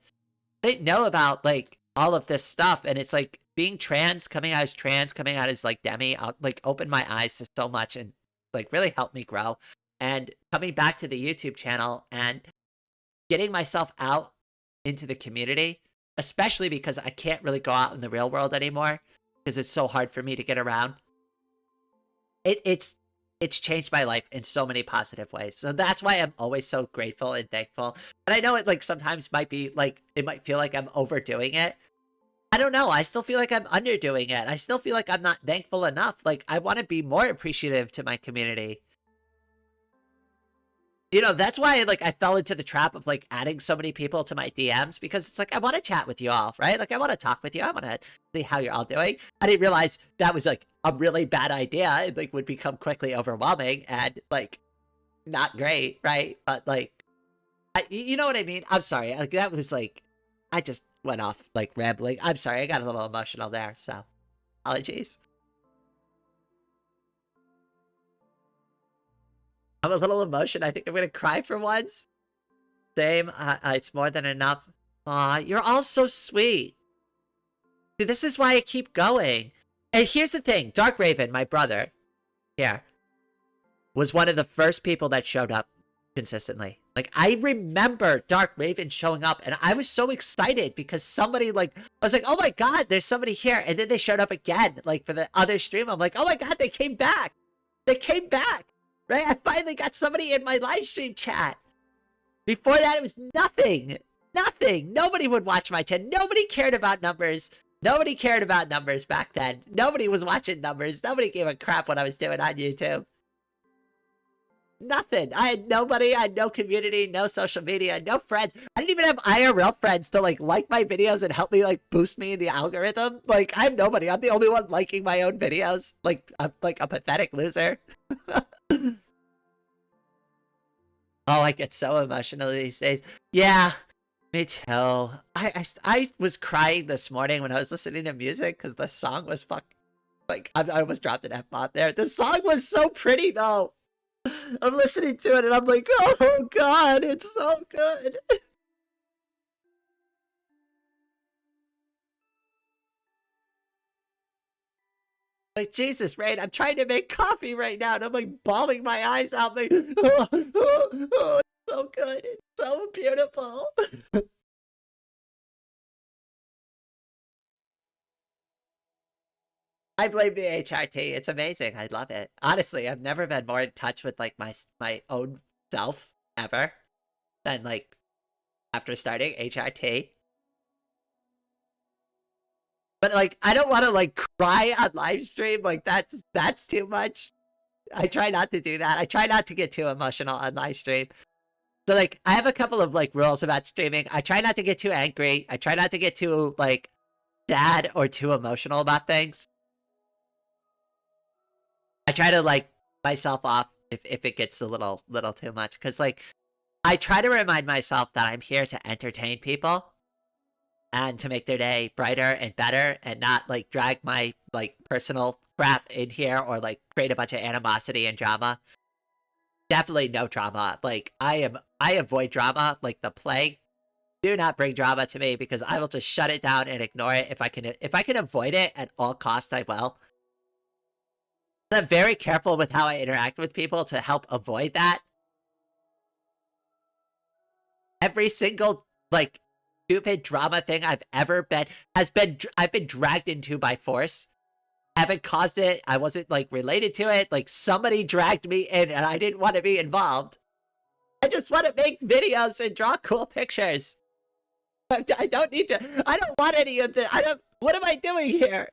I didn't know about like all of this stuff. And it's like being trans, coming out as like demi, like opened my eyes to so much and like really helped me grow. And coming back to the YouTube channel and getting myself out into the community, especially because I can't really go out in the real world anymore because it's so hard for me to get around. It's it's changed my life in so many positive ways. So that's why I'm always so grateful and thankful. And I know it like sometimes might be like, it might feel like I'm overdoing it. I don't know. I still feel like I'm underdoing it. I still feel like I'm not thankful enough. Like I want to be more appreciative to my community. You know, that's why like I fell into the trap of like adding so many people to my DMs, because it's like I want to chat with you all, right? Like I want to talk with you. I want to see how you're all doing. I didn't realize that was like a really bad idea. It like would become quickly overwhelming and like not great, right? But like, you know what I mean? I'm sorry. Like that was like, I just went off like rambling. I'm sorry. I got a little emotional there. So apologies. I'm a little emotional. I think I'm going to cry for once. Same. It's more than enough. Aw, you're all so sweet. See, this is why I keep going. And here's the thing. Dark Raven, my brother, here, was one of the first people that showed up consistently. Like, I remember Dark Raven showing up, and I was so excited because somebody, like, I was like, oh my god, there's somebody here. And then they showed up again, like, for the other stream. I'm like, oh my god, they came back. They came back, right? I finally got somebody in my live stream chat. Before that, it was nothing. Nothing. Nobody would watch my chat. Nobody cared about numbers. Nobody cared about numbers back then. Nobody was watching numbers. Nobody gave a crap what I was doing on YouTube. Nothing. I had nobody. I had no community, no social media, no friends. I didn't even have IRL friends to like my videos and help me like boost me in the algorithm. Like I have nobody. I'm the only one liking my own videos. Like I'm like a pathetic loser. Oh, I get so emotional these days. Yeah, me too. I was crying this morning when I was listening to music because the song was like I almost dropped an F-bomb there. The song was so pretty though. I'm listening to it and I'm like, oh god, it's so good. Like Jesus, right? I'm trying to make coffee right now and I'm like bawling my eyes out like, oh, it's so good. It's so beautiful. I blame the HRT. It's amazing. I love it. Honestly, I've never been more in touch with like my own self ever than like after starting HRT. But like I don't want to like cry on live stream. Like that's too much. I try not to do that. I try not to get too emotional on live stream. So like I have a couple of like rules about streaming. I try not to get too angry. I try not to get too like sad or too emotional about things. I try to like myself off if it gets a little too much, because like I try to remind myself that I'm here to entertain people and to make their day brighter and better, and not like drag my like personal crap in here or like create a bunch of animosity and drama. Definitely no drama. Like I avoid drama like the plague. Do not bring drama to me because I will just shut it down and ignore it if I can avoid it at all costs. I will. I'm very careful with how I interact with people to help avoid that. Every single like stupid drama thing I've ever been I've been dragged into by force. I haven't caused it. I wasn't like related to it. Like somebody dragged me in and I didn't want to be involved. I just want to make videos and draw cool pictures. I don't need to. I don't want any of this. What am I doing here?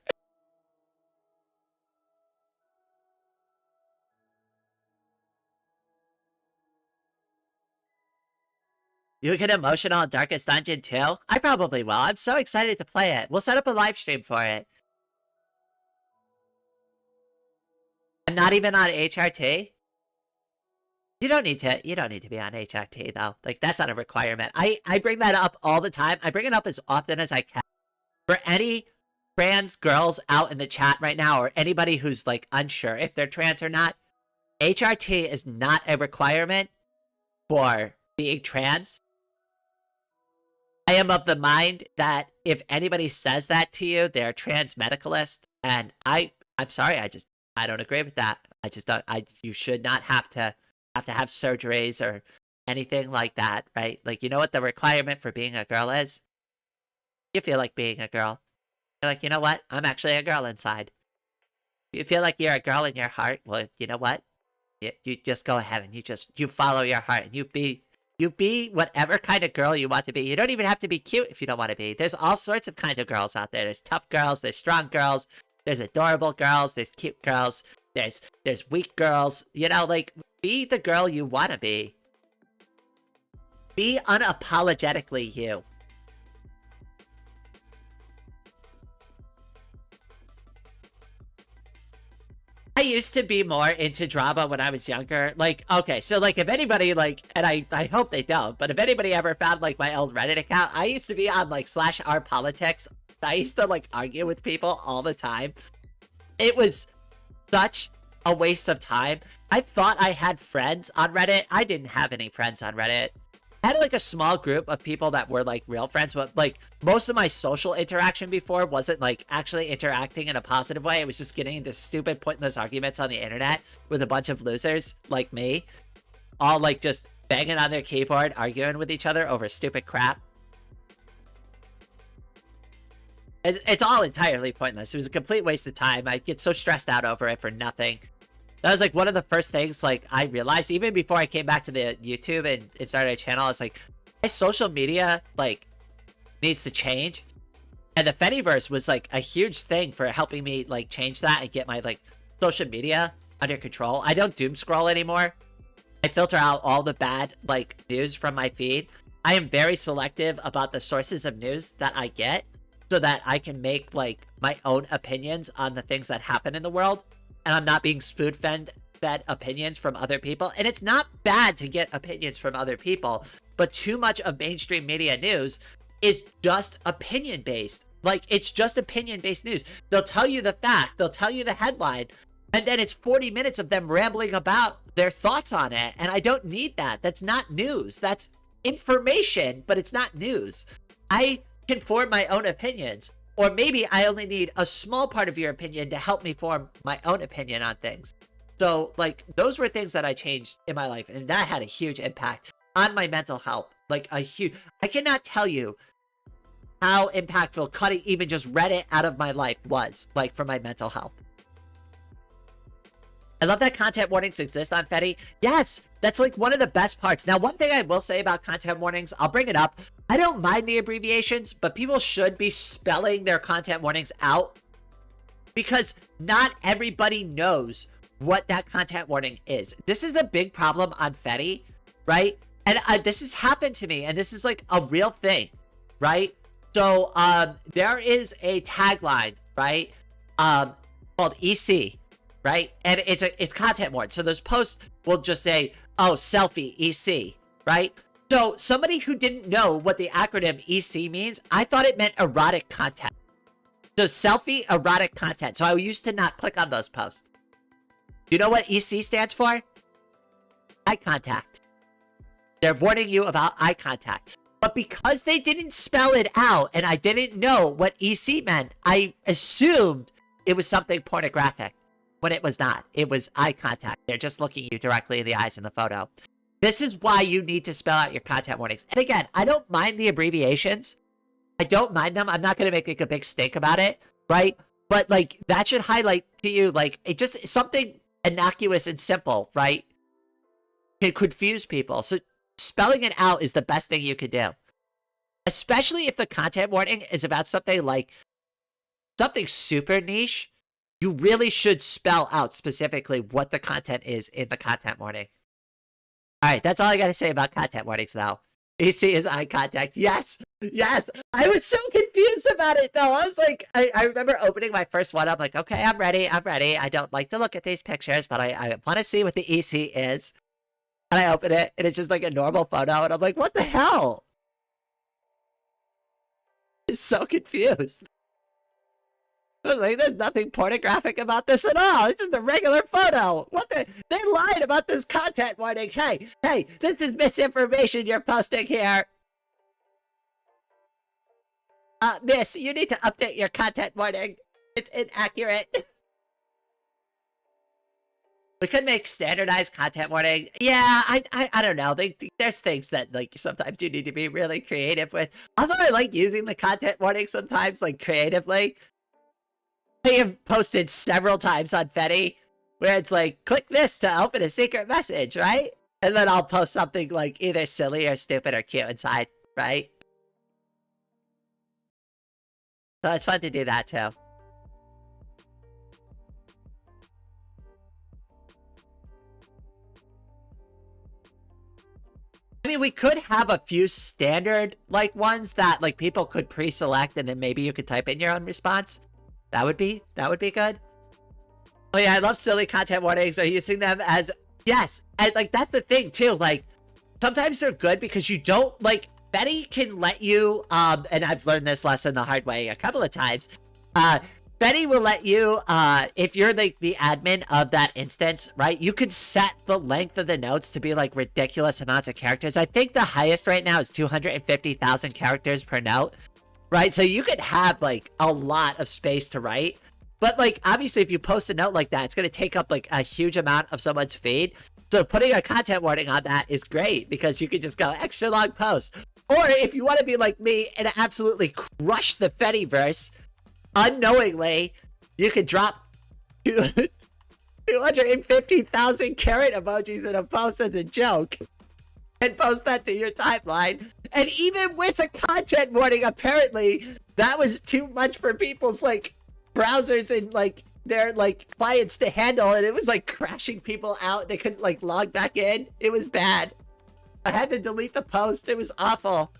You get emotional in Darkest Dungeon too? I probably will. I'm so excited to play it. We'll set up a live stream for it. I'm not even on HRT. You don't need to be on HRT though. Like that's not a requirement. I bring that up all the time. I bring it up as often as I can. For any trans girls out in the chat right now, or anybody who's like unsure if they're trans or not, HRT is not a requirement for being trans. I am of the mind that if anybody says that to you, they're a trans medicalist, and I'm sorry, I don't agree with that. I just don't. You should not have to have surgeries or anything like that, right? Like, you know what the requirement for being a girl is? You feel like being a girl. You're like, you know what? I'm actually a girl inside. You feel like you're a girl in your heart. Well, you know what? You just go ahead and you follow your heart, and you be whatever kind of girl you want to be. You don't even have to be cute if you don't want to be. There's all sorts of kind of girls out there. There's tough girls, there's strong girls, there's adorable girls, there's cute girls, there's weak girls. You know, like, be the girl you want to be. Be unapologetically you. I used to be more into drama when I was younger. Like, okay, so, like, if anybody, like, and I hope they don't, but if anybody ever found, like, my old Reddit account, I used to be on, like, /rpolitics. I used to, like, argue with people all the time. It was such a waste of time. I thought I had friends on Reddit. I didn't have any friends on Reddit. I had, like, a small group of people that were, like, real friends, but, like, most of my social interaction before wasn't, like, actually interacting in a positive way. It was just getting into stupid, pointless arguments on the internet with a bunch of losers like me, all, like, just banging on their keyboard, arguing with each other over stupid crap. It's all entirely pointless. It was a complete waste of time. I get so stressed out over it for nothing. That was, like, one of the first things, like, I realized, even before I came back to the YouTube and started a channel. I was like, my social media, like, needs to change. And the Fediverse was, like, a huge thing for helping me, like, change that and get my, like, social media under control. I don't doom scroll anymore. I filter out all the bad, like, news from my feed. I am very selective about the sources of news that I get so that I can make, like, my own opinions on the things that happen in the world. And I'm not being spoon-fed opinions from other people. And it's not bad to get opinions from other people, but too much of mainstream media news is just opinion-based. Like, it's just opinion-based news. They'll tell you the fact, they'll tell you the headline, and then it's 40 minutes of them rambling about their thoughts on it. And I don't need that. That's not news. That's information, but it's not news. I can form my own opinions. Or maybe I only need a small part of your opinion to help me form my own opinion on things. So, like, those were things that I changed in my life, and that had a huge impact on my mental health. Like, a huge... I cannot tell you how impactful cutting even just Reddit out of my life was, like, for my mental health. I love that content warnings exist on Fetty. Yes, that's, like, one of the best parts. Now, one thing I will say about content warnings, I'll bring it up. I don't mind the abbreviations, but people should be spelling their content warnings out, because not everybody knows what that content warning is. This is a big problem on Fetty, right? And this has happened to me, and this is, like, a real thing, right? So, there is a tagline, right? Called EC. Right? And it's content warning. So those posts will just say, oh, selfie, EC, right? So somebody who didn't know what the acronym EC means, I thought it meant erotic content. So selfie, erotic content. So I used to not click on those posts. You know what EC stands for? Eye contact. They're warning you about eye contact. But because they didn't spell it out and I didn't know what EC meant, I assumed it was something pornographic. When it was not. It was eye contact. They're just looking you directly in the eyes in the photo. This is why you need to spell out your content warnings. And again, I don't mind the abbreviations. I don't mind them. I'm not going to make, like, a big stink about it, right? But, like, that should highlight to you, like, it just something innocuous and simple, right? Can confuse people. So spelling it out is the best thing you could do. Especially if the content warning is about something like something super niche. You really should spell out specifically what the content is in the content warning. All right, that's all I got to say about content warnings now. EC is eye contact. Yes, yes. I was so confused about it, though. I was like, I remember opening my first one. I'm like, okay, I'm ready. I'm ready. I don't like to look at these pictures, but I want to see what the EC is. And I open it, and it's just like a normal photo. And I'm like, what the hell? I'm so confused. I was like, there's nothing pornographic about this at all. It's just a regular photo. What the? They lied about this content warning. Hey, this is misinformation you're posting here. Miss, you need to update your content warning. It's inaccurate. We could make standardized content warning. Yeah, I don't know. There's things that, like, sometimes you need to be really creative with. Also, I like using the content warning sometimes, like, creatively. I have posted several times on Fetty where it's like, click this to open a secret message, right? And then I'll post something like either silly or stupid or cute inside, right? So it's fun to do that too. I mean, we could have a few standard like ones that like people could pre-select, and then maybe you could type in your own response. That would be good. Oh yeah, I love silly content warnings. Are you using them as yes? And like that's the thing too. Like sometimes they're good because you don't like Betty can let you and I've learned this lesson the hard way a couple of times. Betty will let you, if you're like the admin of that instance, right? You can set the length of the notes to be like ridiculous amounts of characters. I think the highest right now is 250,000 characters per note, right? So you could have like a lot of space to write. But like, obviously if you post a note like that, it's going to take up like a huge amount of someone's feed. So putting a content warning on that is great because you can just go extra long post. Or if you want to be like me and absolutely crush the Fediverse, unknowingly, you could drop 250,000 carrot emojis in a post as a joke and post that to your timeline. And even with a content warning, apparently that was too much for people's like browsers and like their like clients to handle, and it was like crashing people out. They couldn't like log back in. It was bad. I had to delete the post. It was awful.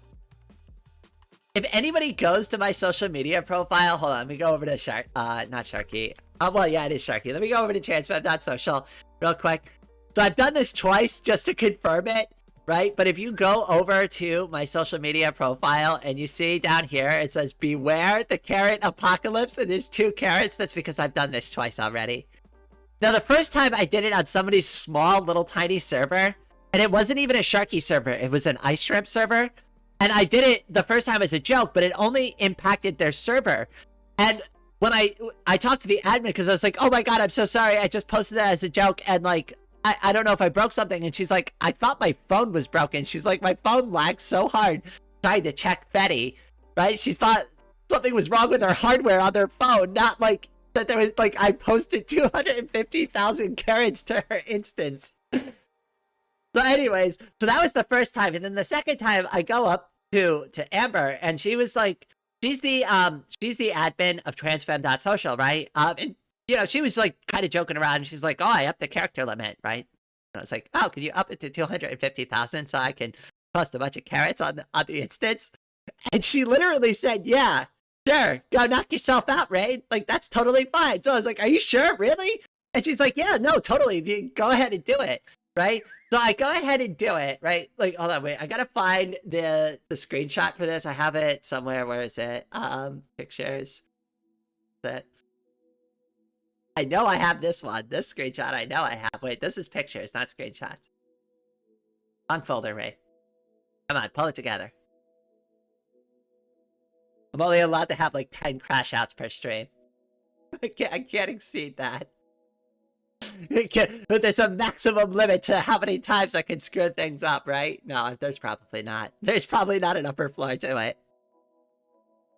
If anybody goes to my social media profile, hold on, let me go over to not Sharky. Well, yeah, it is Sharky. Let me go over to transfem.social real quick. So I've done this twice just to confirm it, right? But if you go over to my social media profile and you see down here, it says, beware the carrot apocalypse, and there's 2 carrots. That's because I've done this twice already. Now, the first time I did it on somebody's small, little, tiny server, and it wasn't even a Sharky server. It was an Ice Shrimp server. And I did it the first time as a joke, but it only impacted their server. And when I talked to the admin, because I was like, oh my god, I'm so sorry. I just posted that as a joke. And like, I don't know if I broke something. And she's like, I thought my phone was broken. She's like, my phone lags so hard trying to check Fetty, right? She thought something was wrong with her hardware on their phone, not like that there was like, I posted 250,000 carrots to her instance. So anyways, so that was the first time. And then the second time I go up to Amber, and she was like, she's the admin of transfem.social, right? And you know, she was like kind of joking around, and she's like, oh, I upped the character limit, right? And I was like, oh, can you up it to 250,000 so I can post a bunch of carrots on the instance? And she literally said, yeah, sure, go knock yourself out, Ray. Like, that's totally fine. So I was like, are you sure, really? And she's like, yeah, no, totally, go ahead and do it. Right? So I go ahead and do it, right? Like, hold on, wait. I gotta find the screenshot for this. I have it somewhere. Where is it? Pictures. That I know I have this one. This screenshot I know I have. Wait, this is pictures, not screenshots. Wrong folder, Ray. Come on, pull it together. I'm only allowed to have like 10 crash outs per stream. I can't exceed that. But there's a maximum limit to how many times I can screw things up, right? No, there's probably not. There's probably not an upper floor to it.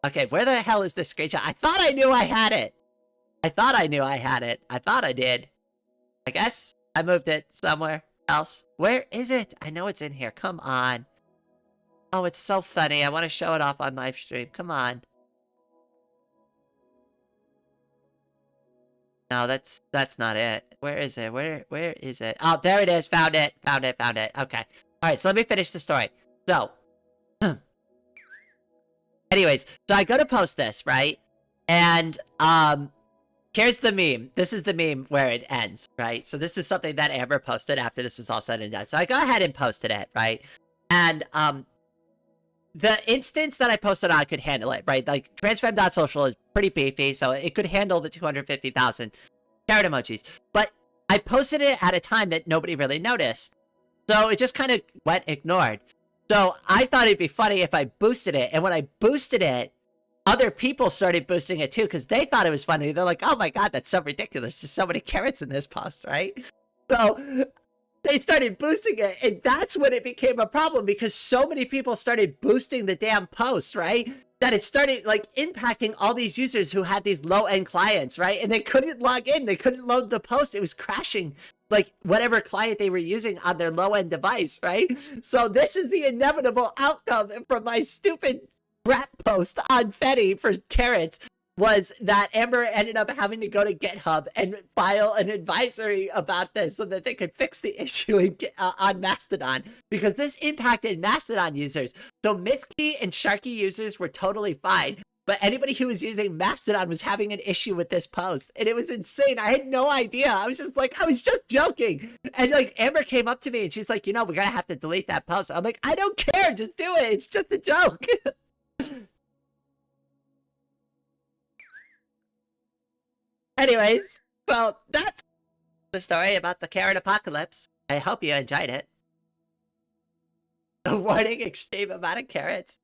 Okay, where the hell is this screenshot? I thought I knew I had it. I thought I knew I had it. I thought I did. I guess I moved it somewhere else. Where is it? I know it's in here. Come on. Oh, it's so funny. I want to show it off on live stream. Come on. No, that's not it. Where is it? Where is it? Oh, there it is. Found it. Found it. Found it. Okay. All right, so let me finish the story. So, anyways, so I go to post this, right? And here's the meme. This is the meme where it ends, right? So this is something that Amber posted after this was all said and done. So I go ahead and posted it, right? And the instance that I posted on could handle it, right? Like, transfem.social is pretty beefy, so it could handle the 250,000 carrot emojis. But I posted it at a time that nobody really noticed. So it just kind of went ignored. So I thought it'd be funny if I boosted it. And when I boosted it, other people started boosting it too, because they thought it was funny. They're like, oh my god, that's so ridiculous. There's so many carrots in this post, right? So they started boosting it, and that's when it became a problem, because so many people started boosting the damn post, right? that it started like impacting all these users who had these low-end clients, right? And they couldn't log in, they couldn't load the post. It was crashing like whatever client they were using on their low-end device, right? So this is the inevitable outcome from my stupid rap post on Fetty for carrots, was that Amber ended up having to go to GitHub and file an advisory about this so that they could fix the issue on Mastodon, because this impacted Mastodon users. So Mitski and Sharky users were totally fine, but anybody who was using Mastodon was having an issue with this post, and it was insane. I had no idea. I was just joking. And like Amber came up to me and she's like, we're gonna have to delete that post. I'm like, I don't care, just do it. It's just a joke. Anyways, so that's the story about the carrot apocalypse. I hope you enjoyed it. A warning, extreme amount of carrots.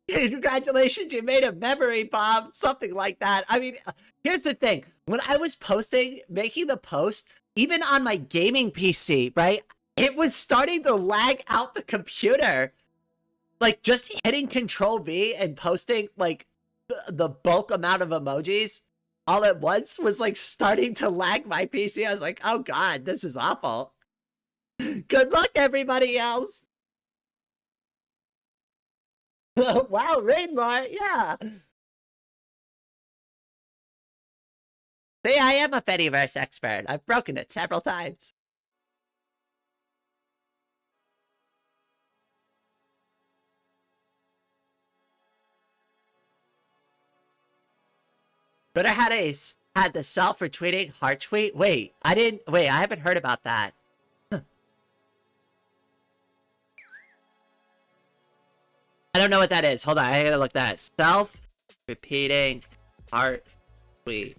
Congratulations, you made a memory bomb, something like that. I mean, here's the thing. When I was making the post, even on my gaming PC, right, it was starting to lag out the computer. Like, just hitting Control V and posting, like, the bulk amount of emojis all at once was like starting to lag my PC. I was like, oh god, this is awful. Good luck, everybody else. Wow, Rainmore, yeah. See, I am a Fediverse expert. I've broken it several times. But I had the self-retweeting heart tweet. Wait, I haven't heard about that. I don't know what that is. Hold on, I gotta look that. Self-repeating heart tweet.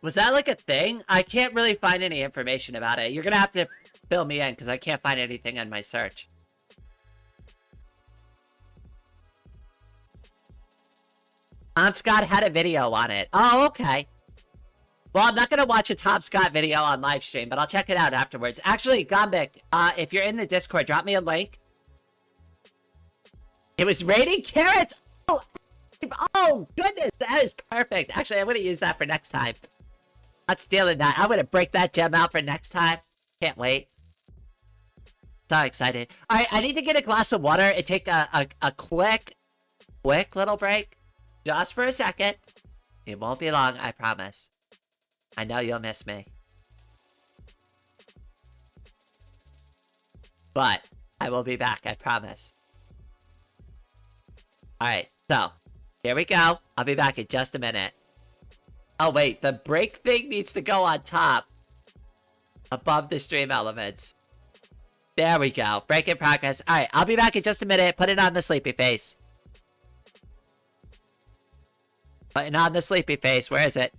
Was that like a thing? I can't really find any information about it. You're gonna have to fill me in because I can't find anything in my search. Tom Scott had a video on it. Oh, okay. Well, I'm not going to watch a Tom Scott video on live stream, but I'll check it out afterwards. Actually, Gombik, if you're in the Discord, drop me a link. It was raining carrots. Oh, goodness. That is perfect. Actually, I'm going to use that for next time. I'm stealing that. I'm going to break that gem out for next time. Can't wait. So excited. All right, I need to get a glass of water and take a quick little break. Just for a second. It won't be long, I promise. I know you'll miss me. But I will be back, I promise. Alright, so here we go. I'll be back in just a minute. Oh wait, the break thing needs to go on top. Above the stream elements. There we go. Break in progress. Alright, I'll be back in just a minute. Put it on the sleepy face. Putting on the sleepy face. Where is it?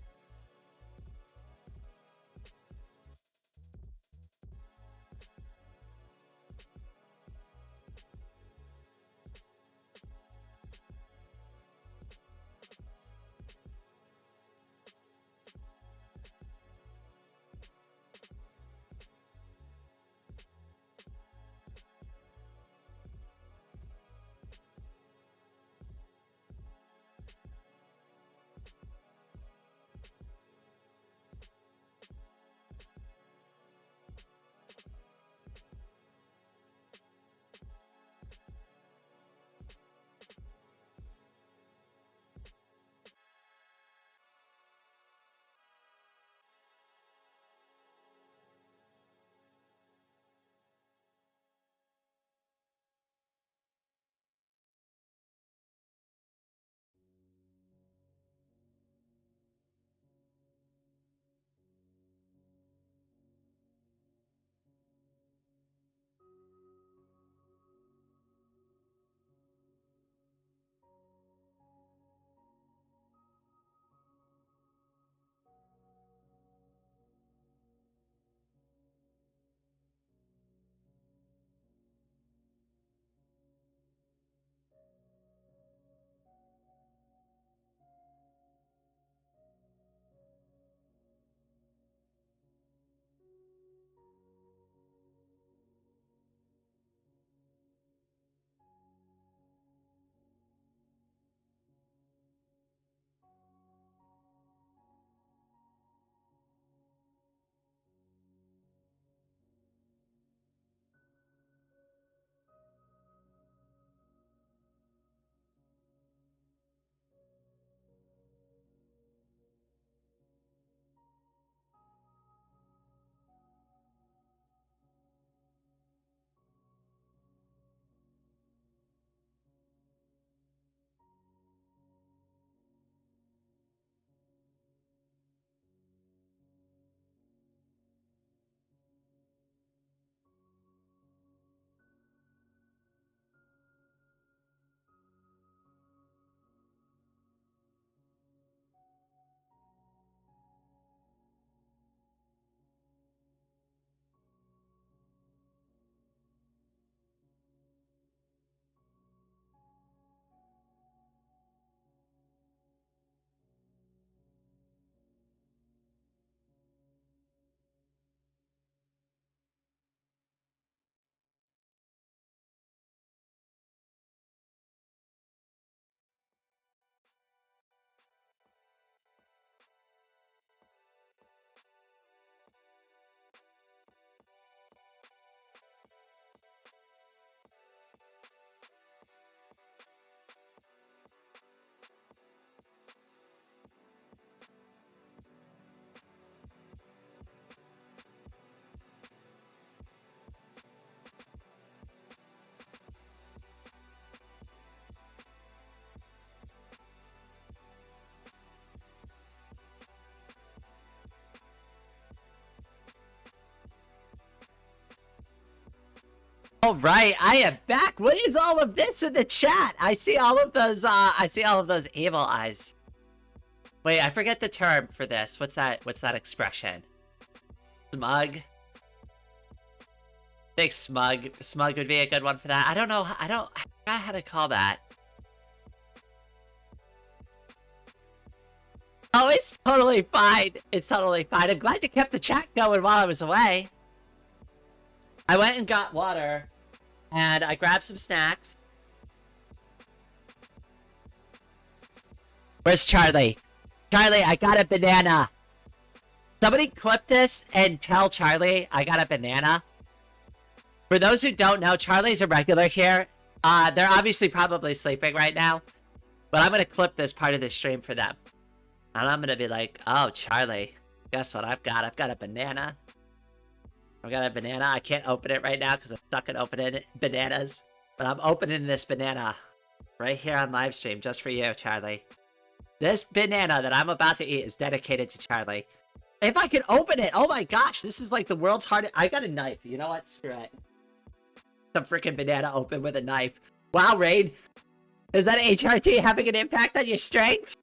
All right, I am back. What is all of this in the chat? I see all of those evil eyes. Wait, I forget the term for this. What's that expression? Smug? I think smug would be a good one for that. I don't know. I forgot how to call that. Oh, it's totally fine. It's totally fine. I'm glad you kept the chat going while I was away. I went and got water, and I grabbed some snacks. Where's Charlie? Charlie, I got a banana. Somebody clip this and tell Charlie I got a banana. For those who don't know, Charlie's a regular here. They're obviously probably sleeping right now, but I'm going to clip this part of the stream for them. And I'm going to be like, oh, Charlie, guess what I've got? I've got a banana. I've got a banana. I can't open it right now because I'm stuck in opening bananas. But I'm opening this banana right here on live stream just for you, Charlie. This banana that I'm about to eat is dedicated to Charlie. If I can open it, oh my gosh, this is like the world's hardest. I got a knife. You know what? Screw it. Some freaking banana open with a knife. Wow, Rain. Is that HRT having an impact on your strength?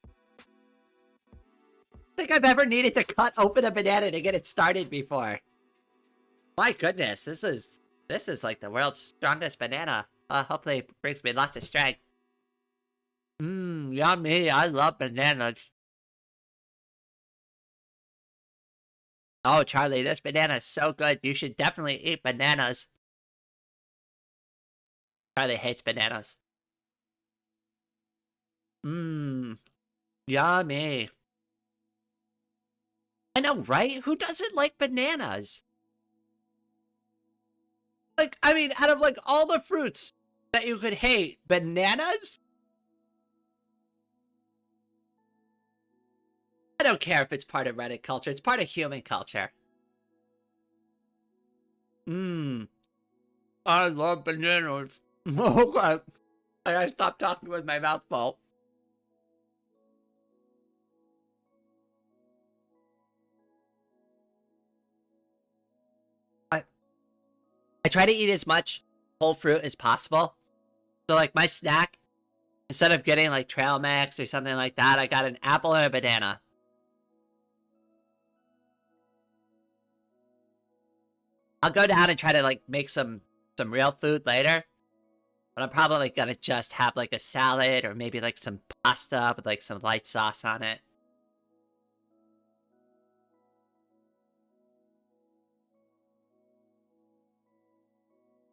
I think I've ever needed to cut open a banana to get it started before. My goodness, this is like the world's strongest banana. Hopefully it brings me lots of strength. Mmm, yummy. I love bananas. Oh, Charlie, this banana is so good. You should definitely eat bananas. Charlie hates bananas. Mmm, yummy. I know, right? Who doesn't like bananas? Like, I mean, out of, like, all the fruits that you could hate, bananas? I don't care if it's part of Reddit culture. It's part of human culture. Mmm. I love bananas. Okay. I gotta stop talking with my mouth full. I try to eat as much whole fruit as possible. So, like, my snack, instead of getting, like, trail mix or something like that, I got an apple and a banana. I'll go down and try to, like, make some real food later. But I'm probably gonna just have, like, a salad or maybe, like, some pasta with, like, some light sauce on it.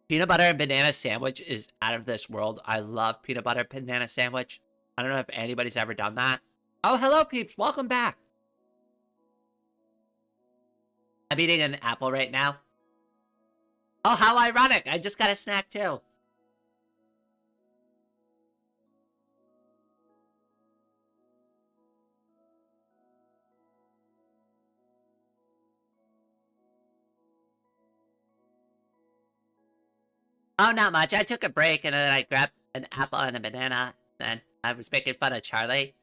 Peanut butter and banana sandwich is out of this world. I love peanut butter banana sandwich. I don't know if anybody's ever done that. Oh, hello, peeps. Welcome back. I'm eating an apple right now. Oh, how ironic. I just got a snack, too. Oh, not much. I took a break and then I grabbed an apple and a banana. Then I was making fun of Charlie.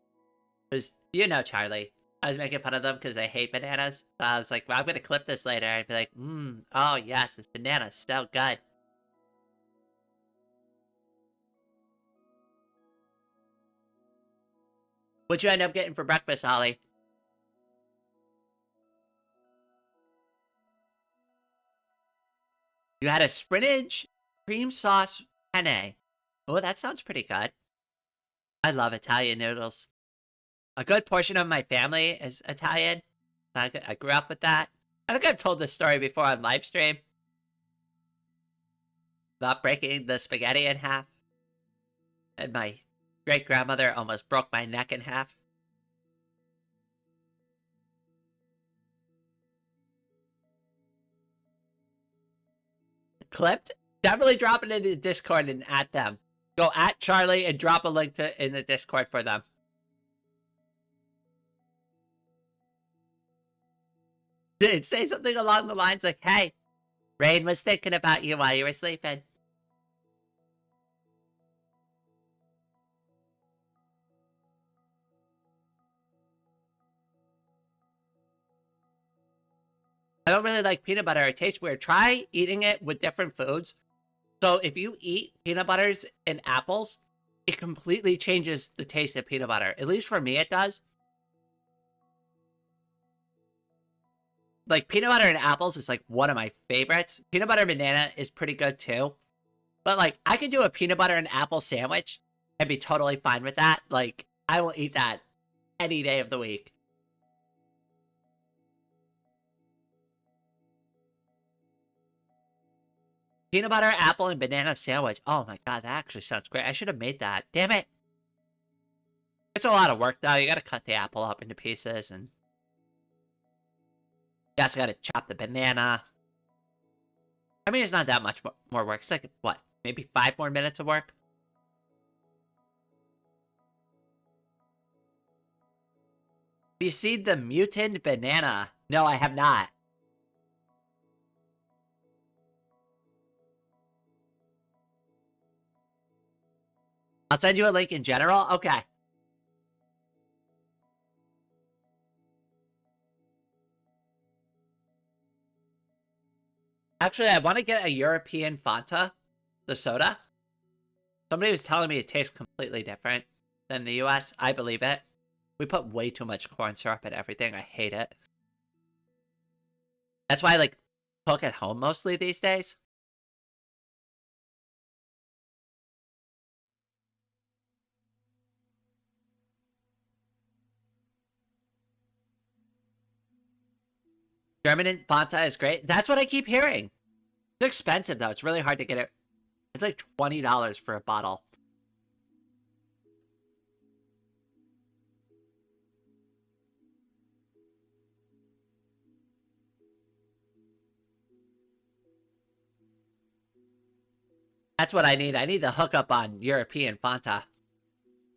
Because, you know Charlie. I was making fun of them because they hate bananas. So I was like, well, I'm going to clip this later and be like, oh yes, this banana's so good. What'd you end up getting for breakfast, Ollie? You had a spinach cream sauce penne. Oh, that sounds pretty good. I love Italian noodles. A good portion of my family is Italian. I grew up with that. I think I've told this story before on live stream. About breaking the spaghetti in half. And my great-grandmother almost broke my neck in half. Clipped? Definitely drop it in the Discord and at them. Go at Charlie and drop a link in the Discord for them. Say something along the lines like, hey, Rain was thinking about you while you were sleeping. I don't really like peanut butter. It tastes weird. Try eating it with different foods. So if you eat peanut butters and apples, it completely changes the taste of peanut butter. At least for me, it does. Like, peanut butter and apples is, like, one of my favorites. Peanut butter and banana is pretty good, too. But, like, I could do a peanut butter and apple sandwich and be totally fine with that. Like, I will eat that any day of the week. Peanut butter, apple, and banana sandwich. Oh my god, that actually sounds great. I should have made that. Damn it. It's a lot of work, though. You gotta cut the apple up into pieces, and you also gotta chop the banana. I mean, it's not that much more work. It's like, what, maybe 5 more minutes of work? Have you seen the mutant banana? No, I have not. I'll send you a link in general. Okay. Actually, I want to get a European Fanta, the soda. Somebody was telling me it tastes completely different than the US. I believe it. We put way too much corn syrup in everything. I hate it. That's why I, like, cook at home mostly these days. German Fanta is great. That's what I keep hearing. It's expensive, though. It's really hard to get it. It's like $20 for a bottle. That's what I need. I need the hookup on European Fanta.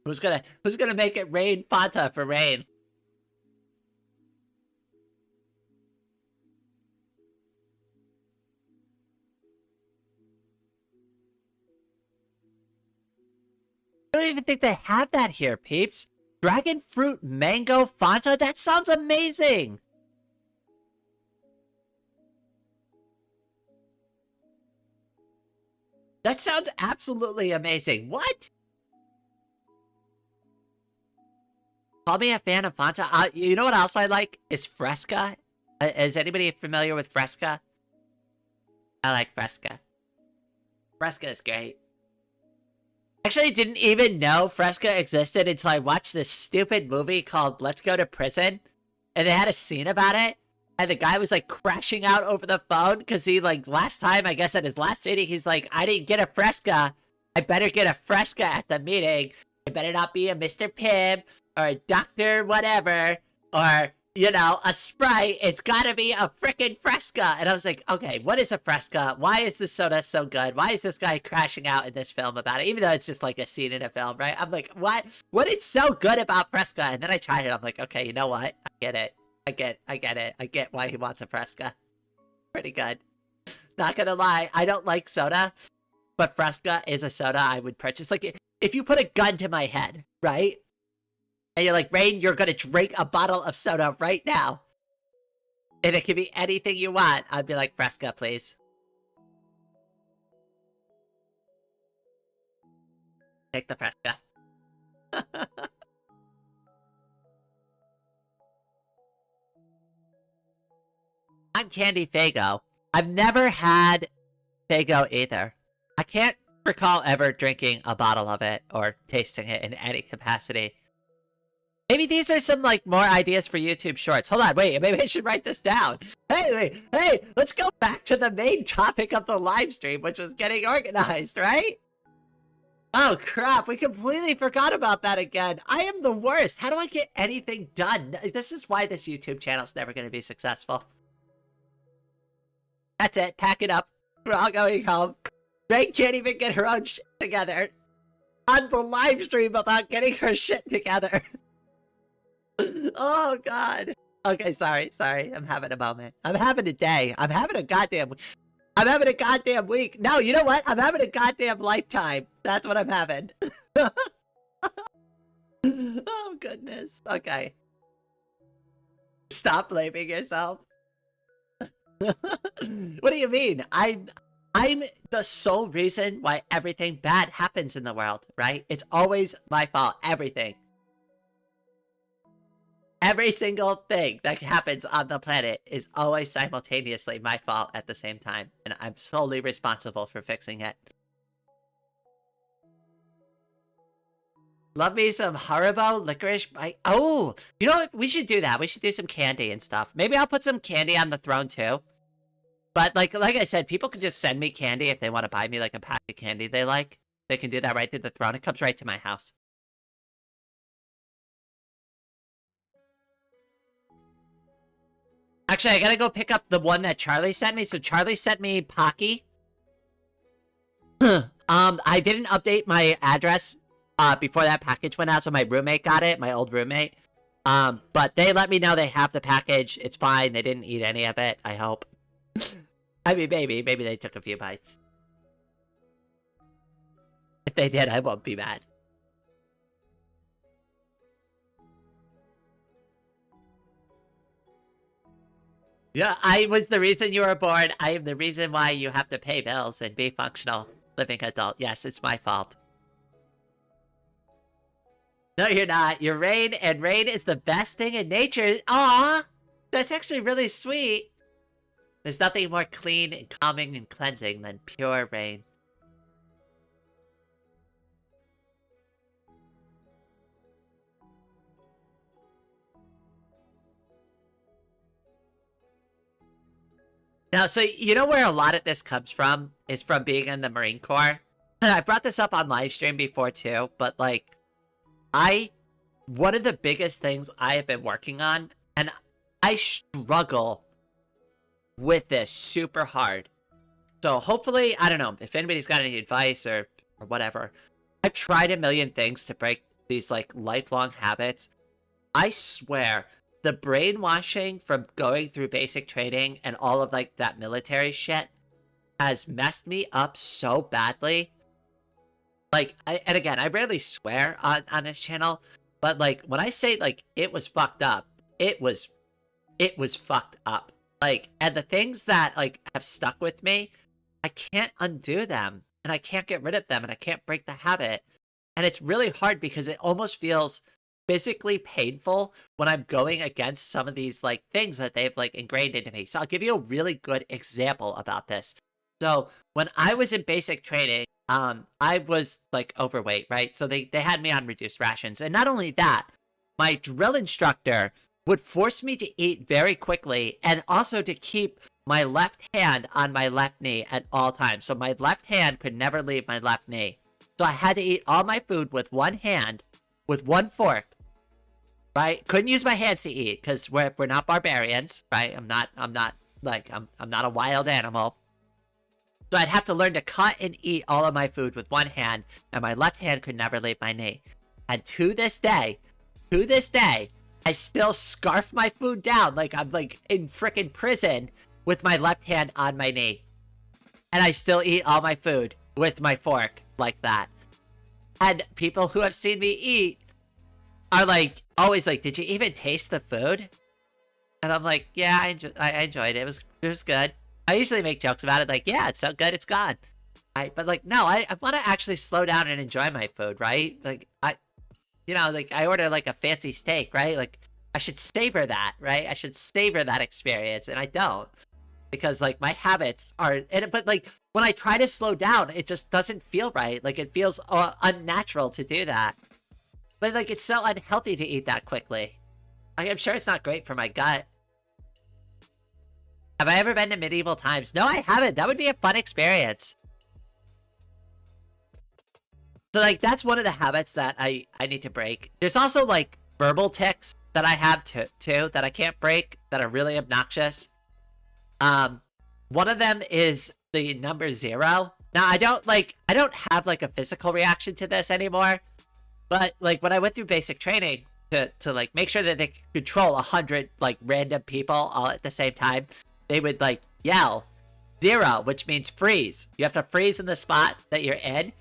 Who's gonna make it rain Fanta for rain? I don't even think they have that here, peeps. Dragon fruit mango Fanta? That sounds amazing! That sounds absolutely amazing. What? Call me a fan of Fanta. You know what else I like? Is Fresca. Is anybody familiar with Fresca? I like Fresca. Fresca is great. Actually, I didn't even know Fresca existed until I watched this stupid movie called Let's Go to Prison. And they had a scene about it. And the guy was, like, crashing out over the phone because he, like, last time, I guess at his last meeting, he's like, I didn't get a Fresca. I better get a Fresca at the meeting. It better not be a Mr. Pibb or a Dr. whatever or, you know, a Sprite. It's gotta be a frickin' Fresca. And I was like, okay, what is a Fresca? Why is this soda so good? Why is this guy crashing out in this film about it? Even though it's just like a scene in a film, right? I'm like, what? What is so good about Fresca? And then I tried it. I'm like, okay, you know what? I get it. I get it. I get why he wants a Fresca. Pretty good. Not gonna lie, I don't like soda, but Fresca is a soda I would purchase. Like, if you put a gun to my head, right? And you're like, Rain, you're gonna drink a bottle of soda right now. And it can be anything you want. I'd be like, Fresca, please. Take the Fresca. I'm Candy Faygo. I've never had Faygo either. I can't recall ever drinking a bottle of it or tasting it in any capacity. Maybe these are some, like, more ideas for YouTube shorts. Hold on, wait, maybe I should write this down. Hey, let's go back to the main topic of the live stream, which was getting organized, right? Oh, crap, we completely forgot about that again. I am the worst. How do I get anything done? This is why this YouTube channel's never going to be successful. That's it, pack it up. We're all going home. Ray can't even get her own shit together. On the live stream about getting her shit together. Oh, God. Okay, sorry. I'm having a moment. I'm having a day. I'm having a goddamn week. No, you know what? I'm having a goddamn lifetime. That's what I'm having. Oh, goodness. Okay. Stop blaming yourself. What do you mean? I'm the sole reason why everything bad happens in the world, right? It's always my fault. Everything. Every single thing that happens on the planet is always simultaneously my fault at the same time, and I'm solely responsible for fixing it. Love me some Haribo licorice bite. Oh, you know what? We should do that. We should do some candy and stuff. Maybe I'll put some candy on the throne too. But like I said, people can just send me candy if they want to buy me like a pack of candy they like. They can do that right through the throne. It comes right to my house. Actually, I gotta go pick up the one that Charlie sent me. So Charlie sent me Pocky. I didn't update my address before that package went out, so my roommate got it, my old roommate. But they let me know they have the package. It's fine. They didn't eat any of it, I hope. I mean, maybe they took a few bites. If they did, I won't be mad. Yeah, I was the reason you were born. I am the reason why you have to pay bills and be functional living adult. Yes, it's my fault. No, you're not. You're rain, and rain is the best thing in nature. Aw, that's actually really sweet. There's nothing more clean and calming and cleansing than pure rain. Now, so you know where a lot of this comes from? Is from being in the Marine Corps. I brought this up on livestream before too, but like, one of the biggest things I have been working on, and I struggle with this super hard. So hopefully, I don't know, if anybody's got any advice or whatever. I've tried a million things to break these like lifelong habits. I swear, the brainwashing from going through basic training and all of like that military shit has messed me up so badly. Like, and again, I rarely swear on this channel, but like when I say like it was fucked up, it was fucked up. Like, and the things that like have stuck with me, I can't undo them, and I can't get rid of them, and I can't break the habit. And it's really hard because it almost feels physically painful when I'm going against some of these like things that they've like ingrained into me. So I'll give you a really good example about this. So when I was in basic training, I was like overweight, right? So they had me on reduced rations. And not only that, my drill instructor would force me to eat very quickly and also to keep my left hand on my left knee at all times. So my left hand could never leave my left knee. So I had to eat all my food with one hand, with one fork, right? Couldn't use my hands to eat because we're not barbarians, right? I'm not a wild animal. So I'd have to learn to cut and eat all of my food with one hand, and my left hand could never leave my knee. And to this day, I still scarf my food down like I'm like in frickin' prison with my left hand on my knee. And I still eat all my food with my fork like that. And people who have seen me eat are like, always like, did you even taste the food? And I'm like, yeah, I enjoyed it. It was good. I usually make jokes about it, like, yeah, it's so good, it's gone. Right? But like, no, I want to actually slow down and enjoy my food, right? Like, I order like a fancy steak, right? Like, I should savor that, right? I should savor that experience, and I don't. Because like, my habits are, but like, when I try to slow down, it just doesn't feel right. Like, it feels unnatural to do that. But like, it's so unhealthy to eat that quickly. Like, I'm sure it's not great for my gut. Have I ever been to medieval times? No, I haven't. That would be a fun experience. So, like, that's one of the habits that I need to break. There's also, like, verbal tics that I have, too, that I can't break, that are really obnoxious. One of them is the number 0. Now, I don't have, like, a physical reaction to this anymore. But, like, when I went through basic training to like, make sure that they could control 100, like, random people all at the same time, they would like yell 0, which means freeze. You have to freeze in the spot that you're in.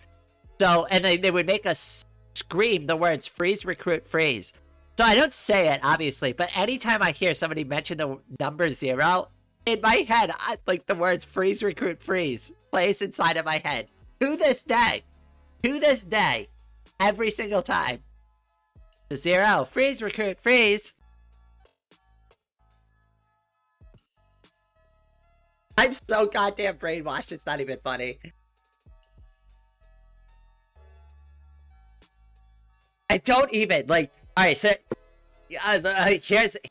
So, and they would make us scream the words freeze, recruit, freeze. So I don't say it, obviously, but anytime I hear somebody mention the number 0, in my head, like the words freeze, recruit, freeze plays inside of my head. To this day, every single time. 0, freeze, recruit, freeze. I'm so goddamn brainwashed, it's not even funny. I don't even, like, alright, so,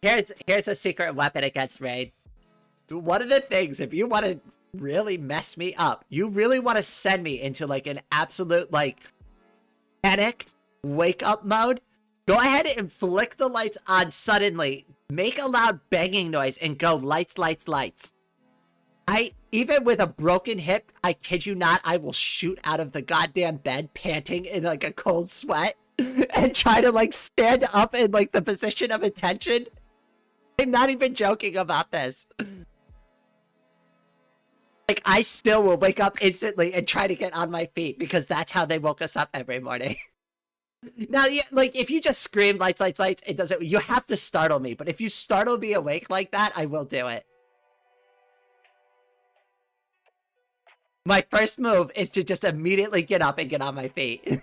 here's a secret weapon against Rain. One of the things, if you want to really mess me up, you really want to send me into, like, an absolute, like, panic, wake-up mode, go ahead and flick the lights on suddenly, make a loud banging noise, and go lights, lights, lights. Even with a broken hip, I kid you not, I will shoot out of the goddamn bed panting in, like, a cold sweat and try to, like, stand up in, like, the position of attention. I'm not even joking about this. Like, I still will wake up instantly and try to get on my feet because that's how they woke us up every morning. Now, yeah, like, if you just scream lights, lights, lights, it doesn't, you have to startle me. But if you startle me awake like that, I will do it. My first move is to just immediately get up and get on my feet.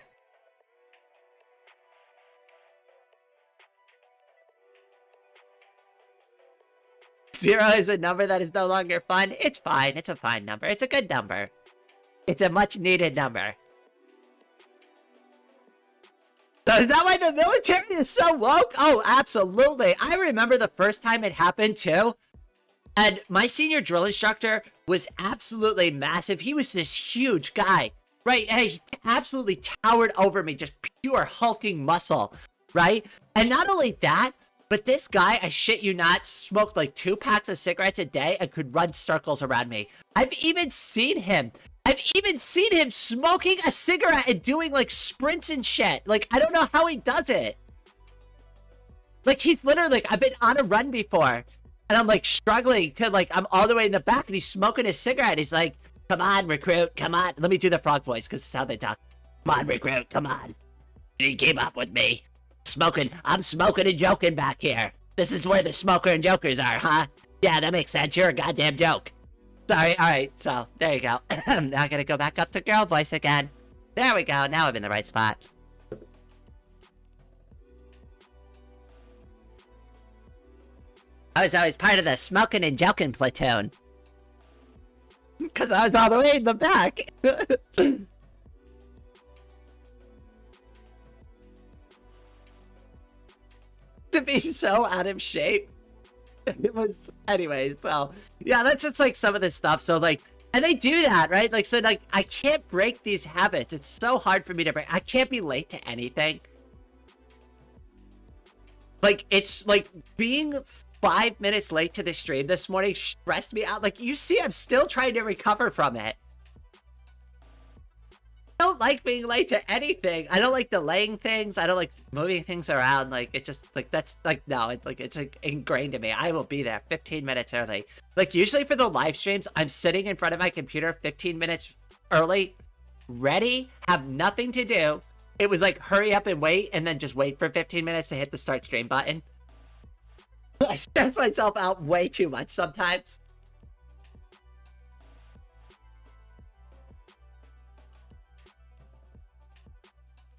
Zero is a number that is no longer fun. It's fine. It's a fine number. It's a good number. It's a much needed number. So is that why the military is so woke? Oh, absolutely. I remember the first time it happened too. And my senior drill instructor was absolutely massive. He was this huge guy, right? And he absolutely towered over me, just pure hulking muscle, right? And not only that, but this guy, I shit you not, smoked like 2 packs of cigarettes a day and could run circles around me. I've even seen him smoking a cigarette and doing like sprints and shit. Like, I don't know how he does it. Like, he's literally like, I've been on a run before. And I'm like struggling to like, I'm all the way in the back and he's smoking his cigarette. He's like, come on, recruit, come on. Let me do the frog voice because it's how they talk. Come on, recruit, come on. You keep up with me. I'm smoking and joking back here. This is where the smoker and jokers are, huh? Yeah, that makes sense. You're a goddamn joke. Sorry, alright, so there you go. Now I gotta go back up to girl voice again. There we go, now I'm in the right spot. I was always part of the smoking and joking platoon. Because I was all the way in the back. To be so out of shape. It was, anyways, so, yeah, that's just, like, some of this stuff, so, like, and they do that, right? Like, so, like, I can't break these habits. It's so hard for me to break. I can't be late to anything. Like, it's, like, being 5 minutes late to the stream this morning stressed me out. Like, you see, I'm still trying to recover from it. I don't like being late to anything. I don't like delaying things. I don't like moving things around. Like, it just, like, that's, like, no, it's, like, it's, like, ingrained in me. I will be there 15 minutes early. Like, usually for the live streams, I'm sitting in front of my computer 15 minutes early, ready, have nothing to do. It was like, hurry up and wait, and then just wait for 15 minutes to hit the start stream button. I stress myself out way too much sometimes.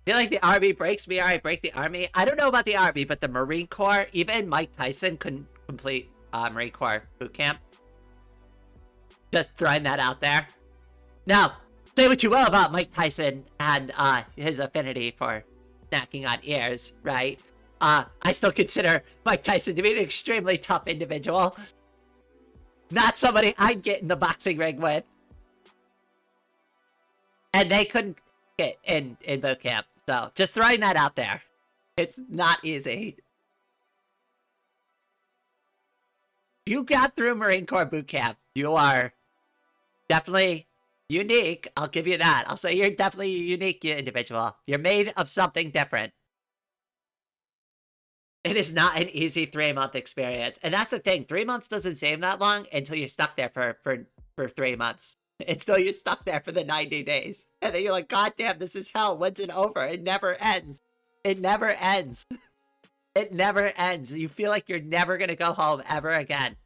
I feel like the Army breaks me, or I break the Army. I don't know about the Army, but the Marine Corps, even Mike Tyson couldn't complete Marine Corps boot camp. Just throwing that out there. Now, say what you will about Mike Tyson and his affinity for snacking on ears, right? I still consider Mike Tyson to be an extremely tough individual. Not somebody I'd get in the boxing ring with. And they couldn't get in boot camp. So, just throwing that out there. It's not easy. If you got through Marine Corps boot camp, you are definitely unique. I'll give you that. I'll say you're definitely a unique individual. You're made of something different. It is not an easy 3-month experience. And that's the thing. 3 months doesn't seem that long until you're stuck there for 3 months. Until you're stuck there for the 90 days. And then you're like, God damn, this is hell. When's it over? It never ends. It never ends. It never ends. You feel like you're never going to go home ever again.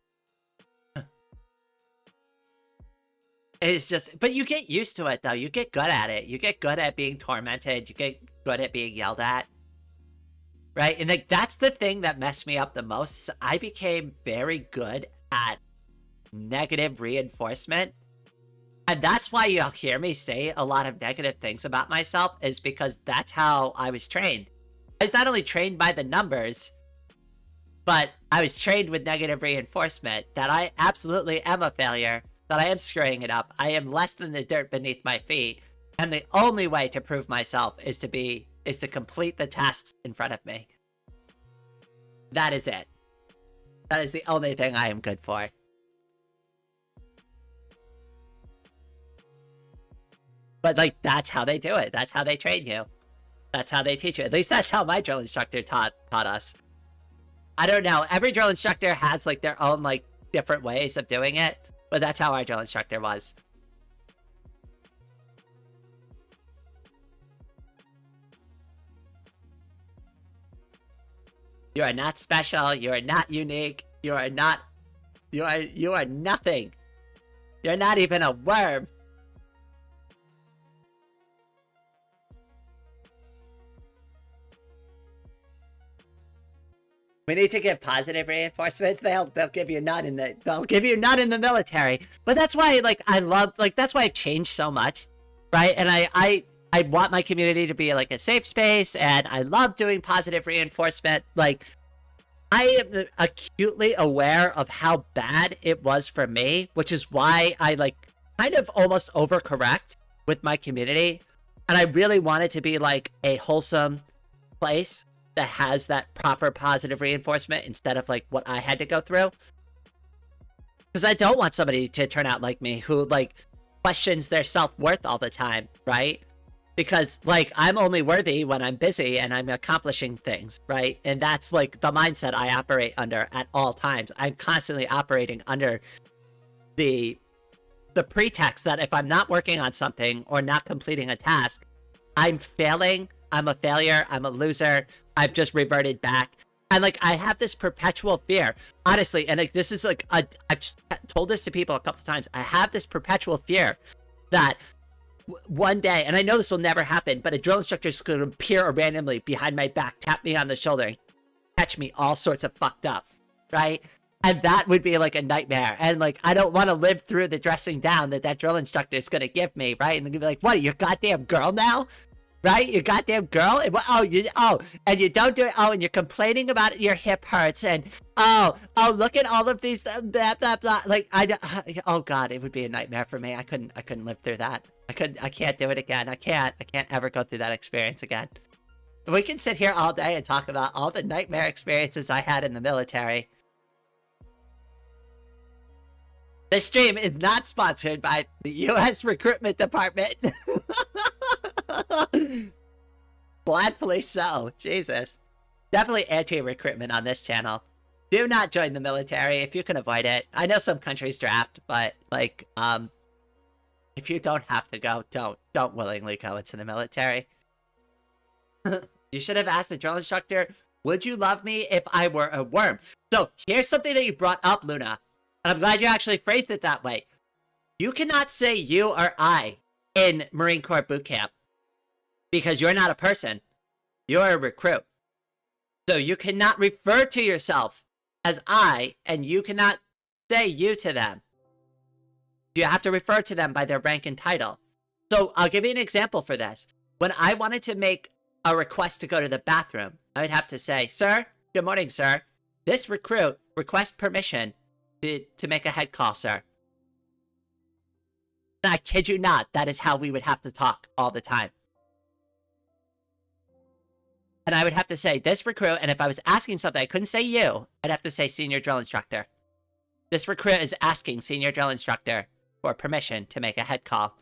It's just, but you get used to it though. You get good at it. You get good at being tormented. You get good at being yelled at. Right? And like that's the thing that messed me up the most is I became very good at negative reinforcement. And that's why you'll hear me say a lot of negative things about myself is because that's how I was trained. I was not only trained by the numbers, but I was trained with negative reinforcement that I absolutely am a failure, that I am screwing it up. I am less than the dirt beneath my feet. And the only way to prove myself is to complete the tasks in front of me. That is it. That is the only thing I am good for. But like, that's how they do it. That's how they train you. That's how they teach you. At least that's how my drill instructor taught us. I don't know. Every drill instructor has like their own like different ways of doing it. But that's how our drill instructor was. You are not special. You are not unique. You are not... You are nothing. You're not even a worm. We need to get positive reinforcements. They'll give you none in the military. But that's why like I love like that's why I've changed so much, right? And I want my community to be like a safe space, and I love doing positive reinforcement. Like I am acutely aware of how bad it was for me, which is why I like kind of almost overcorrect with my community. And I really want it to be like a wholesome place that has that proper positive reinforcement instead of like what I had to go through. Because I don't want somebody to turn out like me who like questions their self-worth all the time, right? Because like I'm only worthy when I'm busy and I'm accomplishing things, right? And that's like the mindset I operate under at all times. I'm constantly operating under the pretext that if I'm not working on something or not completing a task, I'm failing, I'm a failure, I'm a loser, I've just reverted back. And like I have this perpetual fear, honestly, and like this is like I've told this to people a couple of times. I have this perpetual fear that one day, and I know this will never happen, but a drill instructor is going to appear randomly behind my back, tap me on the shoulder, and catch me all sorts of fucked up, right? And that would be like a nightmare. And like I don't want to live through the dressing down that drill instructor is going to give me, right? And they're going to be like, "What? Are you a goddamn girl now?" Right? You goddamn girl? And you don't do it. Oh, and you're complaining about it, your hip hurts. And, look at all of these, blah, blah, blah. Like, oh God, it would be a nightmare for me. I couldn't live through that. I can't do it again. I can't ever go through that experience again. We can sit here all day and talk about all the nightmare experiences I had in the military. This stream is not sponsored by the U.S. Recruitment Department. Gladfully so. Jesus. Definitely anti-recruitment on this channel. Do not join the military if you can avoid it. I know some countries draft, but like, if you don't have to go, don't willingly go into the military. You should have asked the drill instructor, would you love me if I were a worm? So here's something that you brought up, Luna. And I'm glad you actually phrased it that way. You cannot say you or I in Marine Corps boot camp because you're not a person. You're a recruit. So you cannot refer to yourself as I, and you cannot say you to them. You have to refer to them by their rank and title. So I'll give you an example for this. When I wanted to make a request to go to the bathroom, I would have to say, "Sir, good morning, sir. This recruit requests permission to make a head call, sir." And I kid you not, that is how we would have to talk all the time. And I would have to say, this recruit, and if I was asking something, I couldn't say you, I'd have to say senior drill instructor. This recruit is asking senior drill instructor for permission to make a head call.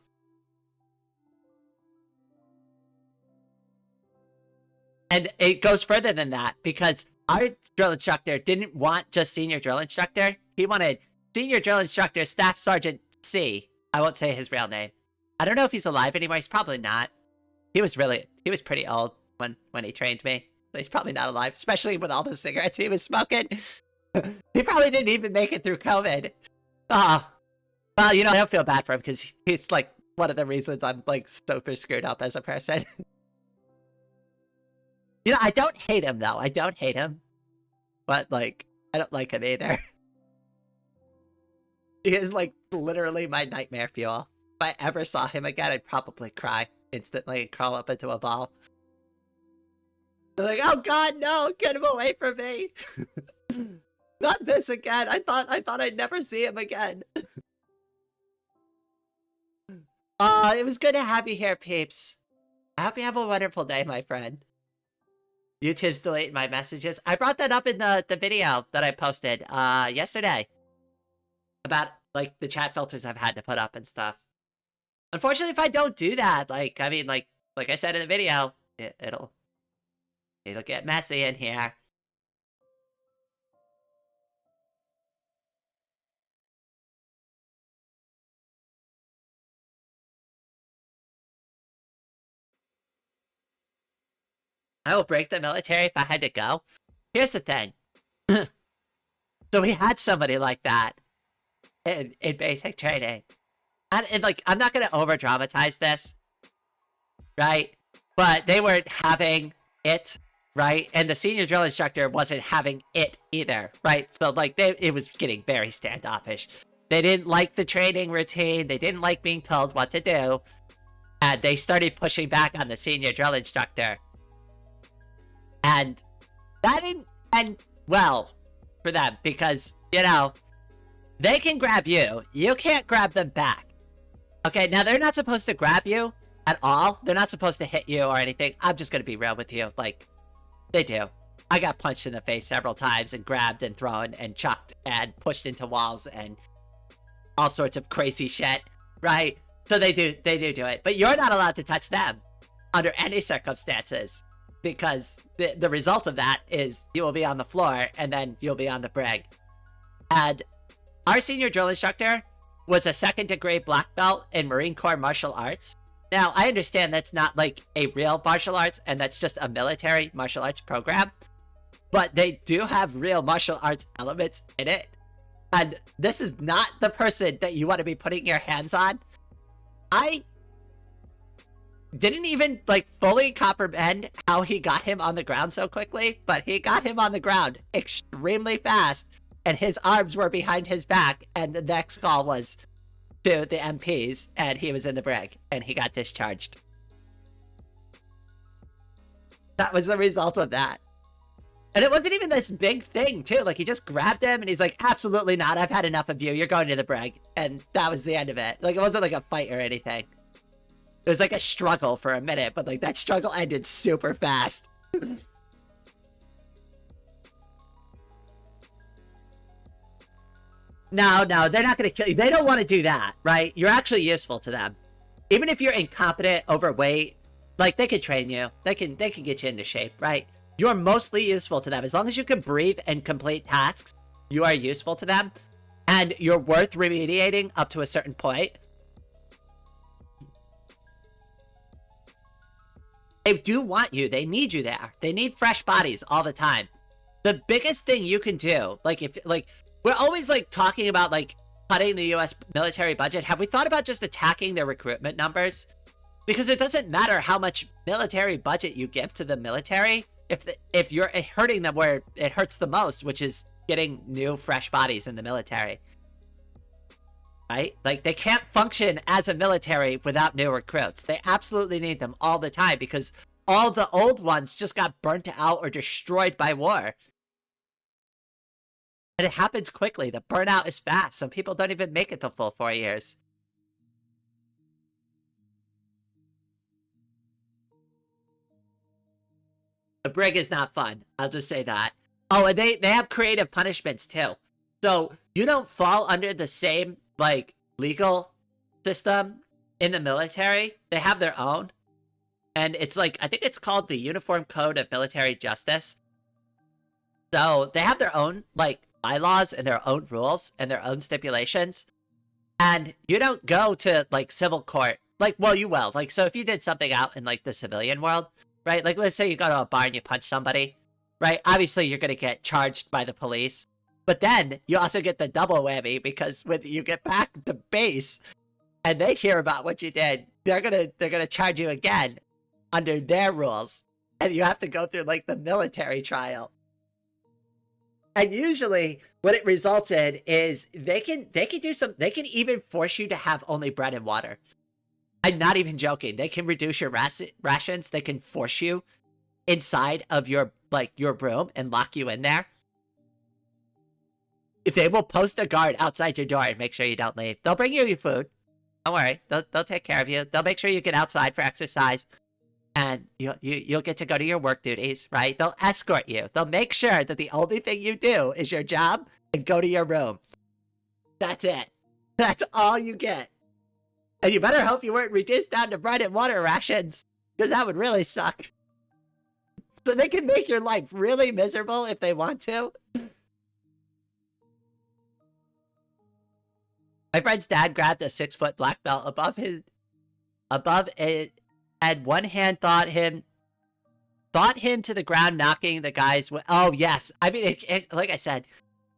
And it goes further than that, because our drill instructor didn't want just senior drill instructor. He wanted senior drill instructor, Staff Sergeant C. I won't say his real name. I don't know if he's alive anymore. He's probably not. He was pretty old when he trained me. So he's probably not alive, especially with all the cigarettes he was smoking. He probably didn't even make it through COVID. Ah. Well, I don't feel bad for him because he's like one of the reasons I'm like super screwed up as a person. I don't hate him though. I don't hate him, but like I don't like him either. He is like literally my nightmare fuel. If I ever saw him again, I'd probably cry instantly and crawl up into a ball. I'm like, oh god, no, get him away from me. Not this again. I thought I'd never see him again. It was good to have you here, peeps. I hope you have a wonderful day, my friend. YouTube's deleting my messages. I brought that up in the video that I posted yesterday. About, like, the chat filters I've had to put up and stuff. Unfortunately, if I don't do that, like I said in the video, it'll get messy in here. I will break the military if I had to go. Here's the thing. So we had somebody like that in basic training. And like, I'm not going to over-dramatize this, right? But they weren't having it, right? And the senior drill instructor wasn't having it either, right? So, like, it was getting very standoffish. They didn't like the training routine. They didn't like being told what to do. And they started pushing back on the senior drill instructor. And that didn't end well for them because, they can grab you. You can't grab them back. Okay, now they're not supposed to grab you at all. They're not supposed to hit you or anything. I'm just gonna be real with you. Like, they do. I got punched in the face several times and grabbed and thrown and chucked and pushed into walls and all sorts of crazy shit, right? So they do it. But you're not allowed to touch them under any circumstances because the result of that is you will be on the floor and then you'll be on the brig. And our senior drill instructor was a 2nd degree black belt in Marine Corps martial arts. Now, I understand that's not like a real martial arts and that's just a military martial arts program, but they do have real martial arts elements in it. And this is not the person that you want to be putting your hands on. I didn't even like fully comprehend how he got him on the ground so quickly, but he got him on the ground extremely fast. And his arms were behind his back, and the next call was to the MPs, and he was in the brig, and he got discharged. That was the result of that. And it wasn't even this big thing, too. Like, he just grabbed him, and he's like, absolutely not, I've had enough of you, you're going to the brig. And that was the end of it. Like, it wasn't like a fight or anything. It was like a struggle for a minute, but like, that struggle ended super fast. No, they're not going to kill you. They don't want to do that, right? You're actually useful to them. Even if you're incompetent, overweight, like, they can train you. They can get you into shape, right? You're mostly useful to them. As long as you can breathe and complete tasks, you are useful to them. And you're worth remediating up to a certain point. They do want you. They need you there. They need fresh bodies all the time. The biggest thing you can do, we're always, like, talking about, like, cutting the U.S. military budget. Have we thought about just attacking their recruitment numbers? Because it doesn't matter how much military budget you give to the military if you're hurting them where it hurts the most, which is getting new, fresh bodies in the military. Right? Like, they can't function as a military without new recruits. They absolutely need them all the time because all the old ones just got burnt out or destroyed by war. And it happens quickly. The burnout is fast. Some people don't even make it the full 4 years. The brig is not fun. I'll just say that. Oh, and they have creative punishments too. So you don't fall under the same, like, legal system in the military. They have their own. And it's like, I think it's called the Uniform Code of Military Justice. So they have their own, like, bylaws and their own rules and their own stipulations. And you don't go to, like, civil court. Like, well, you will. Like, so if you did something out in, like, the civilian world, right? Like, let's say you go to a bar and you punch somebody, right? Obviously, you're going to get charged by the police. But then you also get the double whammy because when you get back to base and they hear about what you did, they're gonna charge you again under their rules, and you have to go through like the military trial. And usually, what it results in is they can even force you to have only bread and water. I'm not even joking. They can reduce your rations. They can force you inside of your room and lock you in there. They will post a guard outside your door and make sure you don't leave. They'll bring you your food. Don't worry. They'll take care of you. They'll make sure you get outside for exercise. And you'll get to go to your work duties, right? They'll escort you. They'll make sure that the only thing you do is your job and go to your room. That's it. That's all you get. And you better hope you weren't reduced down to bread and water rations, because that would really suck. So they can make your life really miserable if they want to. My friend's dad grabbed a 6-foot black belt above it, and one hand thought him to the ground, knocking the guy's. Oh yes, I mean, like I said,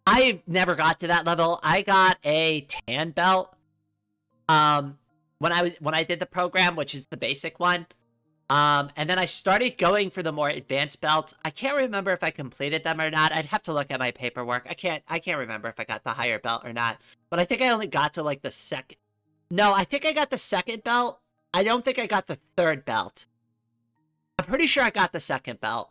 I never got to that level. I got a tan belt, when I did the program, which is the basic one. And then I started going for the more advanced belts. I can't remember if I completed them or not. I'd have to look at my paperwork. I can't remember if I got the higher belt or not. But I think I only got to like the second. No, I think I got the second belt. I don't think I got the third belt. I'm pretty sure I got the second belt.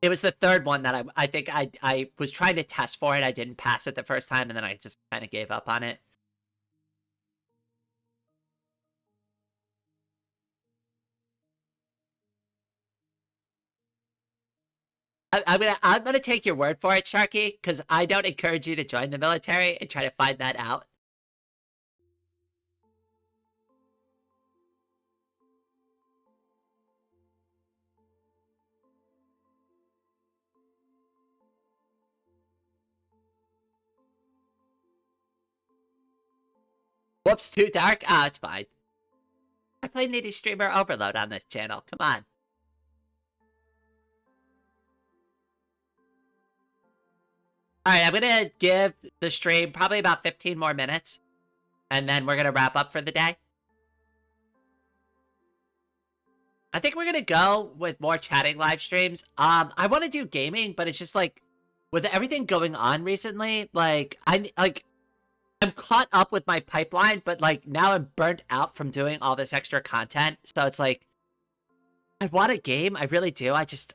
It was the third one that I think I was trying to test for it. I didn't pass it the first time, and then I just kind of gave up on it. I'm gonna take your word for it, Sharky, because I don't encourage you to join the military and try to find that out. Whoops, too dark? Ah, it's fine. I play Needy Streamer Overload on this channel. Come on. Alright, I'm gonna give the stream probably about 15 more minutes. And then we're gonna wrap up for the day. I think we're gonna go with more chatting live streams. I want to do gaming, but it's just like, with everything going on recently, like, I'm caught up with my pipeline, but like now I'm burnt out from doing all this extra content. So it's like, I want a game. I really do. I just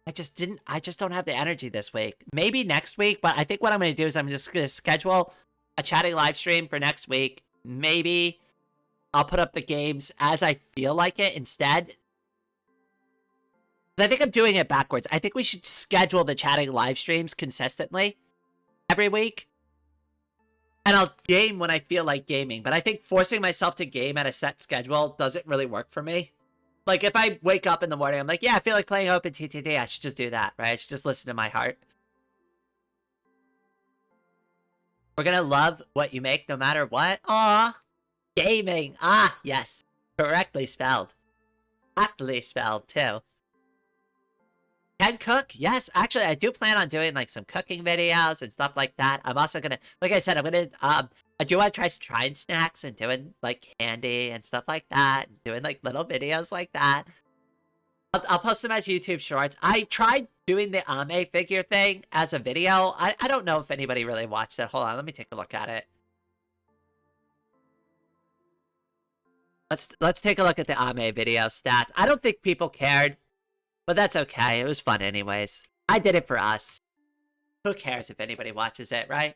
don't have the energy this week. Maybe next week, but I think what I'm going to do is I'm just going to schedule a chatting live stream for next week. Maybe I'll put up the games as I feel like it instead. I think I'm doing it backwards. I think we should schedule the chatting live streams consistently every week. And I'll game when I feel like gaming. But I think forcing myself to game at a set schedule doesn't really work for me. Like, if I wake up in the morning, I'm like, yeah, I feel like playing Open TTD, I should just do that, right? I should just listen to my heart. We're gonna love what you make no matter what. Aw, gaming. Ah, yes. Correctly spelled. Aptly spelled, too. Can cook? Yes, actually, I do plan on doing, like, some cooking videos and stuff like that. I'm also gonna, like I said, I'm gonna, I do want to try snacks and doing, like, candy and stuff like that. And doing, like, little videos like that. I'll post them as YouTube shorts. I tried doing the Ame figure thing as a video. I don't know if anybody really watched it. Hold on, let me take a look at it. Let's take a look at the Ame video stats. I don't think people cared, but that's okay. It was fun anyways. I did it for us. Who cares if anybody watches it, right?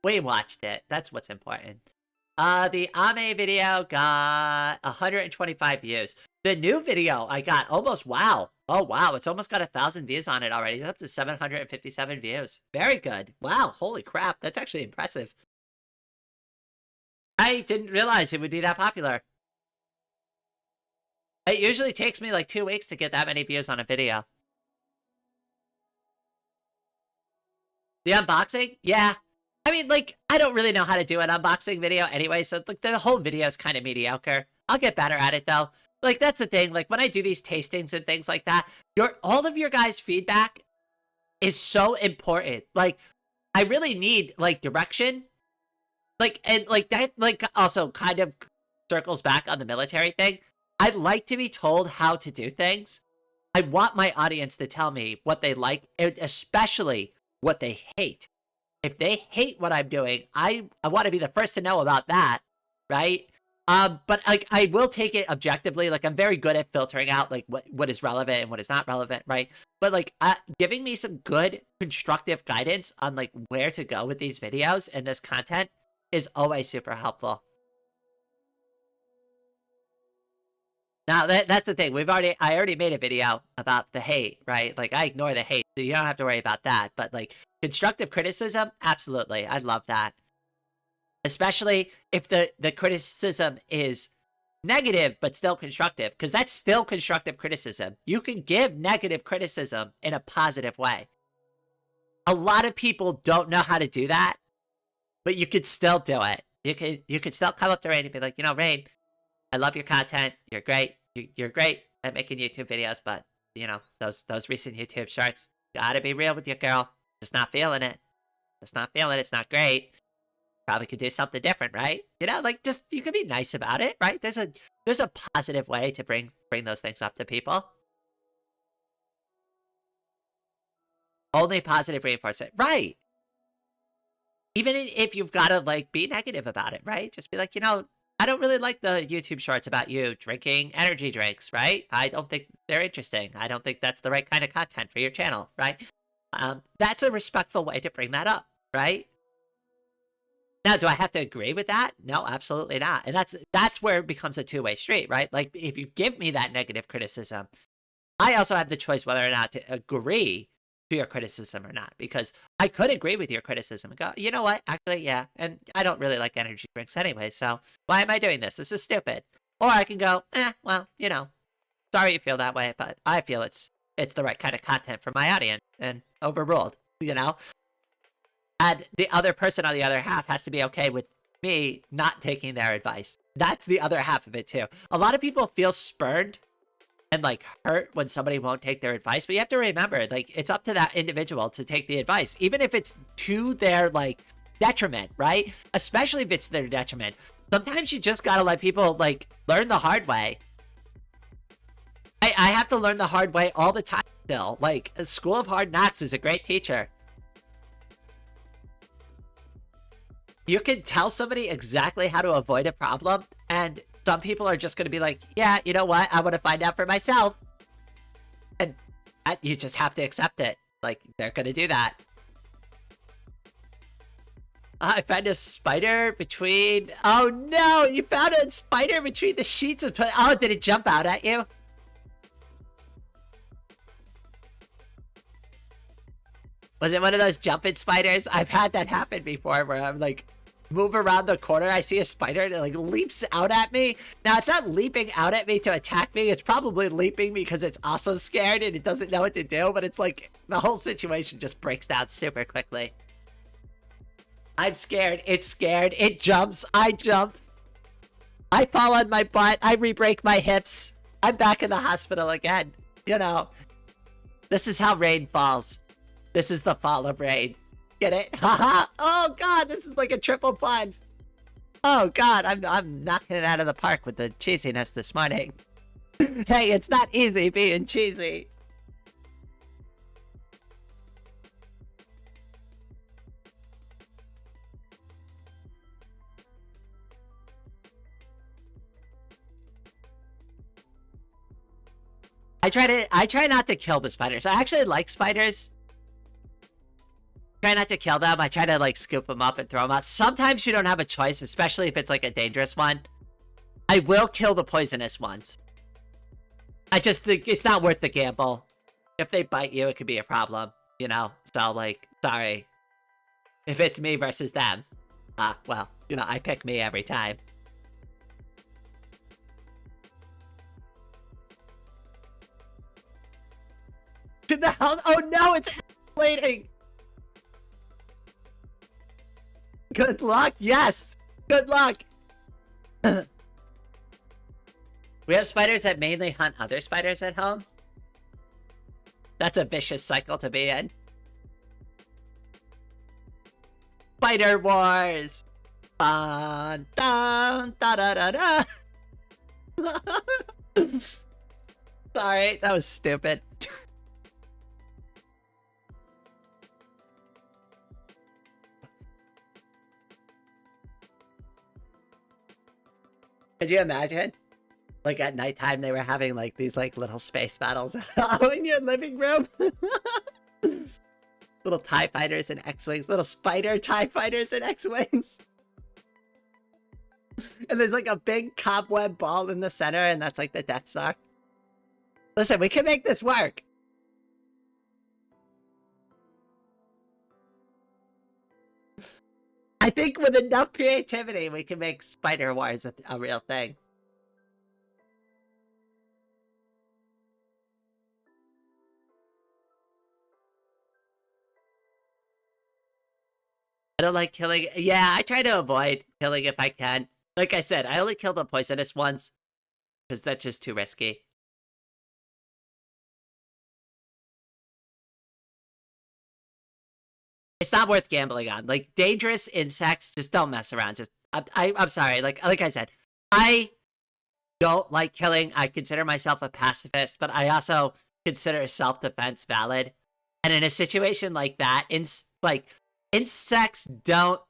We watched it. That's what's important. The Ame video got 125 views. The new video I got almost, wow. Oh, wow. It's almost got 1,000 views on it already. It's up to 757 views. Very good. Wow. Holy crap. That's actually impressive. I didn't realize it would be that popular. It usually takes me like 2 weeks to get that many views on a video. The unboxing? Yeah. I mean, like, I don't really know how to do an unboxing video anyway, so like, the whole video is kind of mediocre. I'll get better at it, though. Like, that's the thing. Like, when I do these tastings and things like that, all of your guys' feedback is so important. Like, I really need, like, direction. Like, and, like, that, like, also kind of circles back on the military thing. I'd like to be told how to do things. I want my audience to tell me what they like, and especially what they hate. If they hate what I'm doing, I want to be the first to know about that, right? But like, I will take it objectively. Like, I'm very good at filtering out like what is relevant and what is not relevant, right? But like, giving me some good constructive guidance on like where to go with these videos and this content is always super helpful. Now that's the thing. I already made a video about the hate, right? Like, I ignore the hate, so you don't have to worry about that. But like, constructive criticism, absolutely, I love that. Especially if the criticism is negative but still constructive, because that's still constructive criticism. You can give negative criticism in a positive way. A lot of people don't know how to do that, but you could still do it. You could still come up to Rain and be like, you know, Rain, I love your content. You're great. You're great at making YouTube videos, but you know, those recent YouTube shorts, gotta be real with you, girl. Just not feeling it. Just not feeling it. It's not great. Probably could do something different, right? You know, like, just, you can be nice about it, right? There's a positive way to bring those things up to people. Only positive reinforcement, right? Even if you've got to like be negative about it, right? Just be like, you know, I don't really like the YouTube shorts about you drinking energy drinks, right? I don't think they're interesting. I don't think that's the right kind of content for your channel, right? That's a respectful way to bring that up, right? Now, do I have to agree with that? No, absolutely not. And that's where it becomes a two-way street, right? Like, if you give me that negative criticism, I also have the choice whether or not to agree to your criticism or not, because I could agree with your criticism and go, you know what, actually, yeah, and I don't really like energy drinks anyway, so why am I doing this? This is stupid. Or I can go, well, you know, sorry you feel that way, but I feel it's the right kind of content for my audience, and overruled, you know? And the other person on the other half has to be okay with me not taking their advice. That's the other half of it too. A lot of people feel spurned and like hurt when somebody won't take their advice, but you have to remember, like, it's up to that individual to take the advice, even if it's to their like detriment, right? Especially if it's their detriment. Sometimes you just gotta let people like learn the hard way. I have to learn the hard way all the time still. Like, School of Hard Knocks is a great teacher. You can tell somebody exactly how to avoid a problem, and some people are just going to be like, yeah, you know what? I want to find out for myself. And you just have to accept it. Like, they're going to do that. I found a spider between... Oh, no! You found a spider between the sheets of toilet... Oh, did it jump out at you? Was it one of those jumping spiders? I've had that happen before where I'm like... move around the corner, I see a spider and it like leaps out at me. Now, it's not leaping out at me to attack me. It's probably leaping because it's also scared and it doesn't know what to do, but it's like the whole situation just breaks down super quickly. I'm scared. It's scared. It jumps. I jump. I fall on my butt. I re-break my hips. I'm back in the hospital again. You know, this is how rain falls. This is the fall of rain. Get it? Haha! Oh god, this is like a triple pun. Oh god, I'm knocking it out of the park with the cheesiness this morning. Hey, it's not easy being cheesy. I try not to kill the spiders. I actually like spiders. Try not to kill them. I try to like scoop them up and throw them out. Sometimes you don't have a choice, especially if it's like a dangerous one. I will kill the poisonous ones. I just think it's not worth the gamble. If they bite you, it could be a problem, you know? So like, sorry. If it's me versus them, well, you know, I pick me every time. Did the hell? Oh no, it's escalating. Good luck. Yes. Good luck. We have spiders that mainly hunt other spiders at home. That's a vicious cycle to be in. Spider Wars. Dun, dun, da, da, da, da. Sorry, that was stupid. Could you imagine? Like at nighttime, they were having like these like little space battles in your living room. Little TIE fighters and X-Wings, little spider TIE fighters and X-Wings. And there's like a big cobweb ball in the center, and that's like the Death Star. Listen, we can make this work. I think with enough creativity, we can make Spider Wars a real thing. I don't like killing. Yeah, I try to avoid killing if I can. Like I said, I only killed the poisonous ones because that's just too risky. It's not worth gambling on. Like dangerous insects, just don't mess around. Just I'm sorry. Like I said, I don't like killing. I consider myself a pacifist, but I also consider self-defense valid. And in a situation like that, insects don't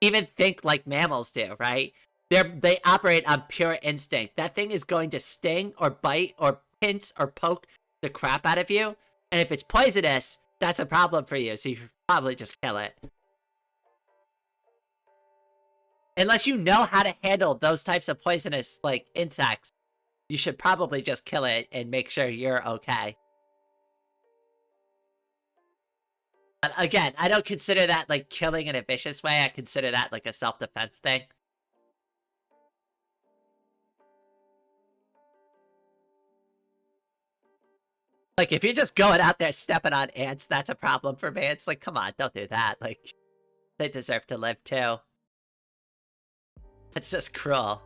even think like mammals do, right? They operate on pure instinct. That thing is going to sting or bite or pinch or poke the crap out of you. And if it's poisonous, that's a problem for you. So you should probably just kill it. Unless you know how to handle those types of poisonous like insects, you should probably just kill it and make sure you're okay. But again, I don't consider that like killing in a vicious way. I consider that like a self-defense thing. Like, if you're just going out there stepping on ants, that's a problem for me. It's like, come on, don't do that. Like, they deserve to live too. It's just cruel.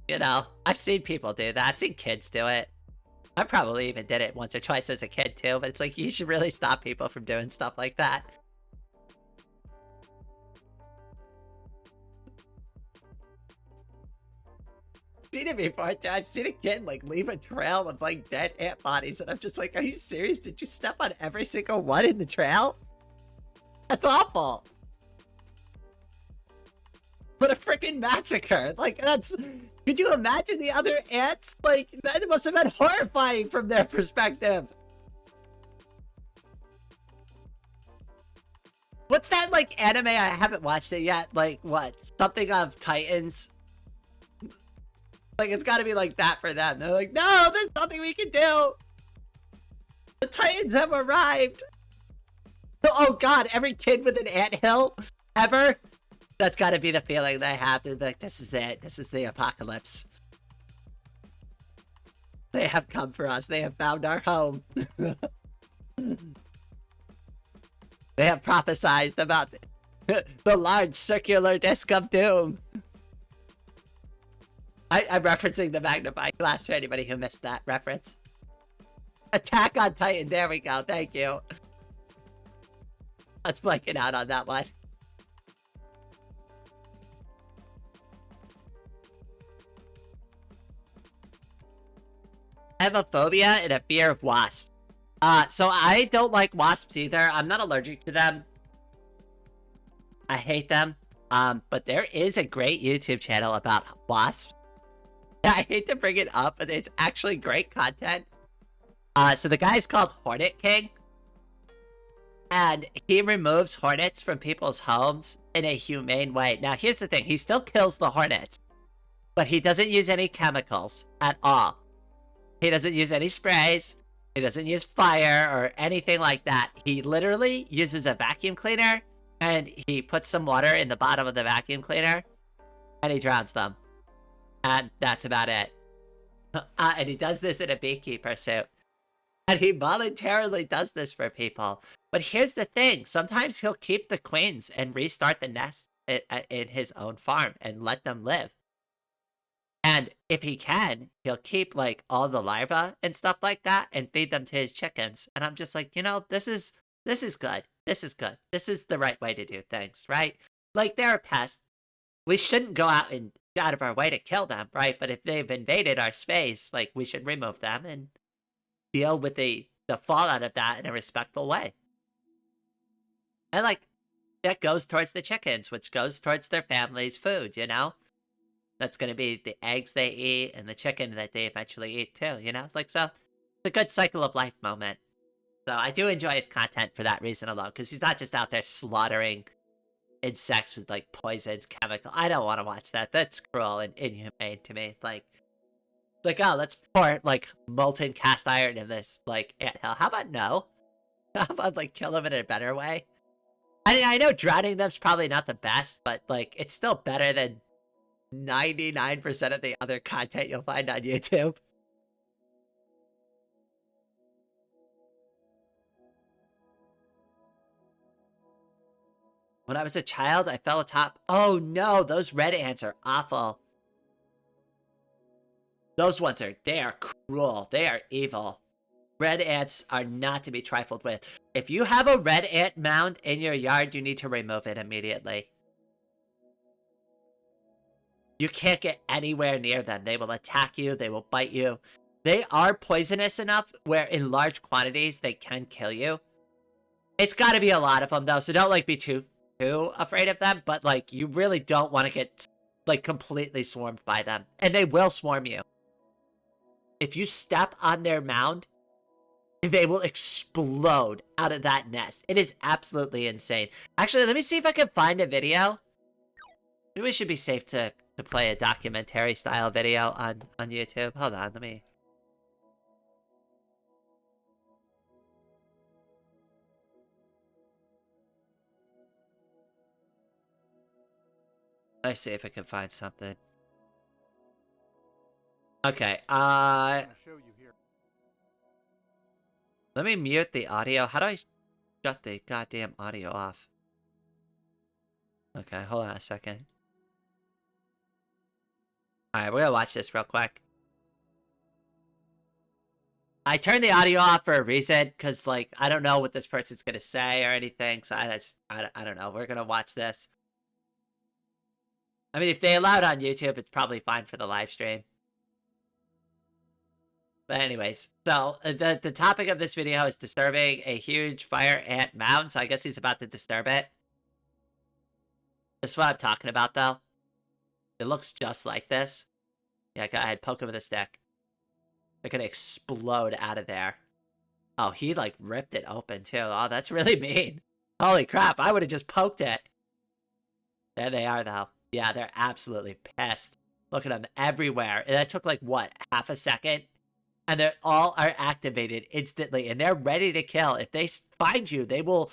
You know, I've seen people do that. I've seen kids do it. I probably even did it once or twice as a kid too, but it's like, you should really stop people from doing stuff like that. I've seen it before too. I've seen a kid like leave a trail of like dead ant bodies, and I'm just like, are you serious? Did you step on every single one in the trail? That's awful. What a freaking massacre. Like, that's... Could you imagine the other ants? Like, that must have been horrifying from their perspective. What's that, like, anime? I haven't watched it yet. Like, what? Something of Titans? Like, it's gotta be like that for them. They're like, no, there's nothing we can do. The Titans have arrived. Oh, God, every kid with an anthill ever... That's gotta be the feeling they have. They're like, this is it. This is the apocalypse. They have come for us. They have found our home. They have prophesized about the large circular disc of doom. I'm referencing the magnifying glass for anybody who missed that reference. Attack on Titan. There we go. Thank you. I was blanking out on that one. I have a phobia and a fear of wasps. So I don't like wasps either. I'm not allergic to them. I hate them. But there is a great YouTube channel about wasps. I hate to bring it up, but it's actually great content. So the guy's called Hornet King. And he removes hornets from people's homes in a humane way. Now, here's the thing. He still kills the hornets. But he doesn't use any chemicals at all. He doesn't use any sprays. He doesn't use fire or anything like that. He literally uses a vacuum cleaner, and he puts some water in the bottom of the vacuum cleaner, and he drowns them. And that's about it. And he does this in a beekeeper suit. And he voluntarily does this for people. But here's the thing. Sometimes he'll keep the queens and restart the nest in his own farm and let them live. And if he can, he'll keep like all the larvae and stuff like that and feed them to his chickens. And I'm just like, you know, this is good. This is good. This is the right way to do things, right? Like, they're a pest. We shouldn't go out of our way to kill them, right? But if they've invaded our space, like, we should remove them and deal with the fallout of that in a respectful way. And, like, that goes towards the chickens, which goes towards their family's food, you know? That's going to be the eggs they eat and the chicken that they eventually eat too, you know? It's like, so it's a good cycle of life moment. So I do enjoy his content for that reason alone, because he's not just out there slaughtering insects with, like, poisons, chemical. I don't want to watch that. That's cruel and inhumane to me. Like, it's like, oh, let's pour, like, molten cast iron in this, like, anthill. How about no? How about, like, kill them in a better way? I mean, I know drowning them's probably not the best, but, like, it's still better than 99% of the other content you'll find on YouTube. When I was a child, I fell atop. Oh no, those red ants are awful. Those ones they are cruel. They are evil. Red ants are not to be trifled with. If you have a red ant mound in your yard, you need to remove it immediately. You can't get anywhere near them. They will attack you. They will bite you. They are poisonous enough where in large quantities they can kill you. It's got to be a lot of them though, so don't, like, be too afraid of them. But, like, you really don't want to get, like, completely swarmed by them, and they will swarm you. If you step on their mound, they will explode out of that nest. It is absolutely insane. Actually, let me see if I can find a video. Maybe we should be safe to play a documentary style video on YouTube. Hold on, let me. Let's see if I can find something. Okay, let me mute the audio. How do I shut the goddamn audio off? Okay, hold on a second. Alright, we're gonna watch this real quick. I turned the audio off for a reason, because, like, I don't know what this person's gonna say or anything, so I don't know. We're gonna watch this. I mean, if they allow it on YouTube, it's probably fine for the live stream. But anyways, so the topic of this video is disturbing a huge fire ant mound, so I guess he's about to disturb it. This is what I'm talking about, though. It looks just like this. Yeah, go ahead, poke him with a stick. They're gonna explode out of there. Oh, he, like, ripped it open, too. Oh, that's really mean. Holy crap, I would have just poked it. There they are, though. Yeah, they're absolutely pissed. Look at them everywhere. And that took, like, what, half a second? And they all are activated instantly, and they're ready to kill. If they find you, they will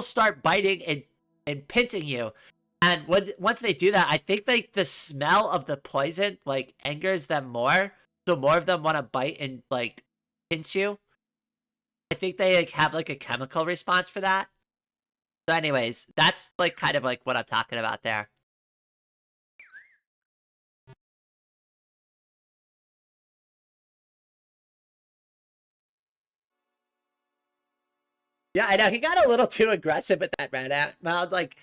start biting and pinching you. And once they do that, I think, like, the smell of the poison, like, angers them more, so more of them want to bite and, like, pinch you. I think they, like, have, like, a chemical response for that. So anyways, that's, like, kind of, like, what I'm talking about there. Yeah, I know, he got a little too aggressive with that red ant mound, like,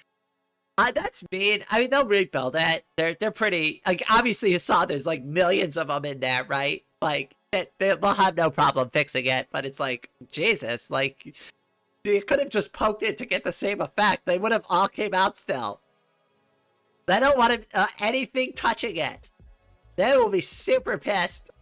that's mean. I mean, they'll rebuild it. They're pretty, like, obviously you saw there's, like, millions of them in there, right? Like, they'll have no problem fixing it, but it's like, Jesus, like, you could have just poked it to get the same effect. They would have all came out still. They don't want anything touching it. They will be super pissed.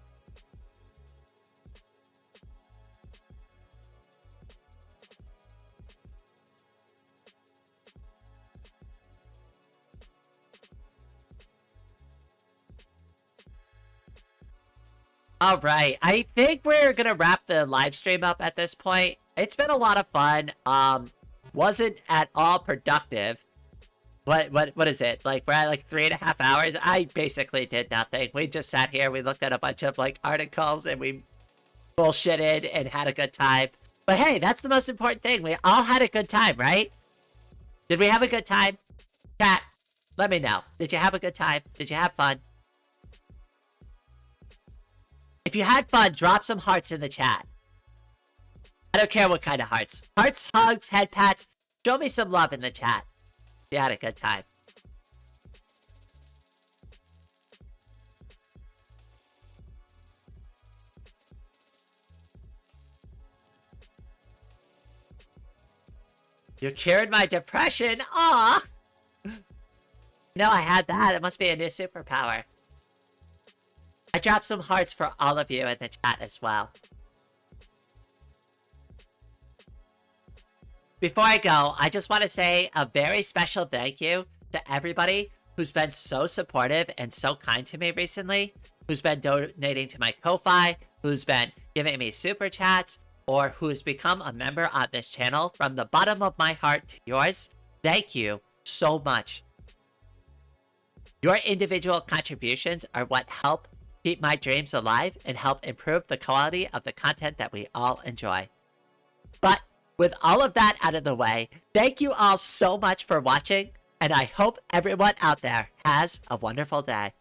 All right, I think we're gonna wrap the live stream up at this point. It's been a lot of fun. Wasn't at all productive. What is it? Like, we're at, like, 3.5 hours. I basically did nothing. We just sat here, we looked at a bunch of, like, articles, and we bullshitted and had a good time. But hey, that's the most important thing. We all had a good time, right? Did we have a good time? Chat, let me know. Did you have a good time? Did you have fun? If you had fun, drop some hearts in the chat. don't care what kind of hearts. Hearts, hugs, head pats. Show me some love in the chat. You had a good time. You cured my depression. Aw. No, I had that. It must be a new superpower. I dropped some hearts for all of you in the chat as well. Before I go, I just want to say a very special thank you to everybody who's been so supportive and so kind to me recently, who's been donating to my Ko-Fi, who's been giving me super chats, or who's become a member on this channel. From the bottom of my heart to yours, thank you so much. Your individual contributions are what help keep my dreams alive and help improve the quality of the content that we all enjoy. But with all of that out of the way, thank you all so much for watching, and I hope everyone out there has a wonderful day.